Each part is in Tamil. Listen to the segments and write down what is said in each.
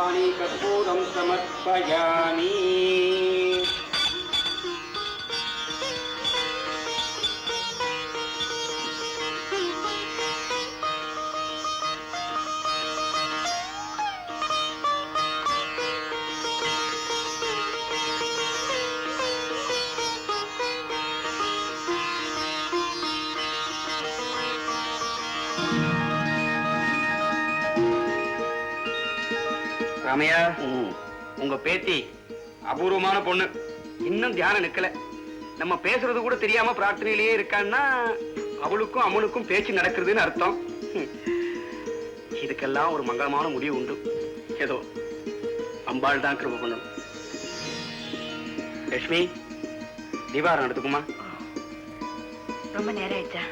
पुष्पाणि कर्पूरं समर्पयामि. ராமையா, உங்க பேத்தி அபூர்வமான பொண்ணு. இன்னும் தியானம் நிக்கல. நம்ம பேசுறது கூட தெரியாம பிரார்த்தனையிலேயே இருக்கான்னா அவளுக்கும் அம்மனுக்கும் பேச்சு நடக்குதுன்னு அர்த்தம். இதுக்கெல்லாம் ஒரு மங்களமான முடிவு உண்டு. ஏதோ அம்பாள் தான் கிருபை பண்ணணும். லட்சுமி, தீபாரம் நடத்துக்குமா? ரொம்ப நேரம் ஆயிடுச்சா?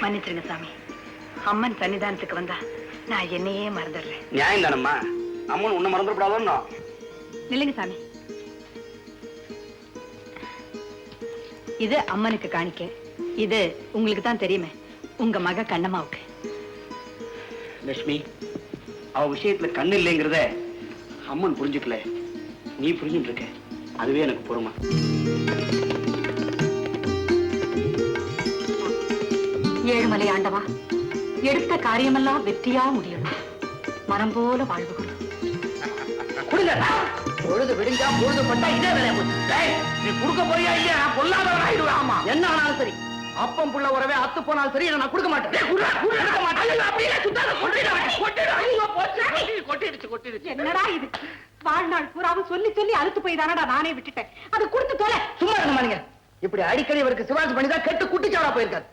மன்னிச்சிருங்க சாமி. அம்மன் சன்னிதானத்துக்கு வந்தா நான் என்னையே மறந்துடுறேன். நியாயம் தானம்மா. அம்மன் உன்னை மறந்துடக்கூடாதுன்னா. நில்லுங்க சாமி. இது அம்மனுக்கு காணிக்க. இது உங்களுக்கு தான் தெரியுமே, உங்க மக கண்ணம்மாவுக்கு. லட்சுமி, அவ விஷயத்துல கண்ணு இல்லைங்கிறத அம்மன் புரிஞ்சுக்கல. நீ புரிஞ்சுட்டு இருக்க, அதுவே எனக்கு பொறுமை. ஏழுமலை ஆண்டவா, எடுத்த காரியமெல்லாம் வெற்றியா முடியணும். மரம் போல வாழ்வு கொடு. பொழுது விடிஞ்சா பொழுது பட்டா இதே வேலையை நீ கொடுக்க போறியா இல்லையா? பொல்லாதவன் ஆயிடுவேன். ஆமா, என்ன ஆனாலும் சரி, அப்பம் புள்ள உறவே அத்து போனாலும் சரி, நான் கொடுக்க மாட்டேன். என்னடா இது? வாழ்நாள் பூராவும் சொல்லி சொல்லி அழுத்து போய் தானடா நானே விட்டுட்டேன். அது கொடுத்து தொலை. சும்மா இருக்க. இப்படி அடிக்கடி இவருக்கு சிவாஜி பண்ணிதான் கெட்டு குட்டிச்சாவடா போயிருக்காரு.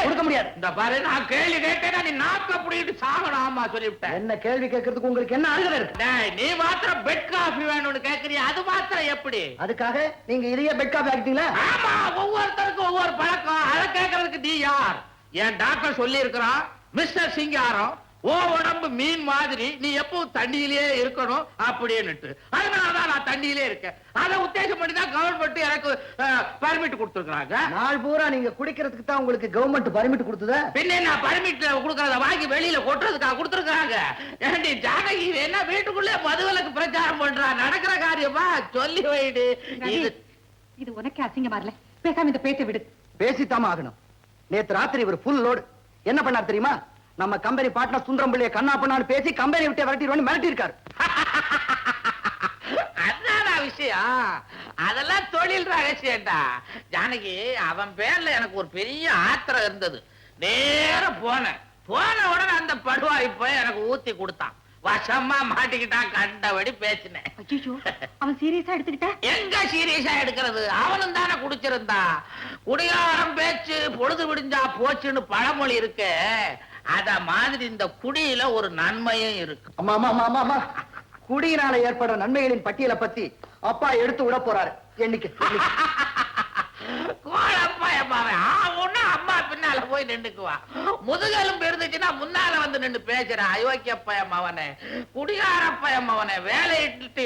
கொடுக்க முடியாது. இந்த பாரு, நான் கேள்வி கேட்டேன்னா நீ நாக்க புடிட்டு சாகணும். ஆமா சொல்லிவிட்டேன். என்ன கேள்வி கேட்கறதுக்கு உங்களுக்கு என்ன அழுகை இருக்கு? நீ மாத்திரம் பெட் காஃபி வேணும்னு கேக்குறியா? அது மாத்திரம் எப்படி? அதுக்காக நீங்க இதையே பெட் காஃபி ஆக்கிட்டீங்களா? ஆமா, ஒவ்வொருத்தருக்கும் ஒவ்வொரு பழக்கம். அதை கேட்கறதுக்கு நீ யார்? என் டாக்டர் சொல்லி இருக்கிறான், மிஸ்டர் சிங்காரம், ஓ உடம்பு மீன் மாதிரி, நீ எப்பவும் தண்ணியிலேயே இருக்கணும் அப்படின்னு. அதனாலதான் நான் தண்ணியிலே இருக்கேன். அதை உத்தேசம் பண்ணி தான் கவர்மெண்ட் எனக்கு பர்மிட் கொடுத்துருக்காங்க. நாள் பூரா நீங்க குடிக்கிறதுக்கு தான் உங்களுக்கு கவர்மெண்ட் பர்மிட் கொடுத்தது. பின்ன நான் பர்மிட் கொடுக்கறத வாங்கி வெளியில கொட்டுறதுக்காக கொடுத்துருக்காங்க. ஏண்டி ஜானகி என்ன வீட்டுக்குள்ளே மதுவிலக்கு பிரச்சாரம் பண்றா? நடக்கிற காரியமா? சொல்லி வைடு. இது உனக்கு அசிங்கமா இல்ல? பேசாம இந்த பேச்சை விடு. பேசித்தாம ஆகணும். நேத்து ராத்திரி ஒரு ஃபுல் லோடு என்ன பண்ணார் தெரியுமா? நம்ம கம்பெனி பார்ட்னர் சுந்தரம் பிள்ளைய கண்ணா பண்ணான்னு பேசி கம்பெனி விட்டு விரட்டிடுவோம் மிரட்டி இருக்காரு. அதான் விஷயம். அதெல்லாம் தொழில் ரகசியம்டா ஜானகி. அவன் பேர்ல எனக்கு ஒரு பெரிய ஆத்திரம் இருந்தது. நேரம் போன உடனே அந்த படுவாய் போய் எனக்கு ஊத்தி கொடுத்தான். வசமா மாட்டிக்கிட்டான். கண்டபடி பேசினேன். அவன் சீரியஸா எடுத்துக்கிட்ட? எங்க சீரியஸா எடுக்கிறது? அவனும் தானே குடிச்சிருந்தா. குடிகாரம் பேச்சு பொழுது விடிஞ்சா போச்சுன்னு பழமொழி இருக்கு. அத மாதிரி இந்த குடியில ஒரு நன்மையும் இருக்கு. ஆமா, குடியினால ஏற்படுற நன்மைகளின் பட்டியலை பத்தி அப்பா எடுத்து விட போறாரு. என்னைக்கு அம்மா பின்னால போய் நின்னுக்குவா. முதுகெலும்பு இருந்துச்சுன்னா முன்னால வந்து நின்று பேசுறான். அயோக்கிய பயம் அவனே, குடிகார பயம் அவனே, வேலை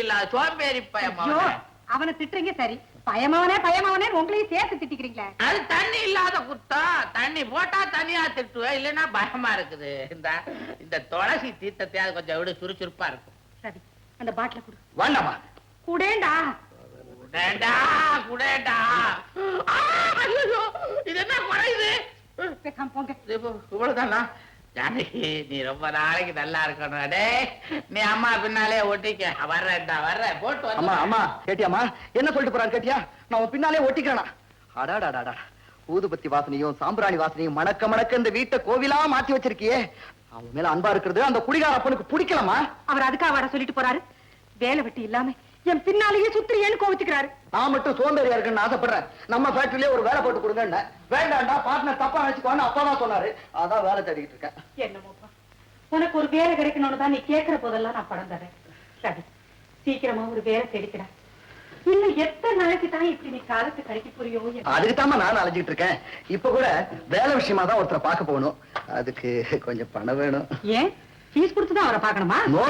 இல்லாத சோம்பேறி பயம் அவனே. அவனை திட்டுறீங்க சரி, பயமாவனே உங்களையும் சேர்த்து திட்டிக்கிறீங்களா? அது தண்ணி இல்லாத குத்தம். தண்ணி போட்டா தனியா திட்டுவேன், இல்லைன்னா பயமா இருக்குது. இந்த துளசி தீர்த்தத்தை கொஞ்சம் விட சுறுசுறுப்பா இருக்கும். சரி, அந்த பாட்டில குடு. வேண்டாமா? குடேண்டா. இது என்ன குறையுது? போங்க. இவ்வளவுதானா? ஜானகி, நீ ரொம்ப நாளைக்கு நல்லா இருக்கணும். நீ அம்மா பின்னாலே ஒட்டிக்க. வர்றேன் போட்டு. அம்மா கேட்டியாமா? என்ன சொல்லிட்டு போறாரு கேட்டியா? நான் பின்னாலே ஒட்டிக்கிறேனா? அடாடாடா, ஊதுபத்தி வாசனையும் சாம்பிராணி வாசனையும் மணக்க மணக்க இந்த வீட்டை கோவிலா மாத்தி வச்சிருக்கியே. அவன் மேல அன்பா இருக்கிறது அந்த குடிகார அப்பனுக்கு பிடிக்கலாமா? அவர் அதுக்காக வர சொல்லிட்டு போறாரு. வேலை வெட்டி இல்லாம என் பின்னாலேயே சுத்திரியேன்னு கோவிச்சுக்கிறாரு. நான் மட்டும் சோம்பேறியா இருக்குன்னு ஆசைப்படுறேன். நம்ம ஃபேக்டரியிலே ஒரு வேலை போட்டு கொடுங்க. வேண்டாண்டா, பார்ட்னர் தப்பா நினைச்சுக்கோன்னு அப்பா தான் சொன்னாரு. அதான் வேலை தேடிட்டு இருக்கேன். என்னமோப்பா, உனக்கு ஒரு வேலை கிடைக்கணும்னு தான் நீ கேட்கிற போதெல்லாம் நான் படம் தரேன். சரி, சீக்கிரமா ஒரு வேலை தேடிக்கிறா. இன்னும் எத்தனை நாளைக்கு தான் இப்படி நீ காலத்து கழிக்க புரியோ? அதுக்குதாம நானும் அலைஞ்சிட்டு இருக்கேன். இப்ப கூட வேலை விஷயமா தான் ஒருத்தரை பார்க்க போகணும். அதுக்கு கொஞ்சம் பணம் வேணும். ஏன் ஃபீஸ் கொடுத்துதான் அவரை பார்க்கணுமா? நோ,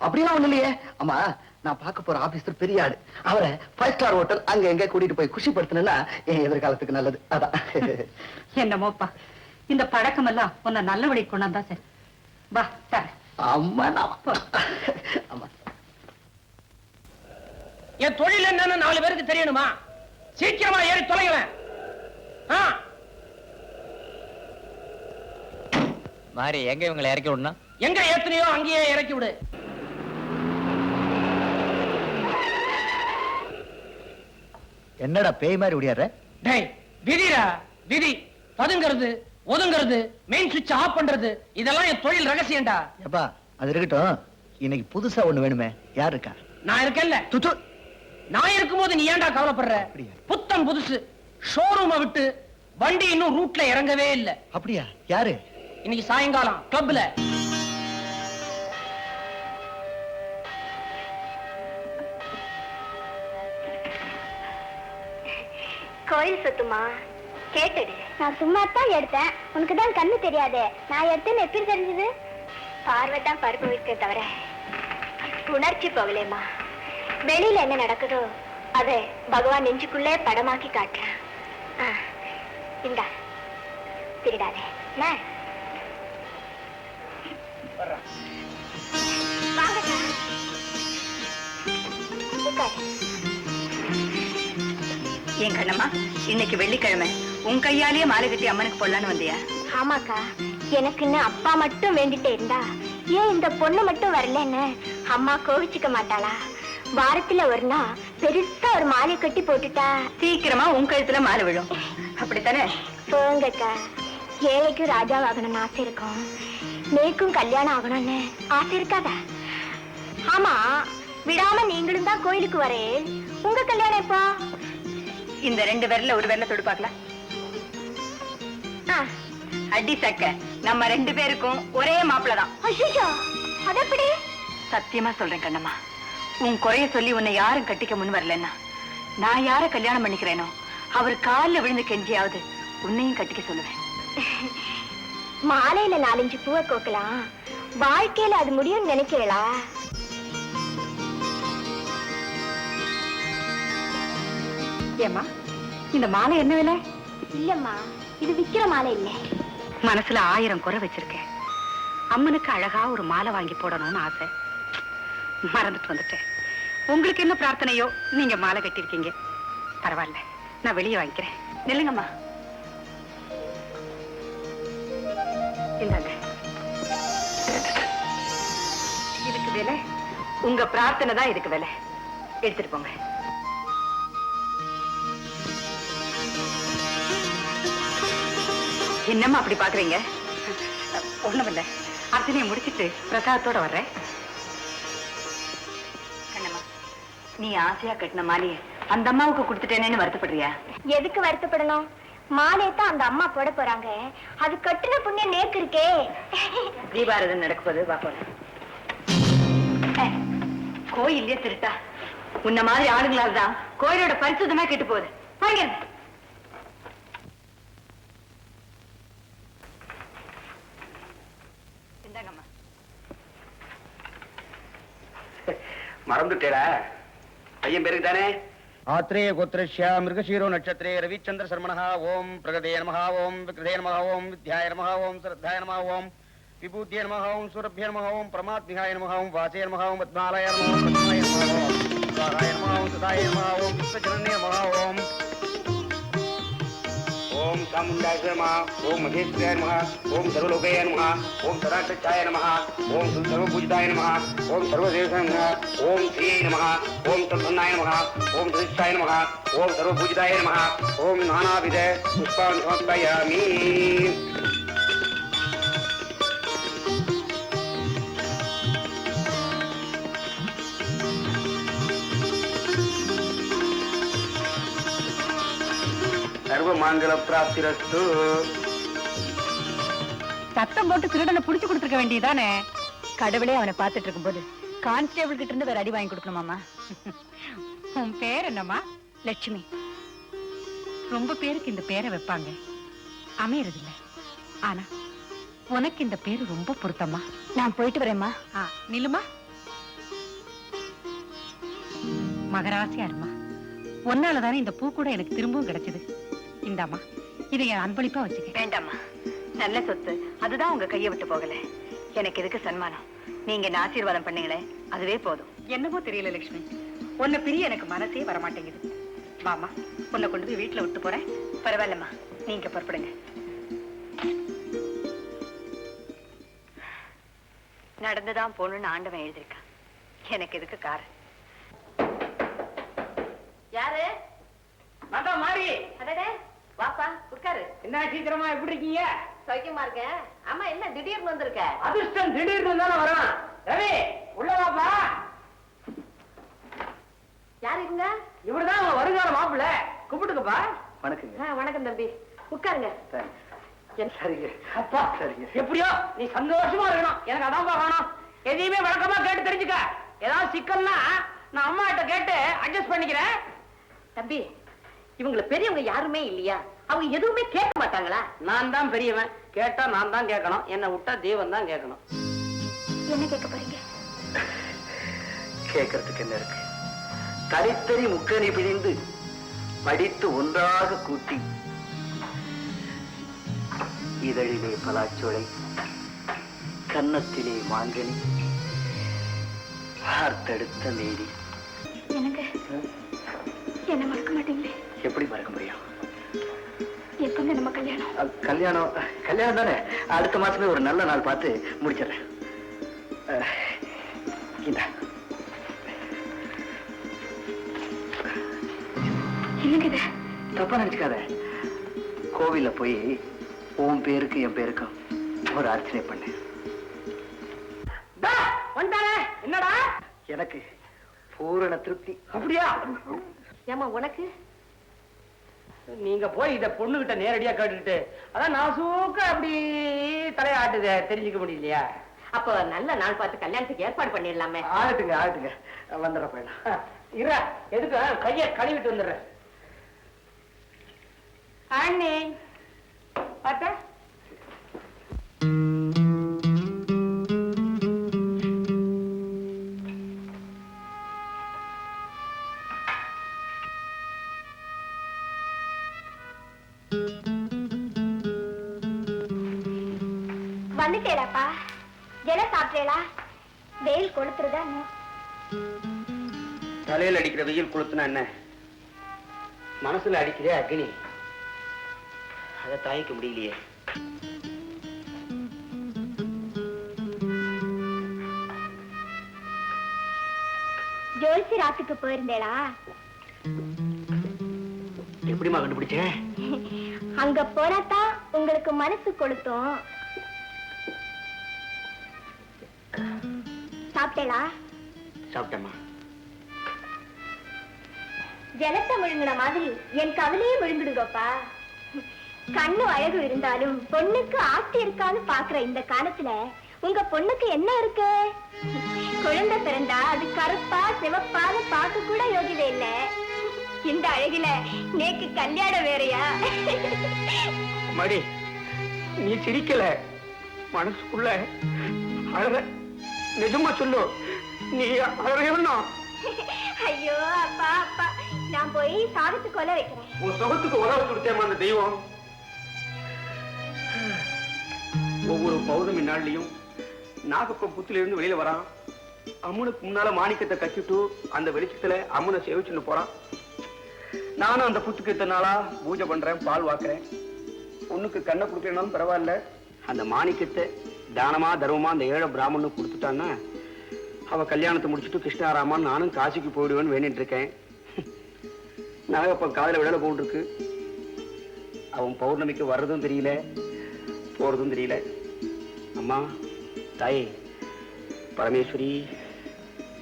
அப்படியெல்லாம் ஒண்ணு இல்லையே. ஆமா, நான் பார்க்க போற ஆபீசர் பெரிய ஆடு. அவரை 5 ஸ்டார் ஹோட்டல் அங்க எங்க கூட்டிட்டு போய் குஷிப்படுத்தினா என் எதிர்காலத்துக்கு நல்லது. அதான். என்னமோப்பா, இந்த பழக்கம் எல்லாம் உன்னை நல்ல வழி கொண்டாந்தா சரி. வா தர. அம்மா அம்மா என் தொழில் என்னன்னு 4 பேருக்கு தெரியணுமா? சீக்கிரமா ஏறி தொலைங்களேன். மாறி எங்க இவங்களை இறக்கி விடணும்? எங்க ஏத்தனையோ அங்கேயே இறக்கி விடு. என்னடா பேய் மாதிரி ஓடியார? டேய் விதிடா விதி. பதுங்கிறது, ஒதுங்கிறது, மெயின் சுவிட்ச் ஆஃப் பண்றது இதெல்லாம் என் தொழில் ரகசியம்டா. எப்பா அது இருக்கட்டும், இன்னைக்கு புதுசா ஒண்ணு வேணுமே, யார் இருக்கா? நான் இருக்கேன்ல. துத்து. நான் இருக்கும்போது நீ ஏன்டா கவலைப்படுற? அப்படியா? புத்தம் புதுசு ஷோரூமை விட்டு வண்டி இன்னும் ரூட்ல இறங்கவே இல்ல. அப்படியா? யாரு? இன்னைக்கு சாயங்காலம் கிளப்ல. கோயில் சொத்துமா கேட்டது. நான் சும்மா தான் எடுத்தேன். உனக்கு தான் கண்ணு தெரியாது. நான் எடுத்தேன்னு எப்படி தெரிஞ்சது? பார்வை தான் பருப்பு வைக்க தவிர உணர்ச்சி போகலேம்மா. வெளியில என்ன நடக்குதோ அதை பகவான் நெஞ்சுக்குள்ளே படமாக்கி காட்டுறான். இந்த திருடாதே. ஏன் கண்ணம்மா, இன்னைக்கு வெள்ளிக்கிழமை உன் கையாலேயே மாலை கட்டி அம்மனுக்கு போடலான்னு வந்தியா? ஆமாக்கா, எனக்குன்னு அப்பா மட்டும் வேண்டிட்டே இருந்தா ஏன் இந்த பொண்ணு மட்டும் வரலன்னு அம்மா கோவிச்சுக்க மாட்டாளா? வாரத்துல ஒரு நாள் பெருசா ஒரு மாலை கட்டி போட்டுட்டா சீக்கிரமா உன் கழுத்துல மாலை விழும். அப்படித்தானே? போங்கக்கா, ஏழைக்கும் ராஜாவாகணும்னு ஆசை இருக்கும், மேற்கும் கல்யாணம் ஆகணும்னு ஆசை இருக்காதா? ஆமா, விடாம நீங்களும் தான் கோயிலுக்கு வரேன். உங்க கல்யாணம் எப்போ? இந்த 2 விரல்ல ஒரு விரல தொடு பார்க்கலாம். அடி சக்க, நம்ம 2 பேருக்கும் ஒரே மாப்பிளதான். ஐயோ, அது எப்படி? சத்தியமா சொல்றேன் கண்ணம்மா, உன் குறைய சொல்லி உன்னை யாரும் கட்டிக்க முன் வரலன்னா நான் யார கல்யாணம் பண்ணிக்கிறேனோ அவர் காலில் விழுந்து கெஞ்சியாவது உன்னையும் கட்டிக்க சொல்லுவேன். மாலையில 4-5 பூவை கோக்கலாம், வாழ்க்கையில அது முடியும்னு நினைக்கிறீங்களா? ஏமா, இந்த மாலை என்ன விலை? இல்லம்மா, இது விக்கிற மாலை இல்ல. மனசுல 1000 குறை வச்சிருக்கேன். அம்மனுக்கு அழகா ஒரு மாலை வாங்கி போடணும்னு ஆசை. மறந்துட்டு வந்துட்டேன். உங்களுக்கு என்ன பிரார்த்தனையோ நீங்க மாலை கட்டிருக்கீங்க. பரவாயில்ல, நான் வெளியே வாங்கிக்கிறேன். நில்லுங்கம்மா. இந்தாங்க. இதுக்கு விலை உங்க பிரார்த்தனை தான். இதுக்கு விலை எடுத்துட்டு போங்க. என்னம்மா அப்படி பாக்குறீங்க? ஒண்ணுமில்ல, அர்ச்சனையை முடிச்சிட்டு பிரசாதத்தோட வர்றேன். கண்ணம்மா, நீ ஆசையா கட்டின மாலையை அந்த அம்மாவுக்கு கொடுத்துட்டேனேன்னு வருத்தப்படுறியா? எதுக்கு வருத்தப்படணும்? மாலையத்தான் அந்த அம்மா போட போறாங்க. அது கட்டின புண்ணியம் நேக்கு இருக்கே. தீபாரதம் நடக்குது. கோயிலே திருட்டா உன்ன மாதிரி ஆளுங்களால் தான் கோயிலோட பரிசுத்தமா கெட்டு போகுது. பாருங்க. மறந்துட்டேடா, பையன் பேருக்கு தானே? ஆத்ரேய கோத்ரஸ்ய மிருகசீரோ நட்சத்திரே ரவிச்சந்திர சர்மணः ஓம் பிரகதே நமः ஓம் விக்ரதே நமः ஓம் வித்யாய நமः ஓம் ஸ்ரத்தாய நமः ஓம் விபூத்யே நமः ஓம் சூரभ्ये நமः ஓம் பிரமாத்மிகாய நமः ஓம் வாசே நமः ஓம் பத்மாலய நமः ஓம் பத்மாய நமः ஓம் சுதாய நமः ஓம் சுதாய நமः ஓம் விஸ்வஜனன்யே நமः ஓம் ஓம் சாமுண்டாய நமः ஓம் மகேஸ்வராய நமः ஓம் சர்வலோகாய நமः ஓம் சராட்சாய நமः ஓம் சர்வபூஜிதாய நமः ஓம் சர்வதேவசாய நமः ஓம் ஸ்ரீயே நமः ஓம் சம்பன்னாய நமः ஓம் சதிஷ்டாய நமः ஓம் சர்வபூஜிதாய நமः ஓம் நானாவித புஷ்பான் சமர்ப்பயாமி. சர்வ மாங்கல பிராப்திரஸ்து. சத்தம் போட்டு திருடனை புடிச்சு கொடுத்துருக்க வேண்டியதானே? கடவுளே அவனை பார்த்துட்டு இருக்கும்போது கான்ஸ்டேபிள் கிட்ட இருந்து வேற அடி வாங்கி கொடுக்கணுமாமா? உன் பேர் என்னம்மா? லட்சுமி. ரொம்ப பேருக்கு இந்த பேரை வைப்பாங்க, அமையறது இல்ல. ஆனா உனக்கு இந்த பேரு ரொம்ப பொருத்தமா. நான் போயிட்டு வரேம்மா. நில்லுமா. மகராசியா இருமா. ஒன்னாலதானே இந்த பூ கூட எனக்கு திரும்பவும் கிடைச்சது. இந்தாமா, இதை என் அன்பளிப்பா வச்சுக்க. வேண்டாமா, நல்ல சொத்து, அதுதான் உங்க கையை விட்டு போகல. எனக்கு எதுக்கு சன்மானம்? நீங்க என்ன ஆசீர்வாதம் பண்ணீங்களே அதுவே போதும். என்னமோ தெரியல லட்சுமி, உன்னை பிரிய எனக்கு மனசே வரமாட்டேங்குது. மாமா, உன்னை கொண்டு போய் வீட்டுல விட்டு போறேன். பரவாயில்லம்மா, நீங்க புறப்படுங்க. நடந்துதான் போகணும்னு ஆண்டவன் எழுதிருக்கான். எனக்கு எதுக்கு கார்? யாரு? அதான் மாறி. அடடே, வாப்பா உட்காரு. என்ன சீக்கிரமா எப்படி இருக்கீங்க? சௌக்கியமா இருக்கேன். ஆமா, என்ன திடீர்னு வந்திருக்க? அதிர்ஷ்டம் திடீர்னு தானே வரும். ரவி, உள்ள வாப்பா. யாரு இவங்க? இவருதான் உங்க வருங்கால மாப்பிள்ள. கூப்பிட்டுக்கப்பா. வணக்கங்க. வணக்கம் தம்பி, உட்காருங்க. சரிங்க. அப்பா, சரிங்க. எப்படியோ நீ சந்தோஷமா இருக்கணும். எனக்கு அதான்ப்பா வேணும். எதையுமே வழக்கமா கேட்டு தெரிஞ்சுக்க. ஏதாவது சிக்கல்னா நான் அம்மா கிட்ட கேட்டு அட்ஜஸ்ட் பண்ணிக்கிறேன். தம்பி, இவங்கள பெரியவங்க யாருமே இல்லையா? அவங்க எதுவுமே கேட்க மாட்டாங்களா? நான் தான் பெரியவன், கேட்டா நான் தான் கேட்கணும். என்னை விட்டா தெய்வம் தான் கேட்கணும். என்ன கேட்க போறீங்க? கேட்கறதுக்கு என்ன இருக்கு? தனித்தனி முக்கணி பிழிந்து படித்து ஒன்றாக கூட்டி இதழிலே பலாச்சோலை, கன்னத்திலே மாங்கனி, பார்த்தெடுத்த மேடி. எனக்கு என்ன மறக்க மாட்டீங்களே? எப்படி மறக்க முடியும்? எப்பங்க நம்ம கல்யாணம்? கல்யாணம் தானே. அடுத்த மாசமே ஒரு நல்ல நாள் பார்த்து முடிச்சிடறேன். என்னங்க இது? தப்பா நினைச்சுக்காத. கோவில்ல போய் உன் பேருக்கு என் பேருக்கும் ஒரு அர்ச்சனை பண்ணேன். என்னடா? எனக்கு பூரண திருப்தி. அப்படியா? ஏமா உனக்கு? நீங்க போய் இத பொண்ணுகிட்ட நேரடியா கேட்டுட்டு அதான் நான் சூக்க அப்படி தலையாட்டுத தெரிஞ்சுக்க முடியலையா? அப்போ நல்ல நாள் பார்த்து கல்யாணத்துக்கு ஏற்பாடு பண்ணிடலாமே. ஆகட்டுங்க வந்துடுற போயிடலாம். இர எதுக்கு கைய கழுவிட்டு வந்துடுறேன். அண்ணே பார்த்தா வந்துட்டேடாப்பா. ஜெல சாப்பிட்டேளா? வெயில் கொளுத்துறதா? தலையில் அடிக்கிற வெயில் கொளுத்துனா என்ன, மனசுல அடிக்கிறே அக்னி. அதை தாய்க்க முடியலையே. ஜோல்சி ராத்துக்கு போயிருந்தேளா? எப்படிமா கண்டுபிடிச்சேன்? அங்க போனாதான் உங்களுக்கு மனசு கொளுத்தும். சாப்பிட்டேளா? சாப்பிட்டேம்மா. ஜலத்தை விழுங்கின மாதிரி என் கவலையே விழுங்கிடுங்கப்பா. கண்ணு அழகு இருந்தாலும் பொண்ணுக்கு ஆசை இருக்கான்னு பாக்குற இந்த காலத்துல உங்க பொண்ணுக்கு என்ன இருக்கு? குழந்தை பிறந்தா அது கருப்பா சிவப்பான்னு பார்க்க கூட யோகிதை இல்ல. இந்த அழகுல நேக்கு கல்யாணம் வேறையா? மடி, நீ சிரிக்கல, மனசுக்குள்ள அழக. நிஜமா சொல்லு, நீ அழகா? ஐயோ அப்பா அப்பா, நான் போய் சாதத்துக்கு கொலை வைக்கிறேன். உன் சுகத்துக்கு உறவு கொடுத்தேமா அந்த தெய்வம். ஒவ்வொரு பௌர்ணமி நாள்லயும் நாகப்ப புத்துல இருந்து வெளியில வரான். அம்மனுக்கு முன்னால மாணிக்கத்தை கட்டிட்டு அந்த வெளிச்சத்துல அம்மனை சேவிச்சுன்னு போறான். நானும் அந்த புத்துக்கு இத்தனை நாளா பூஜை பண்றேன், பால் வாக்குறேன். பொண்ணுக்கு கண்ணை கொடுக்கலனாலும் பரவாயில்ல, அந்த மாணிக்கத்தை தானமா தர்மமா அந்த ஏழை பிராமணனுக்கு கொடுத்துட்டான்னா அவ கல்யாணத்தை முடிச்சுட்டு கிருஷ்ணாராமான் நானும் காசிக்கு போயிடுவேன்னு வேண்டிட்டு இருக்கேன். நாகப்ப காதல விடல போட்டுருக்கு. அவன் பௌர்ணமிக்கு வர்றதும் தெரியல, போறதும் தெரியல. அம்மா, தாயே, பரமேஸ்வரி,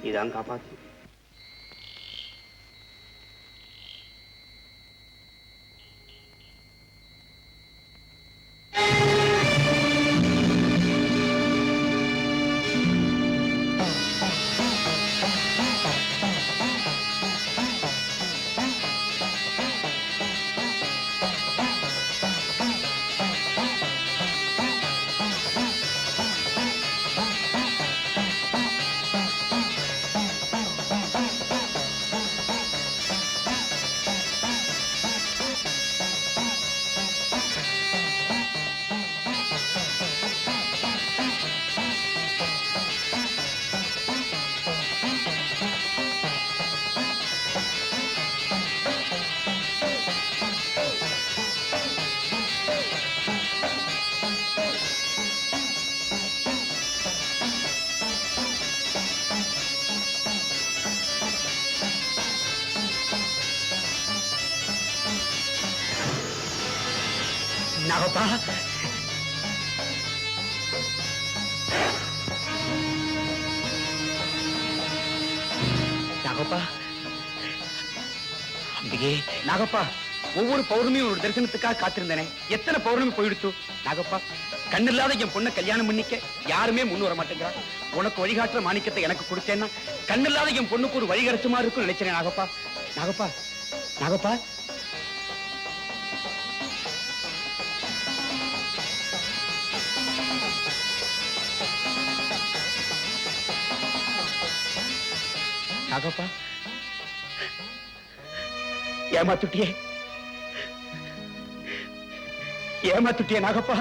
இதான் காப்பாத்து. நாகப்பா நாகப்பா அம்பிகே நாகப்பா ஒவ்வொரு பௌர்ணமியும் ஒரு தரிசனத்துக்காக காத்திருந்தேனே எத்தனை பௌர்ணமி போயிடுத்து நாகப்பா கண்ணில்லாத என் பொண்ணை கல்யாணம் பண்ணிக்க யாருமே முன் வர மாட்டேங்கிறா உனக்கு வழிகாட்டுற மாணிக்கத்தை எனக்கு கொடுத்தேன்னா கண்ணில்லாத என் பொண்ணுக்கு ஒரு வழிகரைச்சுமா இருக்கும் நினைச்சேன் நாகப்பா நாகப்பா நாகப்பா நாகப்பா ஏமாத்துட்டியே ஏமாத்துட்டியே நாகப்பா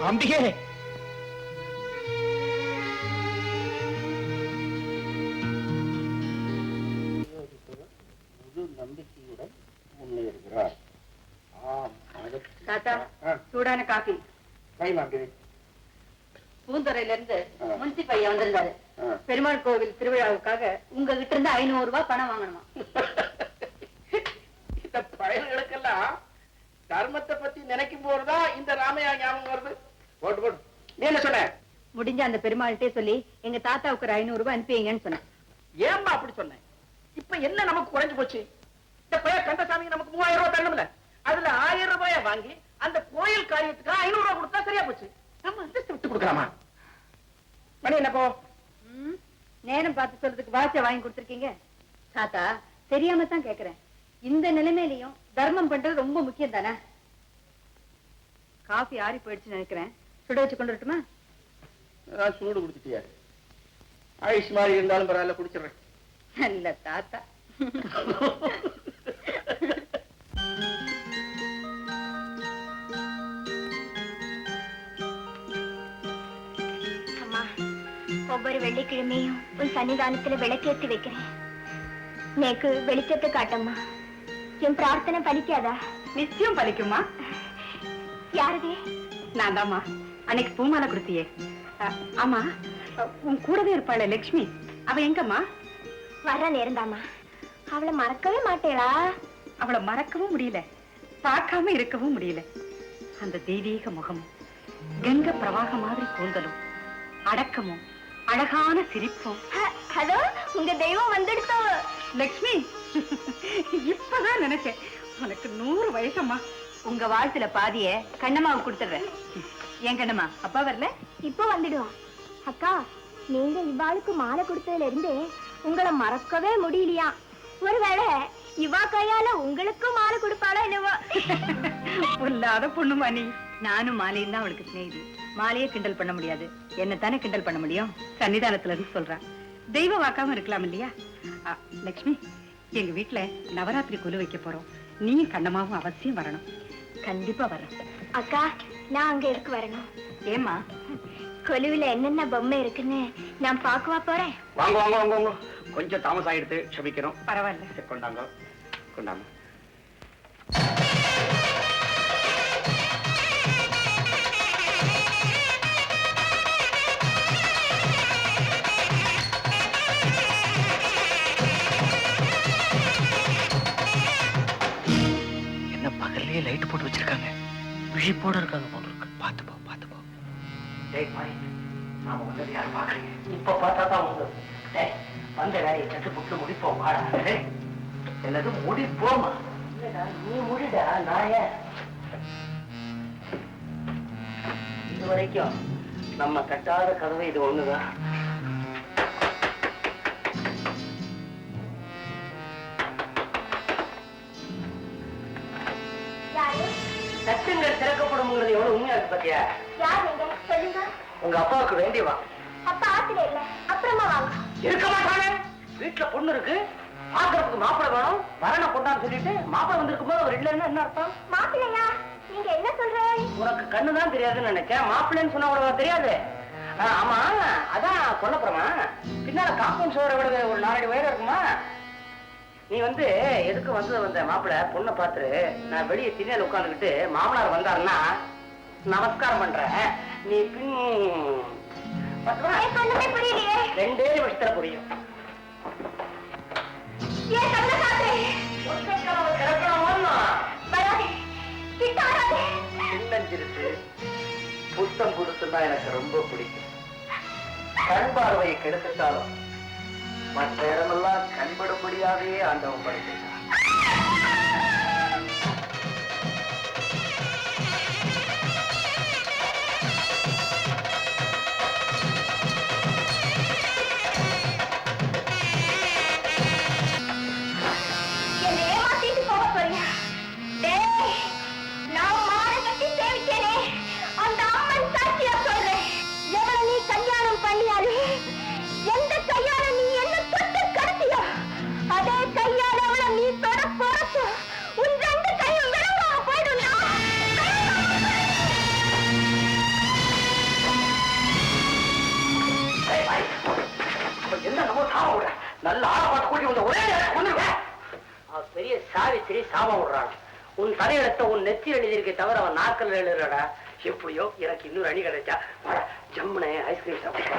அம்பிகே நம்பிக்கையுடன் முன்னேறுகிறார் தாத்தா சூடான காபி கைமாக்கு பூந்துறையில இருந்து முன்சி பையன் வந்திருந்தாரு பெருமாள் கோவில் திருவிழாவுக்காக உங்ககிட்ட இருந்து 500 ரூபாய் பணம் வாங்கணுமா இந்த பயல்களுக்கெல்லாம் தர்மத்தை பத்தி நினைக்கும் போதுதான் இந்த ராமையா ஞாபகம் வருது. போட்டு போட்டு நீ என்ன சொன்ன? முடிஞ்ச அந்த பெருமாள்கிட்டே சொல்லி எங்க தாத்தாவுக்கு ஒரு 500 ரூபாய் அனுப்பிங்கன்னு சொன்னேன். ஏம்மா அப்படி சொன்னேன்? இப்ப என்ன நமக்கு குறைஞ்சு போச்சு? இந்த பையன் கந்தசாமி நமக்கு 3000 ரூபாய் தரணும்ல, அதுல 1000 ரூபாய வாங்கி அந்த கோயில் காரியத்துக்கு 500 ரூபாய் கொடுத்தா சரியா போச்சு. நம்ம அந்தஸ்து விட்டு கொடுக்கலாமா? மணி என்னப்போ நேரம் பார்த்து சொல்றதுக்கு வாட்சை வாங்கி கொடுத்துருக்கீங்க. தாத்தா தெரியாம தான் கேக்குறேன், இந்த நிலைமையிலையும் தர்மம் பண்றது ரொம்ப முக்கியம் தானே? காஃபி ஆறி போயிடுச்சுன்னு நினைக்கிறேன், சுட வச்சு கொண்டு வரட்டுமா? சூடு குடிச்சிட்டியா? ஆயுஷ் மாதிரி இருந்தாலும் பரவாயில்ல, குடிச்சிடுறேன். நல்ல தாத்தா. அம்மா, ஒவ்வொரு வெள்ளிக்கிழமையும் உன் சன்னிதானத்துல விளக்கேற்றி வைக்கிறேன். நேக்கு வெளிச்சத்தை காட்டம்மா. என் பிரார்த்தனை பலிக்காதா? நிச்சயம் பலிக்குமா? யாருதே? நான் தாம்மா, அன்னைக்கு பூமாலை கொடுத்தியே. ஆமா, உன் கூடவே இருப்பாள லட்சுமி, அவ எங்கம்மா? வர நேர்ந்தாமா. அவளை மறக்கவே மாட்டேளா? அவளை மறக்கவும் முடியல, பார்க்காம இருக்கவும் முடியல. அந்த தெய்வீக முகமும் கங்க பிரவாக மாதிரி கூந்தலும் அடக்கமும் அழகான சிரிப்பும். ஹலோ, உங்க தெய்வம் வந்துடுத்தோ. லட்சுமி, இப்பதான் நினைச்சேன் உனக்கு 100 வயசம்மா. உங்க வாழ்த்துல பாதிய கண்ணம்மாவுக்கு கொடுத்துடுறேன். ஏன் கண்ணம்மா, அப்பா வரல? இப்போ வந்துடுவான். அக்கா, நீங்க இவாளுக்கு மாலை கொடுத்ததுல இருந்து உங்களை மறக்கவே முடியலையா? ஒருவேளை இவா கையால உங்களுக்கும் மாலை கொடுப்பாளா என்னவோ? பொல்லாத பொண்ணுமா நீ. நானும் மாலையும் தான் அவளுக்கு சிநேகிதி. மாலையே கிண்டல் பண்ண முடியாது, என்னத்தானே கிண்டல் பண்ண முடியும்? சன்னிதானத்துல இருந்து சொல்றான், தெய்வ வாக்காம இருக்கலாம் இல்லையா? லட்சுமி, எங்க வீட்டுல நவராத்திரி கொலு வைக்க போறோம், நீயும் கண்ணம்மாவும் அவசியம் வரணும். கண்டிப்பா வரேன். அக்கா, நான் அங்க எதுக்கு வரணும்? ஏமா? கொலுவில என்னென்ன பொம்மை இருக்குன்னு நான் பாக்கவா போறேன். வாங்க வாங்க வாங்க வாங்க, கொஞ்சம் தாமசம் ஆயிடுத்து, க்ஷமிக்கிறோம். பரவாயில்ல, கொண்டாங்க கொண்டாங்க. என்ன பகல்லையே லைட் போட்டு வச்சிருக்காங்க, விழிப்போட இருக்காங்க போல இருக்கு. பார்த்து போ பார்த்து போ. டேய் பாய், நாம வந்தது யாரும் பாக்குறீங்க? இப்ப பார்த்தா தான் உண்டு. டேய், வந்த வேலையை சட்டு புட்டு முடிப்போம். வாடா. டேய், என்னது முடிப்போமா? இல்லடா, நீ முடிடா, நான் ஏன்? இது வரைக்கும் நம்ம கட்டாத கதவை இது ஒண்ணுதான். யாரு? சட்டங்கள் திறக்கப்படும்ங்கிறது எவ்வளவு உண்மையா இருக்கு பாத்தியா? யார் நீங்க? சொல்லுங்க. உங்க அப்பாவுக்கு வேண்டியவா? அப்பா ஆத்துல இல்ல, அப்புறமா வாங்க. இருக்க மாட்டானே. வீட்டுல பொண்ணு இருக்கு, பாக்குறதுக்கு மாப்பிள்ளை வேணும், வரனை கொண்டான்னு சொல்லிட்டு மாப்பிள்ளை வந்திருக்கும் போது அவர் இல்லைன்னா என்ன அர்த்தம்? மாப்பிள்ளையா? நீங்க என்ன சொல்றேன்? உனக்கு கண்ணுதான் தெரியாதுன்னு நினைச்சேன், மாப்பிள்ளைன்னு சொன்னா உனக்கு தெரியாது. ஆமா, அதான் சொல்லப்படுமா, பின்னால காம்பவுண்ட் சோரை விட ஒரு 4 அடி உயரம் இருக்குமா? நீ வந்து எதுக்கு வந்த மாப்பிள்ளை பொண்ணை பார்த்துரு, நான் வெளியே திண்ணையில உட்காந்துக்கிட்டு மாமனார் வந்தாருன்னா நமஸ்காரம் பண்றேன், நீ பின் ஒண்ணுமே புரியலையே. 2 நிமிஷத்துல புரியும். ஏன் கண்ணை காட்டுறேன்? கிடக்கணும் கண் பார்வையை கெடுத்துட்டாலும் மற்ற இடமெல்லாம் கண்படும்படியாவே ஆண்டவன் படைத்தான். என்னை ஏமாத்திட்டு போக போறியா? டேய், நான் மாலை கட்டி சேவிச்சேனே, அந்த அம்மன் சாட்சியா சொல்றேன். எவனை நீ கல்யாணம் பண்ணியாரு, எந்த கையால நீ என்ன தொட்டு கடத்தியோ, அதே கையால அவளை நீ தொட போறப்போ உன் ரெண்டு கையும் விளங்காம போயிடும். என்ன நம்ம சாபம் விடுற? நல்ல ஆரப்பாட்டு கூட்டி வந்து ஒரே கொண்டுருவேன். பெரிய சாவித்திரி சாபம் விடுறான். உன் தலையெழுத்த உன் நெத்தி எழுதியிருக்கே தவிர அவன் நாக்கல் எழுதுறடா. எப்படியோ எனக்கு இன்னொரு அணி கிடைச்சா ஜம்முனே ஐஸ்கிரீம் சாப்பிட்டு.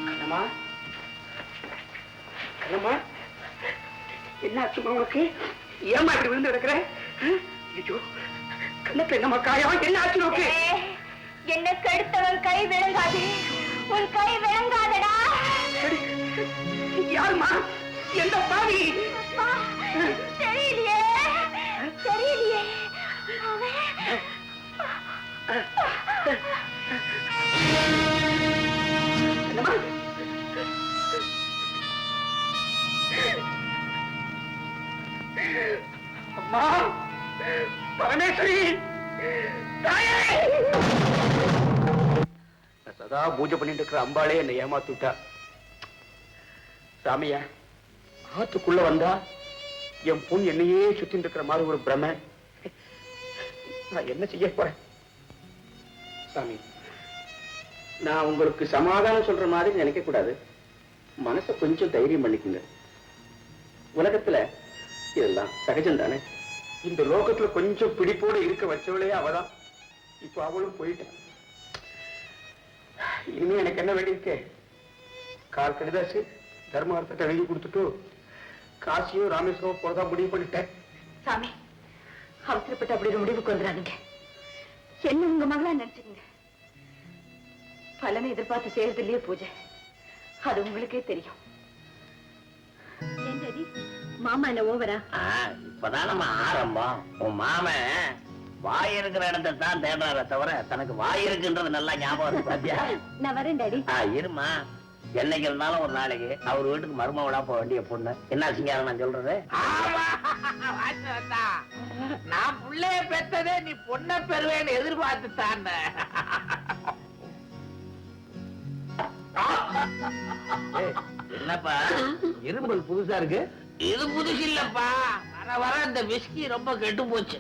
கண்ணம்மா, கண்ணம்மா, என்ன ஆச்சுமா உனக்கு? ஏமா இப்படி விழுந்து கிடக்குற? ஐயோ, கண்ணத்துல என்னம்மா காயம்? என்ன ஆச்சு உனக்கு? என்ன கெடுத்தவன் கை விளங்காது, உன் கை விளங்காதடா. யாருமா? எந்த பாவி? தெரியலையே, தெரியலையே. என்னம்மா? அம்மா, பரமேஸ்வரி, தாயே! சதா பூஜை பண்ணிட்டு இருக்கிற அம்பாளே என்னை ஏமாத்துட்டா. சாமியா, ஆத்துக்குள்ள வந்தா என் பொண்ணு என்னையே சுத்தி இருக்கிற மாதிரி ஒரு பிரமை. நான் என்ன செய்ய போறேன்? சாமி, நான் உங்களுக்கு சமாதானம் சொல்ற மாதிரி நினைக்க கூடாது. மனசை கொஞ்சம் தைரியம் பண்ணிக்குங்க. உலகத்துல இதெல்லாம் சகஜம் தானே. இந்த லோகத்துல கொஞ்சம் பிடிப்போடு இருக்க வச்சவளே அவதான். இப்ப அவளும் போயிட்டான். இனிமே எனக்கு என்ன வேண்டியிருக்கு? கால் கடிதாச்சு தர்மார்த்தத்தை எழுதி கொடுத்துட்டு காசியும் ராமேஸ்வரம் போறதா முடிவு பண்ணிட்டேன். சாமி, அவசரப்பட்டு அப்படி ஒரு முடிவுக்கு வந்துடாதீங்க. என்ன உங்க மகளா நினைச்சுங்க. பலனை எதிர்பார்த்து செய்யறதுலயே பூஜை, அது உங்களுக்கே தெரியும். மாமா என்ன ஓவரா? இப்பதான் நம்ம ஆரம்பம். உன் மாமன் வாய் இருக்கிற இடத்தை தான் தேடுறார தவிர தனக்கு வாய் இருக்குன்றது நல்லா ஞாபகம் இருக்கு. பாத்தியா? நான் வரேன் டாடி. இருமா, என்னைக்கு இருந்தாலும் ஒரு நாளைக்கு அவர் வீட்டுக்கு மருமகளா போக வேண்டிய பொண்ணு. என்ன சிங்காரம் நான் சொல்றது? நான் புள்ளைய பெத்ததே நீ பொண்ணை பெறுவேன்னு எதிர்பார்த்துத்தான். என்னப்பா இரும்பல் புதுசா இருக்கு? இது புதுசு இல்லப்பா, வர வர இந்த விஸ்கி ரொம்ப கெட்டு போச்சு.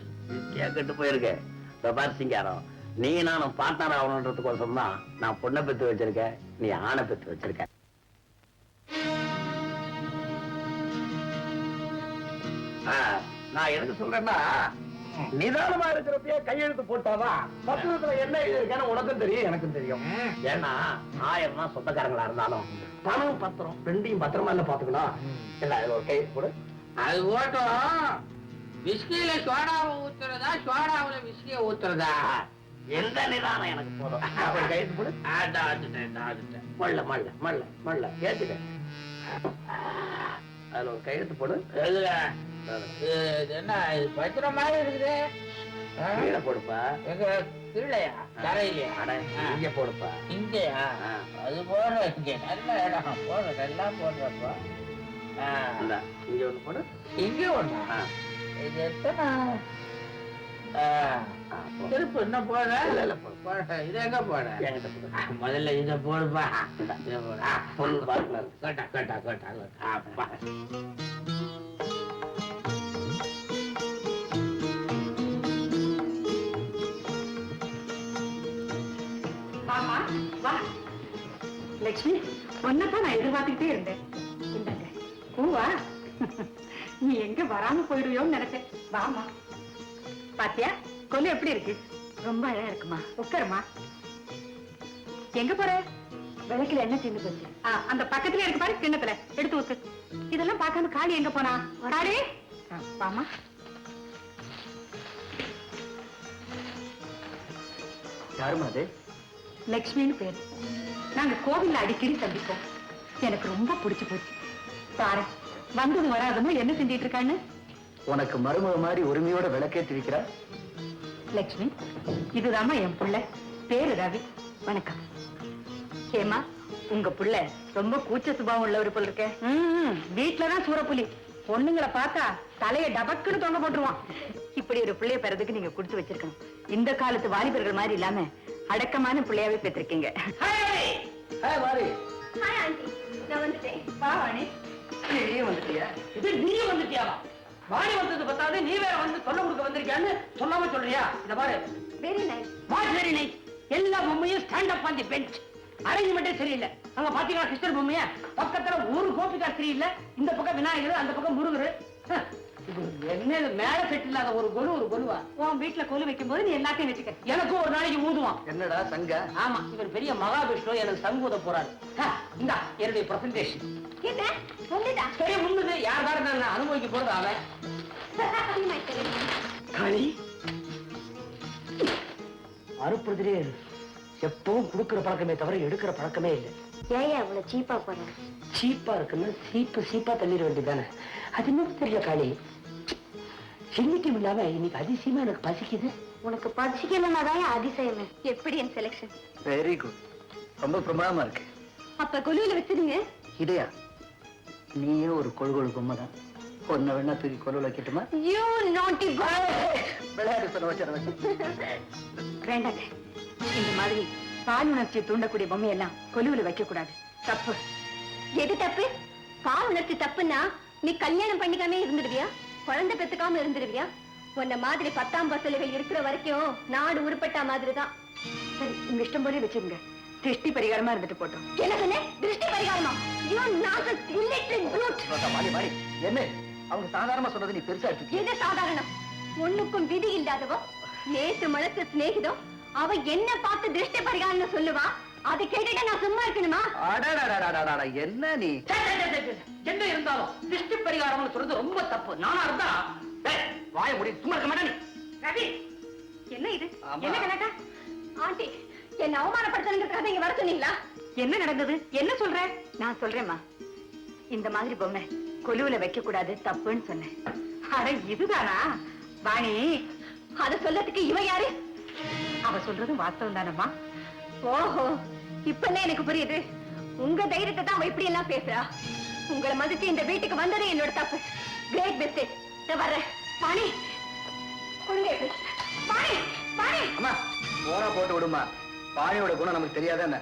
கெட்டு போயிருக்கு. பார் சிங்காரம், நீ நானும் பார்ட்னர் ஆகணுன்றதுக்கோசம் தான் நான் பொண்ணை பெத்து வச்சிருக்கேன், நீ ஆணை பெத்து வச்சிருக்க. நான் எதுக்கு சொல்றேன்னா, நிதானமா இருக்கிறப்பயே கையெழுத்து போட்டாதான் பத்திரத்துல என்ன எழுதிருக்கேன்னு உனக்கும் தெரியும் எனக்கும் தெரியும். ஏன்னா 1000 சொந்தக்காரங்களா இருந்தாலும் பணம் பத்திரம் ரெண்டையும் பத்திரமா இல்ல பாத்துக்கணும். என்ன ஒரு கையெழுத்து போடு. அது ஓட்டும். விஸ்கியில சோடாவை ஊத்துறதா, சோடாவுல விஸ்கிய ஊத்துறதா? எந்த நிதானம் எனக்கு போதும். ஒரு கையெழுத்து போடு. மல்ல மல்ல மல்ல மல்ல ஏத்துட்டேன். அதுல ஒரு கையெழுத்து போடு. என்ன இது பத்திர மாதிரி இருக்குது? கீழே போடுப்பா. எங்க கீழையா தரையிலையா? இங்க போடுப்பா. இங்கயா? அது போற இங்க நல்ல இடம் போடுற எல்லாம் போடுறப்பா. இங்க ஒண்ணு போடு. இங்க ஒண்ணு. இது எத்தனை திருப்பு என்ன போட? இது எங்க போட? முதல்ல இத போடுப்பா. இத போடு. கேட்டா கேட்டா கேட்டா அப்பா. வாமா வா. லட்சுமி, ஒன்னதான் நான் எதிர்பார்த்துக்கிட்டே இருந்தேன். இந்தாங்க பூவா. நீ எங்க வராம போயிடுவியோன்னு நினைச்சேன். வாமா. பாத்தியா கொல்லு எப்படி இருக்கு? ரொம்ப அழகா இருக்குமா. உட்காருமா. எங்க போற? விளக்குல என்ன தீர்ந்து போச்சு? அந்த பக்கத்துல இருக்கு பாரு, கிண்ணத்துல எடுத்து ஊத்து. இதெல்லாம் பார்க்காம காளி எங்க போனா? காளி, வாமா. யாருமா அது? லட்சுமின்னு பேரு. நாங்க கோவில்ல அடிக்கடி சந்திப்போம். எனக்கு ரொம்ப பிடிச்சு போச்சு. பாரு, வந்தது வராதமோ என்ன செஞ்சிட்டு இருக்கான்னு. உனக்கு மருமக மாதிரி உரிமையோட விளக்கேற்றி வைக்கிறா. லட்சுமி, இதுதாம்மா என் புள்ள, பேரு ரவி. வணக்கம். ஏமா, உங்க புள்ள ரொம்ப கூச்ச சுபாவம் உள்ளவர் போல இருக்க. வீட்டுலதான் சூரப்புலி. பொண்ணுங்களை பார்த்தா தலைய டபக்குன்னு தொங்க போட்டுருவான். இப்படி ஒரு பிள்ளைய பெறதுக்கு நீங்க குடுத்து வச்சிருக்கணும். இந்த காலத்து வாலிபர்கள் மாதிரி இல்லாம அடக்கமான பிள்ளையாவே பெற்றிருக்கீங்க. ஹாய் ஆண்டி, நான் வந்துட்டேன். வா வாணி. நீ வந்துட்டியா? இது நீ வந்துட்டியாவா? வாணி வந்தது பத்தாது, நீ வேற வந்து சொல்ல கொடுக்க வந்திருக்கியான்னு சொல்லாம சொல்றியா? இந்த பாரு, very nice. What very nice. எல்லா பொம்மையும் stand up on the bench. அரேஞ்ச்மெண்டே சரியில்லை. அங்க பாத்தீங்களா கிருஷ்ணர் பொம்மைய? பக்கத்துல ஒரு கோபிகா சரியில்லை. இந்த பக்கம் விநாயகர், அந்த பக்கம் முருகர். என்ன இது மேல செட் இல்லாத ஒரு கொலு, ஒரு கொலுவா? உன் வீட்டுல கொலு வைக்கும் போது நீ எல்லாத்தையும் வச்சுக்க. எனக்கும் ஒரு நாளைக்கு ஊதுவான். என்னடா சங்க? ஆமா, இவர் பெரிய மகாவிஷ்ணு எனக்கு சங்கூத போறாரு. இந்தா என்னுடைய பிரசன்டேஷன். என்ன சொல்லுடா? சரி, உண்ணுது. யார் வேற நான் அனுபவிக்க போறது அவன். காளி, அறுப்புறதுலே எப்பவும் கொடுக்கிற பழக்கமே தவிர எடுக்கிற பழக்கமே இல்லை. ஏன் அவ்வளவு சீப்பா போற? சீப்பா இருக்குன்னு சீப்பா தள்ளிட வேண்டியதானே. அது இன்னும் தெரியல காளி. இன்னைக்கும் இல்லாம இன்னைக்கு அதிசயமா எனக்கு பசிக்குது. உனக்கு பசிக்கலன்னாதான் அதிசயம். எப்படி என் செலக்ஷன்? Very good. ரொம்ப பிரமாதமா இருக்கு. அப்ப கொலுவில வச்சிருங்க. இதையா? நீயே ஒரு கொழுகொழு பொம்மை தான். பொண்ணை வேணா தூக்கி கொலுவில் வைக்கட்டுமா? யூ நாட்டி பாய். விளையாட்டு சொல்ல வச்சு வேண்டாங்க. இந்த மாதிரி பால் உணர்ச்சியை தூண்டக்கூடிய பொம்மையெல்லாம் கொலுவில வைக்க கூடாது. தப்பு. எது தப்பு? பால் உணர்ச்சி தப்புன்னா நீ கல்யாணம் பண்ணிக்காம இருந்துடுவியா? குழந்தை பெத்துக்காம இருந்துடுவியா? உன்ன மாதிரி 10ஆம் பசலைகள் இருக்கிற வரைக்கும் நாடு உருப்பட்டா மாதிரி தான். சரி, உங்க இஷ்டம் போல வச்சிருங்க. திருஷ்டி பரிகாரமா இருந்துட்டு போட்டோம். எனக்கு திருஷ்டி பரிகாரமா? You not illiterate brute. என்ன அவங்க சாதாரணமா சொன்னது நீ பெருசா எடுத்து? எது சாதாரணம்? ஒண்ணுக்கும் விதி இல்லாதவோ நேத்து மனசு சிநேகிதம் அவ என்ன பார்த்து திருஷ்டி பரிகாரம்னு சொல்லுவா. அதை கேட்டுட்டு நான் சும்மா இருக்கணுமா? என்ன நீ? என்ன இருந்தாலும் திருஷ்டி பரிகாரம்னு சொல்றது ரொம்ப தப்பு. நானா இருந்தா வாய முடி சும்மா இருக்க மாட்டேன். ரவி, என்ன இது? என்ன கணக்கா? ஆண்டி, என்ன அவமானப்படுத்துறதுக்காக இங்க வர சொன்னீங்களா? என்ன நடந்தது? என்ன சொல்ற? நான் சொல்றேம்மா. இந்த மாதிரி பொம்மை கொலுவில வைக்க கூடாது, தப்புன்னு சொன்னேன். அட இதுதானா வாணி? அத சொல்லத்துக்கு இவ யாரு? அவ சொல்றது வாஸ்தவம் தானம்மா. ஓஹோ, இப்பதான் எனக்கு புரியுது. உங்க தைரியத்தை தான் அவ இப்படி எல்லாம் பேசுறா. உங்களை மதிச்சு இந்த வீட்டுக்கு வந்ததே என்னோட தப்பு. Great mistake. வர்றேன். வாணி, கொடுங்க. வாணி, வாணி. அம்மா, போனா போட்டு விடுமா. பாணியோட குணம் நமக்கு தெரியாத.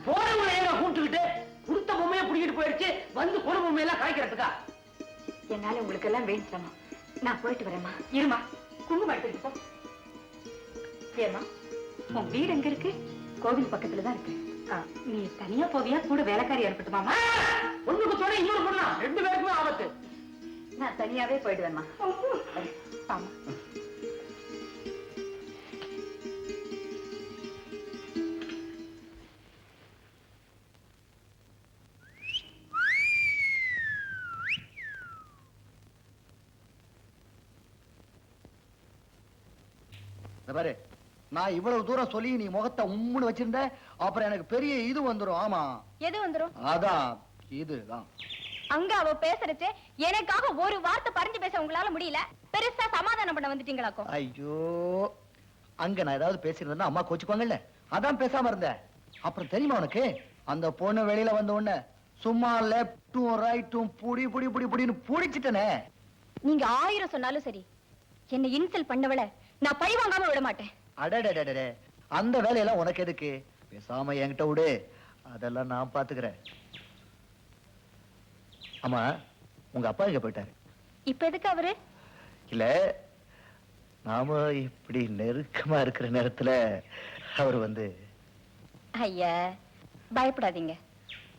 போறவங்க கூப்பிட்டுக்கிட்டு கொடுத்த பொம்மையை புடிக்கிட்டு போயிடுச்சு. வந்து பொண்ணு பொம்மையெல்லாம் காய்க்கிறதுக்கா? என்னால உங்களுக்கு எல்லாம் வேணுமா? நான் போயிட்டு வரேம்மா. இருமா, குங்குமம் எடுத்துட்டு போ. ஏமா, உன் வீடு எங்க இருக்கு? கோவில் பக்கத்துலதான் இருக்கு. நீ தனியா போவியா, கூட வேலைக்காரி ஏற்பட்டுமாமா? ஒண்ணுக்கு சொன்ன இன்னொரு பொண்ணா? 2 பேருக்குமே ஆபத்து. நான் தனியாவே போயிடுவேம்மா. ஆமா. பாரு, நான் இவ்வளவு தூரம் சொல்லி நீ முகத்தை உம்முன்னு வச்சிருந்த, அப்புறம் எனக்கு பெரிய இது வந்துரும். ஆமா, எது வந்துரும்? அதான் இதுதான். அங்க அவ பேசுறச்சு எனக்காக ஒரு வார்த்தை பறிஞ்சு பேச உங்களால முடியல. பெருசா சமாதானம் பண்ண வந்துட்டீங்களாக்கோ? ஐயோ, அங்க நான் ஏதாவது பேசியிருந்தேன்னா அம்மா கோச்சுக்குவாங்கல்ல, அதான் பேசாம இருந்தேன். அப்புறம் தெரியுமா உனக்கு, அந்த பொண்ணு வெளியில வந்த உடனே சும்மா லெப்டும் ரைட்டும் புடி புடி புடி புடின்னு புடிச்சிட்டனே. நீங்க 1000 சொன்னாலும் சரி, என்ன இன்சல்ட் பண்ணவள நான் பழி வாங்காம விட மாட்டேன். அடடடடே, அந்த வேலையெல்லாம் உனக்கு எதுக்கு? பேசாம என்கிட்ட விடு, அதெல்லாம் நான் பாத்துக்கிறேன். ஆமா, உங்க அப்பா எங்க போயிட்டாரு? இப்ப எதுக்கு அவரு? இல்ல, நாம இப்படி நெருக்கமா இருக்கிற நேரத்துல அவர் வந்து. ஐயா, பயப்படாதீங்க.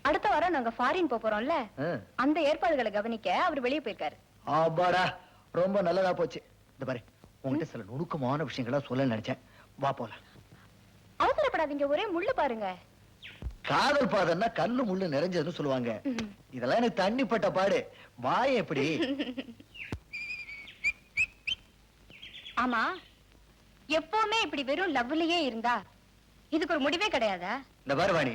அடுத்த வாரம் நாங்க ஃபாரின் போறோம்ல, அந்த ஏற்பாடுகளை கவனிக்க அவர் வெளியே போயிருக்காரு. ஆபாடா, ரொம்ப நல்லதா போச்சு. இந்த பாரு, உங்ககிட்ட சில நுணுக்கமான விஷயங்களா சொல்ல நினைச்சேன், வா போலாம். அவசரப்படாதீங்க, ஒரே முள்ளு பாருங்க. காதல் பாதம்னா கல்லு முள்ளு நிறைஞ்சதுன்னு சொல்லுவாங்க. இதெல்லாம் எனக்கு தண்ணி பட்ட பாடு. வாய எப்படி? ஆமா, எப்பவுமே இப்படி வெறும் லவ்லயே இருந்தா இதுக்கு ஒரு முடிவே கிடையாதா? இந்த பாருவாணி,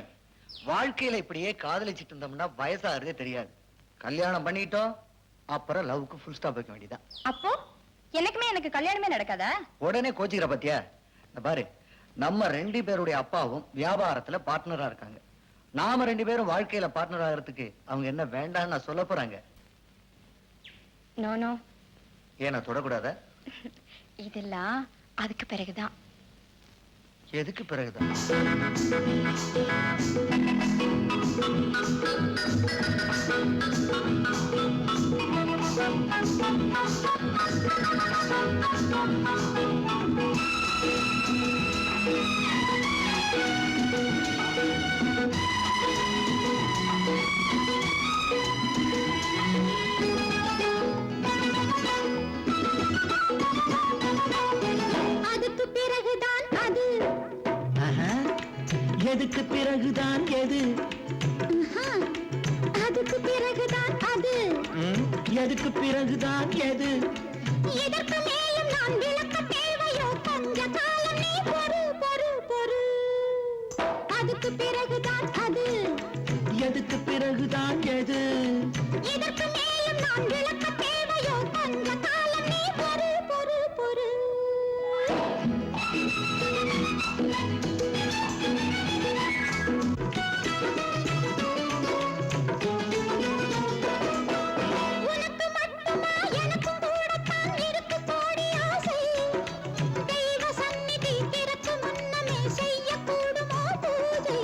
வாழ்க்கையில இப்படியே காதலிச்சிட்டு இருந்தோம்னா வயசாகிறதே தெரியாது. கல்யாணம் பண்ணிட்டோம், அப்புறம் லவ்க்கு ஃபுல் ஸ்டாப் வைக்க வேண்டியதான். அப்போ எனக்கு கல்யாணமே நடக்காதா? உடனே கோச்சிக்கிற பத்தியா? இந்த பாரு, நம்ம 2 பேருடைய அப்பாவும் வியாபாரத்துல பார்ட்னரா இருக்காங்க. நாம 2 பேரும் வாழ்க்கையில பார்ட்னர் ஆகிறதுக்கு அவங்க என்ன வேண்டாம்னு நான் சொல்ல போறாங்க. No no. ஏன்னா தொடக்கூடாத? இதெல்லாம் அதுக்கு பிறகுதான். எதுக்கு பிறகுதான்? அதுக்கு பிறகுதான் அது. எதுக்கு பிறகுதான் எது? அதுக்கு பிறகுதான் அது. எதுக்கு பிறகுதான் எது? இதற்கு மேலும் நான் விளக்க தேவையோ? கொஞ்ச காலம் நீ பொறு பொறு பொறு. அதுக்கு பிறகுதான் அது. எதுக்கு பிறகுதான் எது? இதற்கு மேலும் நான் விளக்க தேவையோ? கொஞ்ச காலம் நீ பொறு பொறு பொறு. உனக்கு மட்டுமா எனக்கும் கூடத்தான் இருக்கு கோடி ஆசை. தெய்வ சந்நிதி திறக்கும் முன்னமே செய்யக்கூடுமோ பூஜை.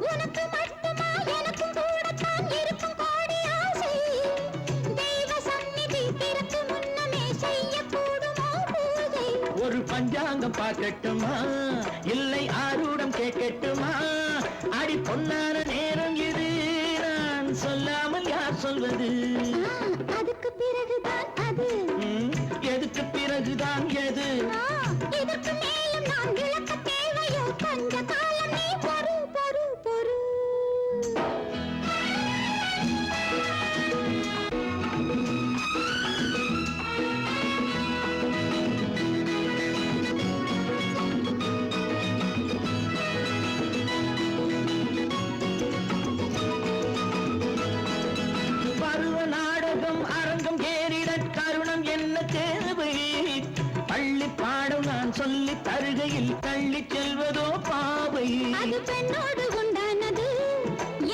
உனக்கு மட்டுமா எனக்கும் கூடத்தான் இருக்கும் கோடி ஆசை. தெய்வ சந்நிதி திறக்கும் முன்னமே செய்யக்கூடுமோ பூஜை. ஒரு பஞ்சாங்கம் பார்க்கட்டுமா, இல்லை ஆரூடம் கேட்கட்டுமா? அடி பொன்னான நேரம் இது, நான் சொல்லாமல் யார் சொல்வது? அதுக்கு பிறகுதான் அது. எதுக்கு பிறகுதான் எது? இதற்கு மேலும் நான் விளக்க தேவையோ? கொஞ்ச காலம் நீ பொறு பொறு பொறு. பருவ நாடகம் அரங்கம் ஏறிட கருணம் என்ன தேவை? பள்ளி பாடம் நான் சொல்லி தருகையில் தள்ளி செல்வதோ பாவை. அது பெண்ணோடு உண்டானது,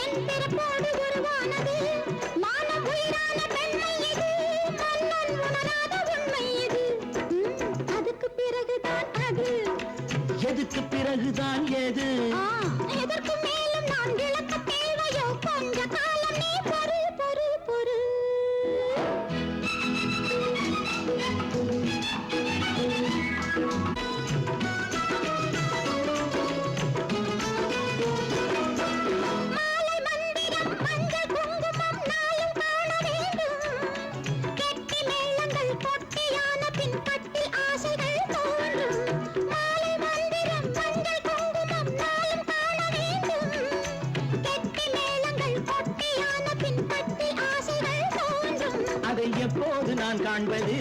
என் பிறப்போடு உருவானது. மானம் உயிரான பெண்மை இது, மன்னன் உணராத உண்மை இது. அதுக்கு பிறகுதான் அது. எதுக்கு பிறகுதான் எது? எதற்கு மேலும் நான் விளக்க தேவையோ? கொஞ்ச காலம் நீ பொறு பொறு பொறு. மாலை மந்திரம் மஞ்சள் குங்குமம் நாளும் காண வேண்டும். கெட்டி மேளங்கள் பொட்டியான பின் கட்டில் ஆசைகள் தோன்றும். மாலை மந்திரம் மஞ்சள் குங்குமம் நாளும் காண வேண்டும். கெட்டி மேளங்கள் பொட்டியான பின் கட்டில் ஆசைகள் தோன்றும். அதை எப்போது நான் காண்பது?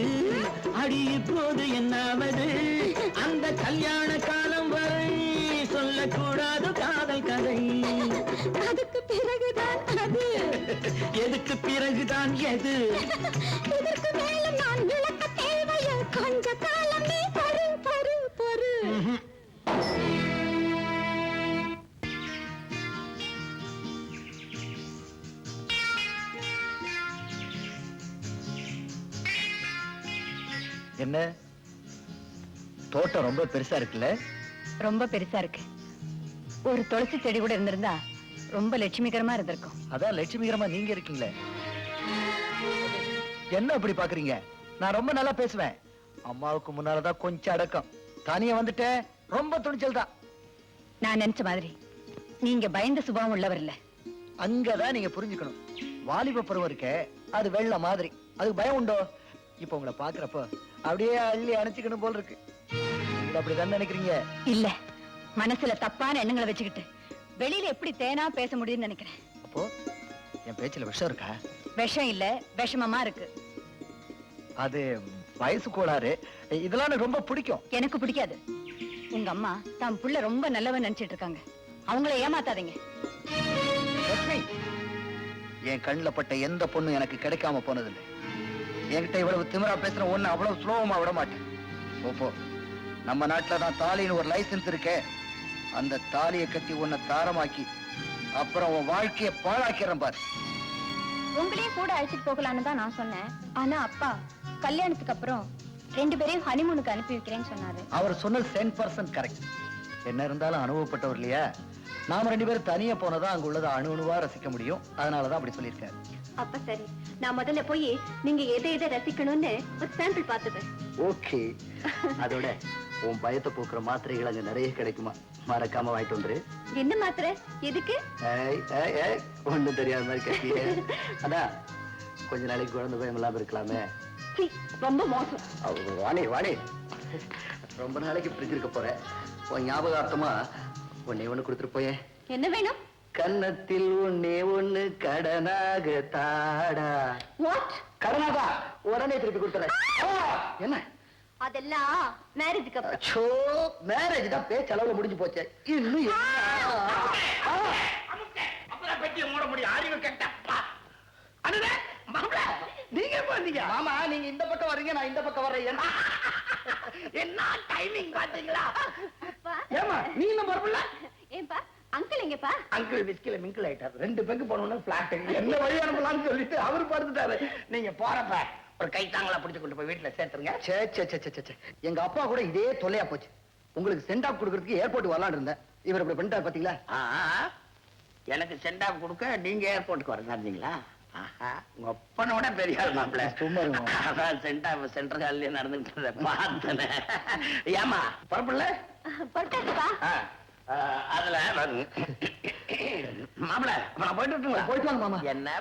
அடி இப்போது என்னாவது? அந்த கல்யாண காலம் வரை சொல்லக்கூடாது காதல் கதை. அதுக்கு பிறகுதான் அது. எதுக்கு பிறகுதான் எது? இதற்கு மேலும் நான் விளக்க தேவையோ? கொஞ்ச காலம் நீ பொறு பொறு பொறு. என்ன தோட்டம் ரொம்ப பெருசா இருக்குல்ல? ரொம்ப பெருசா இருக்கு. ஒரு துளசி செடி கூட இருந்திருந்தா ரொம்ப லட்சுமிகரமா இருந்திருக்கும். அதான் லட்சுமிகரமா நீங்க இருக்கீங்களே. என்ன அப்படி பாக்குறீங்க? நான் ரொம்ப நல்லா பேசுவேன். அம்மாவுக்கு முன்னாலதான் கொஞ்சம் அடக்கம். தனியா வந்துட்டேன், ரொம்ப துணிச்சல் தான். நான் நினைச்ச மாதிரி நீங்க பயந்த சுபாவம் உள்ளவர் இல்ல. அங்கதான் நீங்க புரிஞ்சுக்கணும். வாலிப பருவம் இருக்கே, அது வெள்ள மாதிரி. அதுக்கு பயம் உண்டோ? இப்ப உங்களை பாக்குறப்ப அப்படியே அள்ளி அணைச்சுக்கணும் போல் இருக்கு. நீங்க அப்படிதான் நினைக்கிறீங்க. இல்ல, மனசுல தப்பான எண்ணங்களை வச்சுக்கிட்டு வெளியில எப்படி தேனா பேச முடியும்னு நினைக்கிறேன். அப்போ என் பேச்சுல விஷம் இருக்கா? விஷம் இல்ல, விஷமமா இருக்கு. அது வயசு கோளாறு. இதெல்லாம் எனக்கு ரொம்ப பிடிக்கும். எனக்கு பிடிக்காது. உங்க அம்மா தான் புள்ள ரொம்ப நல்லவன் நினைச்சிட்டு இருக்காங்க. அவங்கள ஏமாத்தாதீங்க. லட்சுமி, என் கண்ணுல பட்ட எந்த பொண்ணும் எனக்கு கிடைக்காம போனதில்லை. என்கிட்ட இவ்வளவு திமிரா பேசுற ஒண்ணு அவ்வளவு சுலபமா விட மாட்டேன். ஓப்போ, நம்ம நாட்டுல தான் தாலின்னு ஒரு லைசன்ஸ் இருக்கே. அந்த தாலியை கட்டி உன்னை தாரமாக்கி அப்புறம் உன் வாழ்க்கையை பாழாக்கிறேன் பாரு. உங்களையும் கூட அழைச்சிட்டு போகலான்னு தான் நான் சொன்னேன். ஆனா அப்பா கல்யாணத்துக்கு அப்புறம் 2 பேரையும் ஹனிமூனுக்கு அனுப்பி வைக்கிறேன்னு சொன்னாரு. அவர் சொன்னது 10% கரெக்ட். என்ன இருந்தாலும் அனுபவப்பட்டவர் இல்லையா? நாம 2 பேரும் தனியா போனதான் அங்க உள்ளதை அணுவா ரசிக்க முடியும். அதனாலதான் அப்படி சொல்லியிருக்காரு. அப்ப சரி, நான் முதல்ல போய் நீங்க எதை ரசிக்கணும்னு ஒரு சாம்பிள் பார்த்தது. ஓகே. அதோட உன் பயத்தை போக்குற மாத்திரைகள் அங்க நிறைய கிடைக்குமா? மறக்காம வாங்கிட்டு வந்துரு. என்ன மாத்திரை? எதுக்கு? ஒண்ணும் தெரியாத மாதிரி கட்டியே. அதான் கொஞ்ச நாளைக்கு குழந்தை பயம் இல்லாம இருக்கலாமே. சீ, ரொம்ப மோசம். வாணி வாணி, ரொம்ப நாளைக்கு பிரிஞ்சு இருக்க போறேன். உன் ஞாபகார்த்தமா ஒண்ணு கொடுத்துட்டு போயேன். என்ன வேணும்? கன்னத்தில் ஒண்ணு கடனாக தாடா. வாட்? கடனாகா? உடனே திருப்பி கொடுத்துறேன். என்ன? அதெல்லாம் மேரேஜுக்கு அப்புறம். அச்சோ, மேரேஜ் தான் பேச்சு அளவுல முடிஞ்சு போச்சு. இன்னும் பெட்டியை மூட முடியும். அறிவு கெட்டப்பா. நீங்க வந்தீங்க மாமா. நீங்க இந்த பக்கம் வர்றீங்க, நான் இந்த பக்கம் வர்றேன். என்ன டைமிங் பாத்தீங்களா? அப்பா, ஏமா நீ என்ன வரல? ஏன்பா அங்கிள் எங்கப்பா? அங்கிள் விஸ்கில மிங்கிள் ஆயிட்டாரு. 2 பெங்கு போனோம்னா பிளாட் என்ன வழி அனுப்பலாம்னு சொல்லிட்டு அவரு படுத்துட்டாரு. நீங்க போறப்ப ஒரு கை தாங்களா பிடிச்சு கொண்டு போய் வீட்டுல சேர்த்துருங்க. சே சே சே சே சே. எங்க அப்பா கூட இதே தொல்லையா போச்சு. உங்களுக்கு சென்ட் ஆஃப் கொடுக்கறதுக்கு ஏர்போர்ட் வரலான்னு இருந்தேன். இவர் இப்படி பண்ணிட்டாரு பாத்தீங்களா? எனக்கு சென்ட் ஆஃப் கொடுக்க நீங்க ஏர்போர்ட்டுக்கு வரீங்களா? உங்க அப்பனோட பெரிய ஆள் மாப்பிள்ள. சும்மா இருங்க. அதான் சென்ட் ஆஃப் சென்ட்ரல் ஹால்ல நடந்துட்டு பார்த்தேன். ஏமா பரப்பில்ல? பட்டாச்சுப்பா. அதுல மாப்பிள்ள நான் போயிட்டு போயிட்டு வாங்க மாமா. என்ன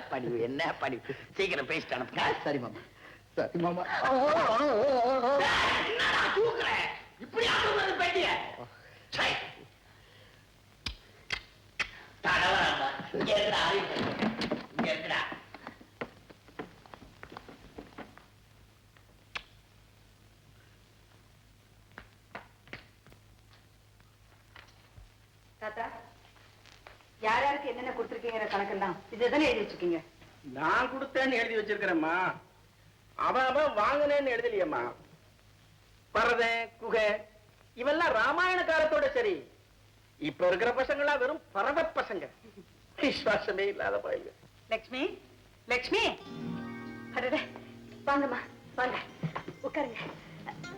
படிவு சீக்கிரம் பேசிட்டு அனுப்புங்க. சரி மாமா, சரி மாமா. என்னடா தூக்குற? இப்படி ஆகுறது பேட்டிய. சை. தடவா இங்க இருக்கடா. இங்க இருக்கடா. தாத்தா, யார் யாருக்கு என்னென்ன கொடுத்துருக்கீங்கிற கணக்கெல்லாம் இதுதானே எழுதி வச்சிருக்கீங்க? நான் கொடுத்தேன்னு எழுதி வச்சிருக்கிறேம்மா. அவன் வாங்கினேன்னு எழுதலையம்மா. பரதை குகை இவெல்லாம் ராமாயண காலத்தோட சரி. இப்ப இருக்கிற பசங்களா வெறும் பரத பசங்க. விசுவாசமே இல்லாத பையங்க. லட்சுமி, லட்சுமி, அடடே, வாங்கம்மா வாங்க, உட்காருங்க.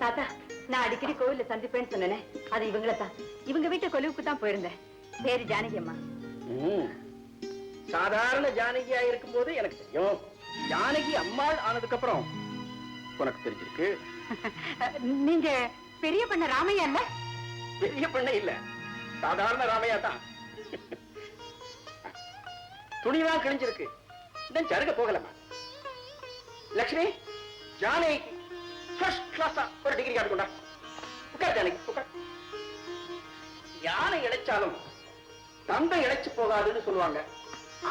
தாத்தா, நான் அடிக்கடி கோவில்ல சந்திப்பேன்னு சொன்னேனே, அது இவங்கள தான். இவங்க வீட்டு கொலுவுக்கு தான் போயிருந்தேன். பேரு ஜானகி அம்மா. சாதாரண ஜானகியா இருக்கும் போது எனக்கு தெரியும். ஜானகி அம்மாள் ஆனதுக்கு அப்புறம் உனக்கு தெரிஞ்சிருக்கு. நீங்க பெரிய பண்ண ராமையா இல்ல? பெரிய பண்ண இல்ல, சாதாரண ராமையா தான். துணிதான் கிழிஞ்சிருக்கு. இன்னும் சருக போகலமா. லட்சுமி, ஜானகிக்கு ஃபர்ஸ்ட் கிளாஸா ஒரு டிகிரி கார்டு கொண்டா. உட்கார் ஜானகி, உட்கார். யானை இழைச்சாலும் தந்தை இழைச்சு போகாதுன்னு சொல்லுவாங்க.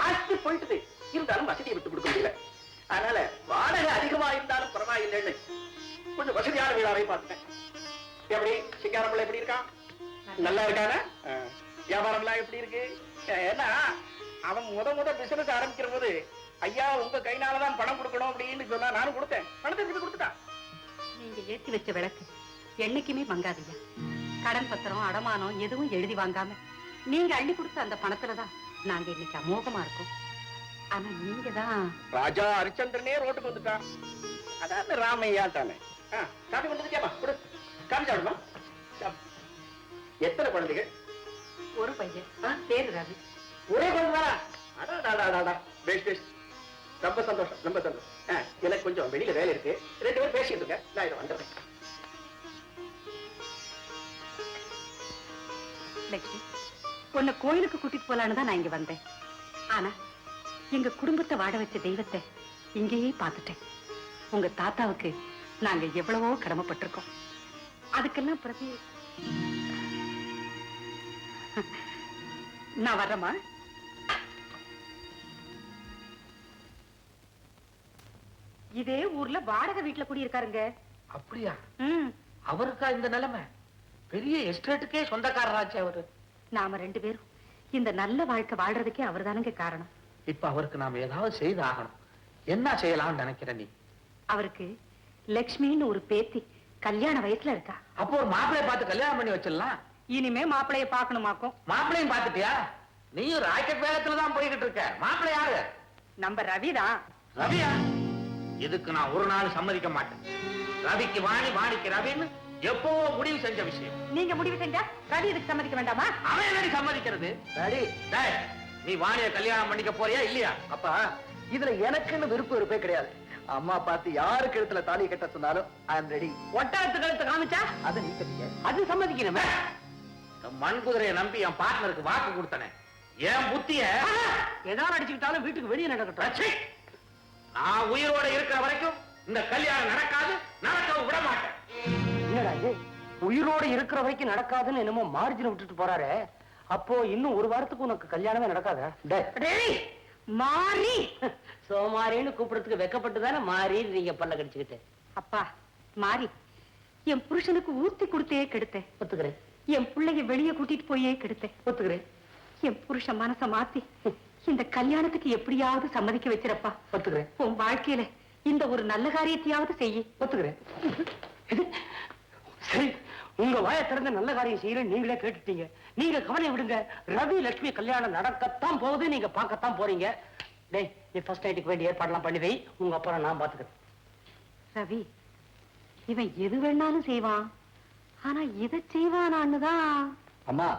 ஆஸ்தி போயிட்டு இருந்தாலும் வசதியை விட்டு கொடுக்க முடியல. அதனால வாடகை அதிகமா இருந்தாலும் பரவாயில்லைன்னு கொஞ்சம் வசதியான வீடாவை பார்த்தேன். எப்படி சிங்காரம்ல எப்படி இருக்கான்? நல்லா இருக்கான? வியாபாரம்லாம் எப்படி இருக்கு? ஏன்னா அவன் முத பிசினஸ் ஆரம்பிக்கிற போது ஐயா உங்க கைனாலதான் பணம் கொடுக்கணும் அப்படின்னு சொன்னா நானும் கொடுத்தேன். பணத்தை திருப்பி கொடுத்துட்டான். நீங்க ஏத்தி வச்ச விளக்கு என்னைக்குமே மங்காதீங்க. கடன் பத்திரம் அடமானம் எதுவும் எழுதி வாங்காம நீங்க அள்ளி கொடுத்த அந்த பணத்துலதான் நாங்க இன்னைக்கு அமோகமா இருக்கோம். ஆனா நீங்க தான் ராஜா ஹரிச்சந்திரனே ரோட்டுக்கு வந்துட்டான். அதாவது ராமையா தானே. காப்பி கொண்டு கேமா கொடு. காப்பி சாப்பிடுமா? எத்தனை குழந்தைகள்? ஒரு பையன், பேரு ரவி. ஒரே குழந்தை. அடாடாடாடா, பெஸ்ட் பெஸ்ட். ரொம்ப சந்தோஷம், ரொம்ப சந்தோஷம். எனக்கு கொஞ்சம் வெளியில வேலை இருக்கு. 2 பேரும் பேசிட்டு இருக்க. நான் இதை வந்துடுறேன். லட்சுமி, உன்னை கோயிலுக்கு கூட்டிட்டு போலான்னு தான் நான் இங்க வந்தேன். ஆனா எங்க குடும்பத்தை வாட வச்ச தெய்வத்தை இங்கேயே பார்த்துட்டேன். உங்க தாத்தாவுக்கு நாங்க எவ்வளவோ கடமைப்பட்டிருக்கோம். அதுக்கெல்லாம் பிரதி நான் வர்றேம்மா. இதே ஊர்ல வாடகை வீட்டுல குடியிருக்காருங்க. அப்படியா? அவருக்கா இந்த நிலைமை? பெரிய எஸ்டேட்டுக்கே சொந்தக்காரராச்சு அவரு. நாம 2 பேரும் இந்த நல்ல வாழ்க்கை வாழ்றதுக்கே அவர் தானுங்க காரணம். இப்ப அவருக்கு நாம ஏதாவது செய்து ஆகணும். என்ன செய்யலாம்னு நினைக்கிற நீ? அவருக்கு லட்சுமின்னு ஒரு பேத்தி கல்யாண வயசுல இருக்கா. அப்போ ஒரு மாப்பிளைய பார்த்து கல்யாணம் பண்ணி வச்சிடலாம். இனிமே மாப்பிளைய பாக்கணுமாக்கும். மாப்பிளையும் பார்த்துட்டியா? நீயும் ராக்கெட் வேகத்துலதான் போய்கிட்டு இருக்க. மாப்பிள்ளை யாரு? நம்ம ரவிதான். ரவியா? இதுக்கு நான் ஒரு நாள் சம்மதிக்க மாட்டேன். ரவிக்கு வாணி, வாணிக்கு ரவின்னு எப்பவோ முடிவு செஞ்ச விஷயம். நீங்க முடிவு செஞ்சா ரவி இதுக்கு சம்மதிக்க வேண்டாமா? அவன் என்னடி சம்மதிக்கிறது? நீ வாணிய கல்யாணம் பண்ணிக்க போறியா இல்லையா? அப்பா இதுல எனக்குன்னு விருப்பம் கிடையாது. அம்மா பார்த்து யாருக்கு இடத்துல தாலி கட்ட சொன்னாலும் ஐ அம் ரெடி. ஒட்டகத்து கழுத்து காமிச்சா அதை நீ கட்டிக்க. அது சம்மதிக்கணுமே. மண் குதிரையை நம்பி என் பார்ட்னருக்கு வாக்கு கொடுத்தனே. என் புத்திய ஏதாவது அடிச்சுக்கிட்டாலும் வீட்டுக்கு வெளியே நடக்கட்டும். நான் உயிரோட இருக்கிற வரைக்கும் இந்த கல்யாணம் நடக்காது, நடக்க விட மாட்டேன். என்னடா இது? உயிரோட இருக்கிற வரைக்கும் நடக்காதுன்னு என்னமோ மார்ஜினை விட்டுட்டு போறாரு. அப்போ இன்னும் ஒரு வாரத்துக்கு உனக்கு கல்யாணமே நடக்காத? மாறி சோமாரின்னு கூப்பிடறதுக்கு வெக்கப்பட்டு தானே மாறி நீங்க பல்ல கடிச்சுக்கிட்டு. அப்பா மாறி என் புருஷனுக்கு ஊத்தி கொடுத்தே கெடுத்தேன். ஒத்துக்கிறேன். என் பிள்ளைய வெளியே கூட்டிட்டு போயே கெடுத்தேன். ஒத்துக்கிறேன். என் புருஷன் மனச மாத்தி இந்த கல்யாணத்துக்கு எப்படியாவது சம்மதிக்க வச்சிருப்பா. ஒத்துக்கிறேன். உன் வாழ்க்கையில இந்த ஒரு நல்ல காரியத்தையாவது செய்ய. ஒத்துக்கிறேன். சரி, உங்க வாயை திறந்த நல்ல காரியம் செய்யறேன் நீங்களே கேட்டுட்டீங்க. நீங்க கவலை விடுங்க. ரவி லட்சுமி கல்யாணம் நடக்கத்தான் போகுது. நீங்க பார்க்கத்தான் போறீங்க. டேய், நீ ஃபர்ஸ்ட் நைட்டுக்கு வேண்டிய ஏற்பாடுலாம் பண்ணி வை. உங்க அப்புறம் நான் பாத்துக்கிறேன். ரவி இவன் எது வேணாலும் செய்வான், ஆனா இதை செய்வானான்னுதான். அம்மா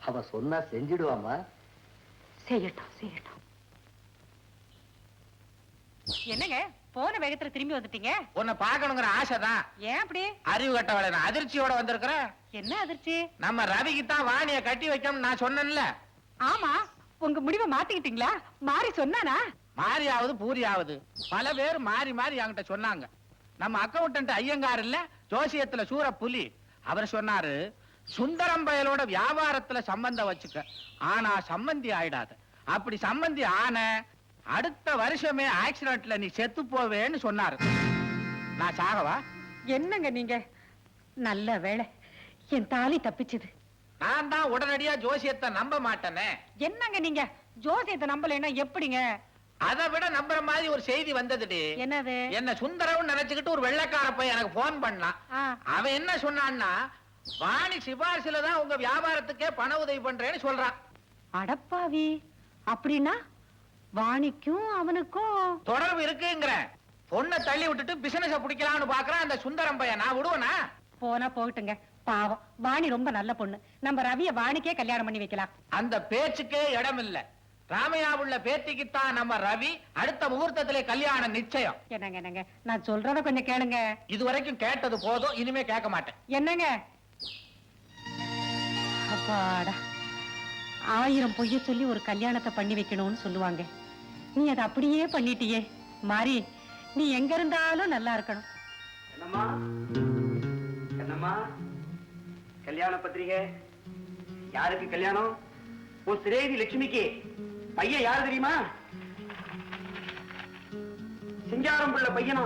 அவ சொன்னா செஞ்சிடுவாமா? செய்யட்டும் செய்யட்டும். என்னங்க போன வேகத்துல திரும்பி வந்துட்டீங்க? உன்னை பார்க்கணுங்கிற ஆசைதான். ஏன் அப்படி? அறிவு கட்ட வேலை. நான் அதிர்ச்சியோட வந்திருக்கிறேன். என்ன அதிர்ச்சி? நம்ம ரவிக்கு தான் வாணிய கட்டி வைக்கணும்னு நான் சொன்னேன்ல. ஆமா, உங்க முடிவை மாத்திக்கிட்டீங்களா? மாறி சொன்னானா? மாறி ஆகுது பூரி ஆகுது. பல பேர் மாறி மாறி என்கிட்ட சொன்னாங்க. நம்ம அக்கௌண்டன்ட் ஐயங்கார் இல்ல, ஜோசியத்துல சூர புலி, அவர் சொன்னாரு, சுந்தரம் பயலோட வியாபாரத்துல சம்பந்தம் வச்சுக்க, ஆனா சம்பந்தி ஆயிடாத. அப்படி சம்பந்தி ஆன அடுத்த வருஷமே ஆக்சிடென்ட்ல நீ செத்து போவேன்னு சொன்னாரு. நான் சாகவா? என்னங்க நீங்க? நல்ல வேளை என் தாலி தப்பிச்சது. நான் தான் உடனடியா ஜோசியத்தை நம்ப மாட்டேனே. என்னங்க நீங்க ஜோசியத்தை நம்பலைன்னா எப்படிங்க? அதை விட நம்புற மாதிரி ஒரு செய்தி வந்ததுடி. என்னது? என்ன சுந்தரம் நினைச்சுக்கிட்டு ஒரு வெள்ளைக்கார போய் எனக்கு போன் பண்ணான். அவன் என்ன சொன்னான்னா, வாணி சிபாரிசுல தான் உங்க வியாபாரத்துக்கே பண உதவி பண்றேன்னு சொல்றான். அடப்பாவி, அப்படின்னா வாணிக்கும் அவனுக்கும் தொடர்பு இருக்குங்கிற. பொண்ணை தள்ளி விட்டுட்டு பிசினஸ பிடிக்கலாம்னு பாக்குறான் அந்த சுந்தரம் பையன். நான் விடுவனா? போனா போகட்டுங்க. பாவம், வாணி ரொம்ப நல்ல பொண்ணு. நம்ம ரவிய வாணிக்கே கல்யாணம் பண்ணி வைக்கலாம். அந்த பேச்சுக்கே இடம் இல்ல. ராமையாவுள்ள பேத்திக்குத்தான் நம்ம ரவி. அடுத்த முகூர்த்தத்திலே கல்யாணம் நிச்சயம். என்னங்க என்னங்க, நான் சொல்றத கொஞ்சம் கேளுங்க. இதுவரைக்கும் கேட்டது போதும், இனிமே கேட்க மாட்டேன். என்னங்க? அப்பாடா, 1000 பொய்ய சொல்லி ஒரு கல்யாணத்தை பண்ணி வைக்கணும்னு சொல்லுவாங்க. நீ அதை அப்படியே பண்ணிட்டியே. மாறி, நீ எங்க இருந்தாலும் நல்லா இருக்கணும். என்னம்மா என்னம்மா, கல்யாண பத்திரிகை யாருக்கு கல்யாணம்? உன் சிரேதி லட்சுமிக்கு. பையன் யாரு தெரியுமா? சிங்காரம் பிள்ளை பையனா,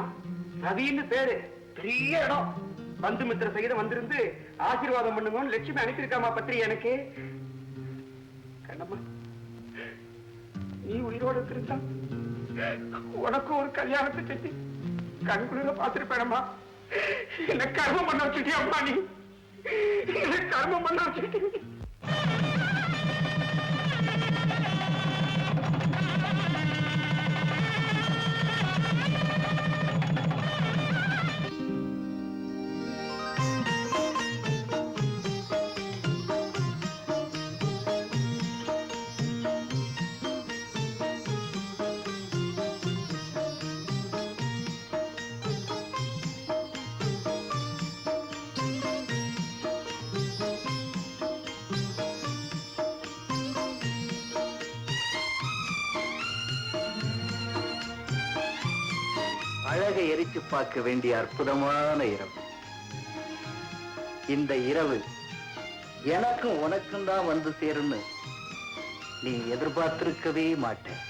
ரவின்னு பேரு. பெரிய இடம். பந்து மித்திர சகிதம் வந்திருந்து ஆசீர்வாதம் பண்ணுங்கன்னு லட்சுமி அனுப்பியிருக்காமா பத்திரிகை எனக்கு. கண்ணம்மா, நீ உயிரோடு இருந்தா உனக்கு ஒரு கல்யாணத்தை செஞ்சு கண்குளிர பார்த்திருப்பேனம்மா. என்ன கர்மம் பண்ண வச்சுட்டியா அம்மா? நீ என்ன கர்மம் பண்ண வச்சுட்டி. அழகை எரிச்சு பார்க்க வேண்டிய அற்புதமான இரவு. இந்த இரவு எனக்கும் உனக்கும் தான் வந்து சேரும்னு நீ எதிர்பார்த்திருக்கவே மாட்டேன்.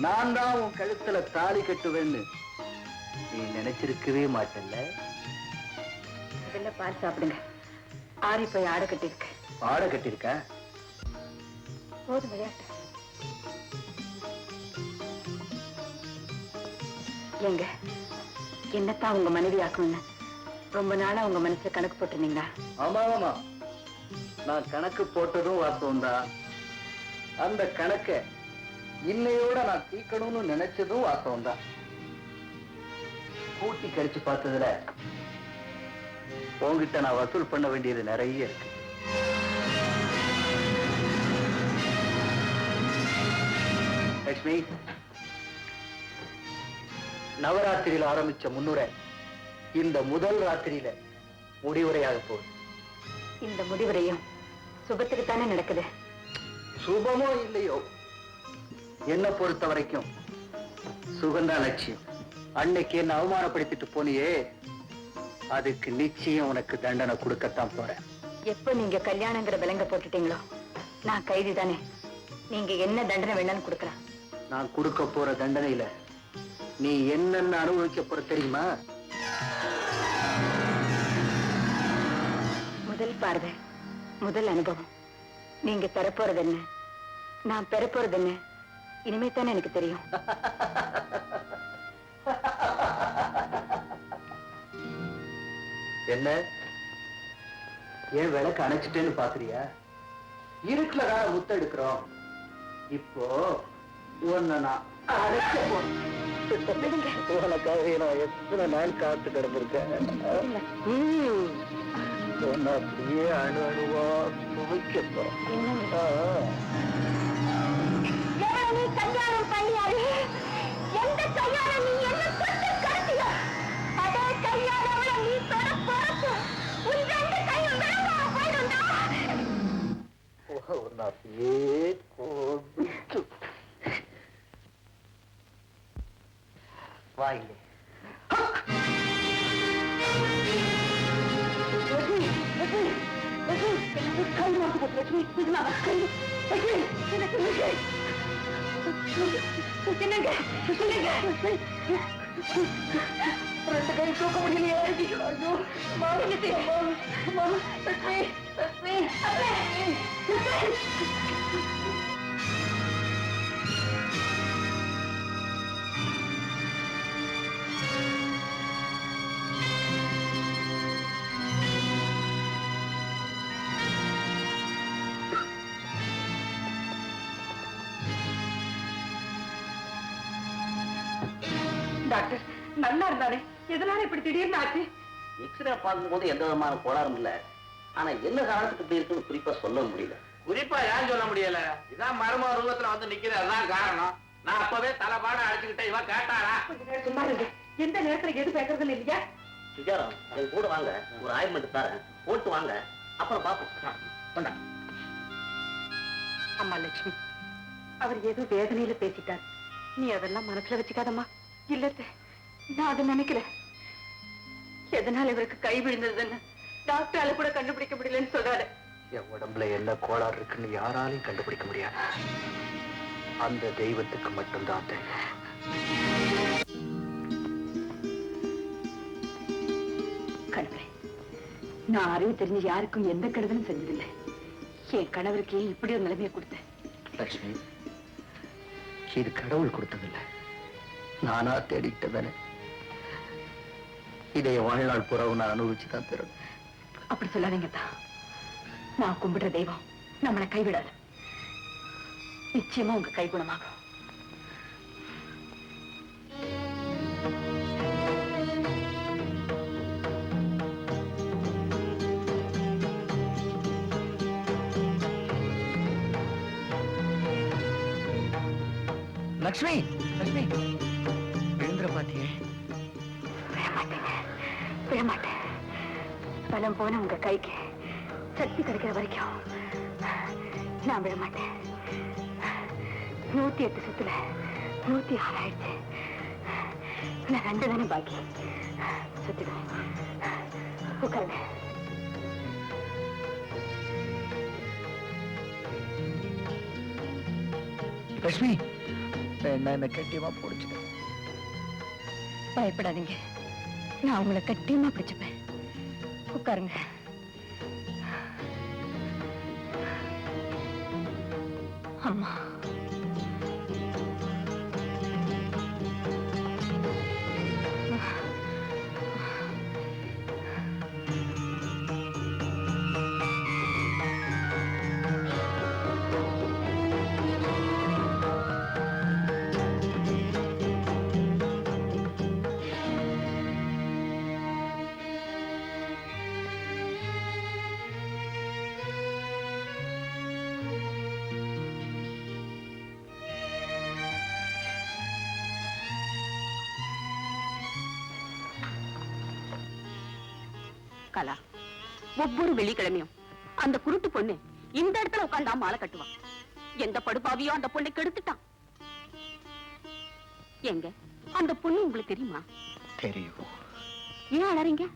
நான் தான் உன் கழுத்துல தாலி கட்டுவேன்னு நீ நினைச்சிருக்கவே மாட்டேன்ல. இதெல்லாம் பால் சாப்பிடுங்க. ஆறி போய் ஆடை கட்டிருக்கு. ஆடை கட்டிருக்க? போதும் விளையாட்டு. ஏங்க, என்னத்தான் உங்க மனைவி ஆக்கும்னு ரொம்ப நாளா உங்க மனசுல கணக்கு போட்டிருந்தீங்களா? ஆமா ஆமா, நான் கணக்கு போட்டதும் வாஸ்தவம் தான். அந்த கணக்க இன்னையோட நான் தீக்கணும்னு நினைச்சதும் வாஸ்தவம் தான். கூட்டி கழிச்சு பார்த்ததுல உங்ககிட்ட நான் வசூல் பண்ண வேண்டியது நிறைய இருக்கு. லட்சுமி, நவராத்திரியில ஆரம்பிச்ச முன்னுரை இந்த முதல் ராத்திரியில முடிவுரையாக போகுது. இந்த முடிவுரையும் சுபத்துக்கு தானே நடக்குது. சுபமோ இல்லையோ, என்ன பொறுத்த வரைக்கும் சுகந்தா லட்சியம். அன்னைக்கு என்ன அவமானப்படுத்திட்டு போனியே, அதுக்கு நிச்சயம் உனக்கு தண்டனை கொடுக்கத்தான் போறேன். எப்ப நீங்க கல்யாணங்கிற விலங்க போட்டுட்டீங்களோ நான் கைதி தானே. நீங்க என்ன தண்டனை வேணாலும் கொடுக்கலாம். நான் கொடுக்க போற தண்டனையில நீ என்னென்ன அனுபவிக்க போற தெரியுமா? முதல் பார்வை, முதல் அனுபவம். நீங்க தரப்போறது என்ன, நான் பெறப்போறது என்ன, இனிமே தானே எனக்கு தெரியும். என்ன ஏன் விளக்கு அணைச்சிட்டேன்னு பாக்குறியா? இருட்டுல தான் முத்த எடுக்கிறோம். இப்போ உன்னை நான் அழைக்க போறேன். உனக்காக நான் எத்தனை நாள் காத்து கிடந்திருக்கேன். உன்னை அப்படியே அணு அணுவா துவைக்க போறேன். நீ கல்யாணம் பண்ணியாரு, எந்த கல்யாணம் நீ என்ன கொண்டு கடத்தியோ அதே கல்யாணம் நீ தொட போறப்போ உன் ரெண்டு கையும் வேண்டாம் போயிடும்டா. உன்னை அப்படியே கோபிச்சு வாயிலே ரெண்டு கை தூக்க முடியலையே. டாக்டர் நல்லா இருந்தானே, எதனால இப்படி திடீர்னு ஆச்சு? எக்ஸ்ரே பார்க்கும்போது எந்த விதமான கோளாறும் இல்ல. ஆனா என்ன காரணத்துக்கு இப்படி இருக்குன்னு குறிப்பா சொல்ல முடியல. குறிப்பா ஏன் சொல்ல முடியல? இதான் மர்ம ரூபத்துல வந்து நிக்கிறது, அதான் காரணம். நான் அப்பவே தலைபாட அடிச்சுக்கிட்டேன். இவன் கேட்டாரா? சும்மா இருக்கு. எந்த நேரத்துல எது பேசுறதுன்னு இல்லையா? சுஜாரம், என் கூட வாங்க, ஒரு ஆயின்மெண்ட் தரேன், போட்டு வாங்க, அப்புறம் பாப்போம். அம்மா லட்சுமி, அவர் ஏதோ வேதனையில பேசிட்டார். நீ அதெல்லாம் மனசுல வச்சுக்காதம்மா. இல்ல, நான் அதை நினைக்கல. எதனால இவருக்கு கை விழுந்ததுன்னு டாக்டரால கூட கண்டுபிடிக்க முடியலன்னு சொல்றாரு. என் உடம்புல என்ன கோளாறு இருக்குன்னு யாராலையும் கண்டுபிடிக்க முடியாது. அந்த தெய்வத்துக்கு மட்டும்தான் தெரியும். கடவுளே, நான் அறிவு தெரிஞ்சு யாருக்கும் எந்த கெடுதலும் செஞ்சதில்லை. என் கணவருக்கு இப்படி ஒரு நிலைமையை கொடுத்தேன். லட்சுமி, இது கடவுள் கொடுத்ததில்லை, நானா தேடிக்கிட்டதானே. இதை வாழ்நாள் புறவு நான் அனுபவிச்சுதான் தரணும். அப்படி சொல்லாதீங்க தான். நான் கும்பிடுற தெய்வம் நம்மளை கைவிடாது. நிச்சயமா உங்க கை குணமாகும். லட்சுமி, லட்சுமி, எழுந்துற பாத்தியே? விடமாட்டேன். பலம் போன உங்க கைக்கு சக்தி கிடைக்கிற வரைக்கும் நான் விடமாட்டேன். 108 சுத்துல 106 ஆயிடுச்சு. நான் 2 தானே பாக்கி. சுத்திடுவேன். உட்காருங்க. லட்சுமி என்ன கட்டியமா பிடிச்சிக்க. பயப்படாதீங்க, நான் உங்களை கட்டியமா பிடிச்சுப்பேன். உட்காருங்க. அம்மா, கலா, ஒவ்வொரு வெள்ளிக்கிழமையும் அந்த குருட்டு பொண்ணு இந்த இடத்துல உட்கார்ந்தா மாலை கட்டுவான். எந்த படுபாவியோ அந்த பொண்ணை கெடுத்துட்டான். எங்க அந்த பொண்ணு உங்களுக்கு தெரியுமா? தெரியும். ஏன் அழறீங்க?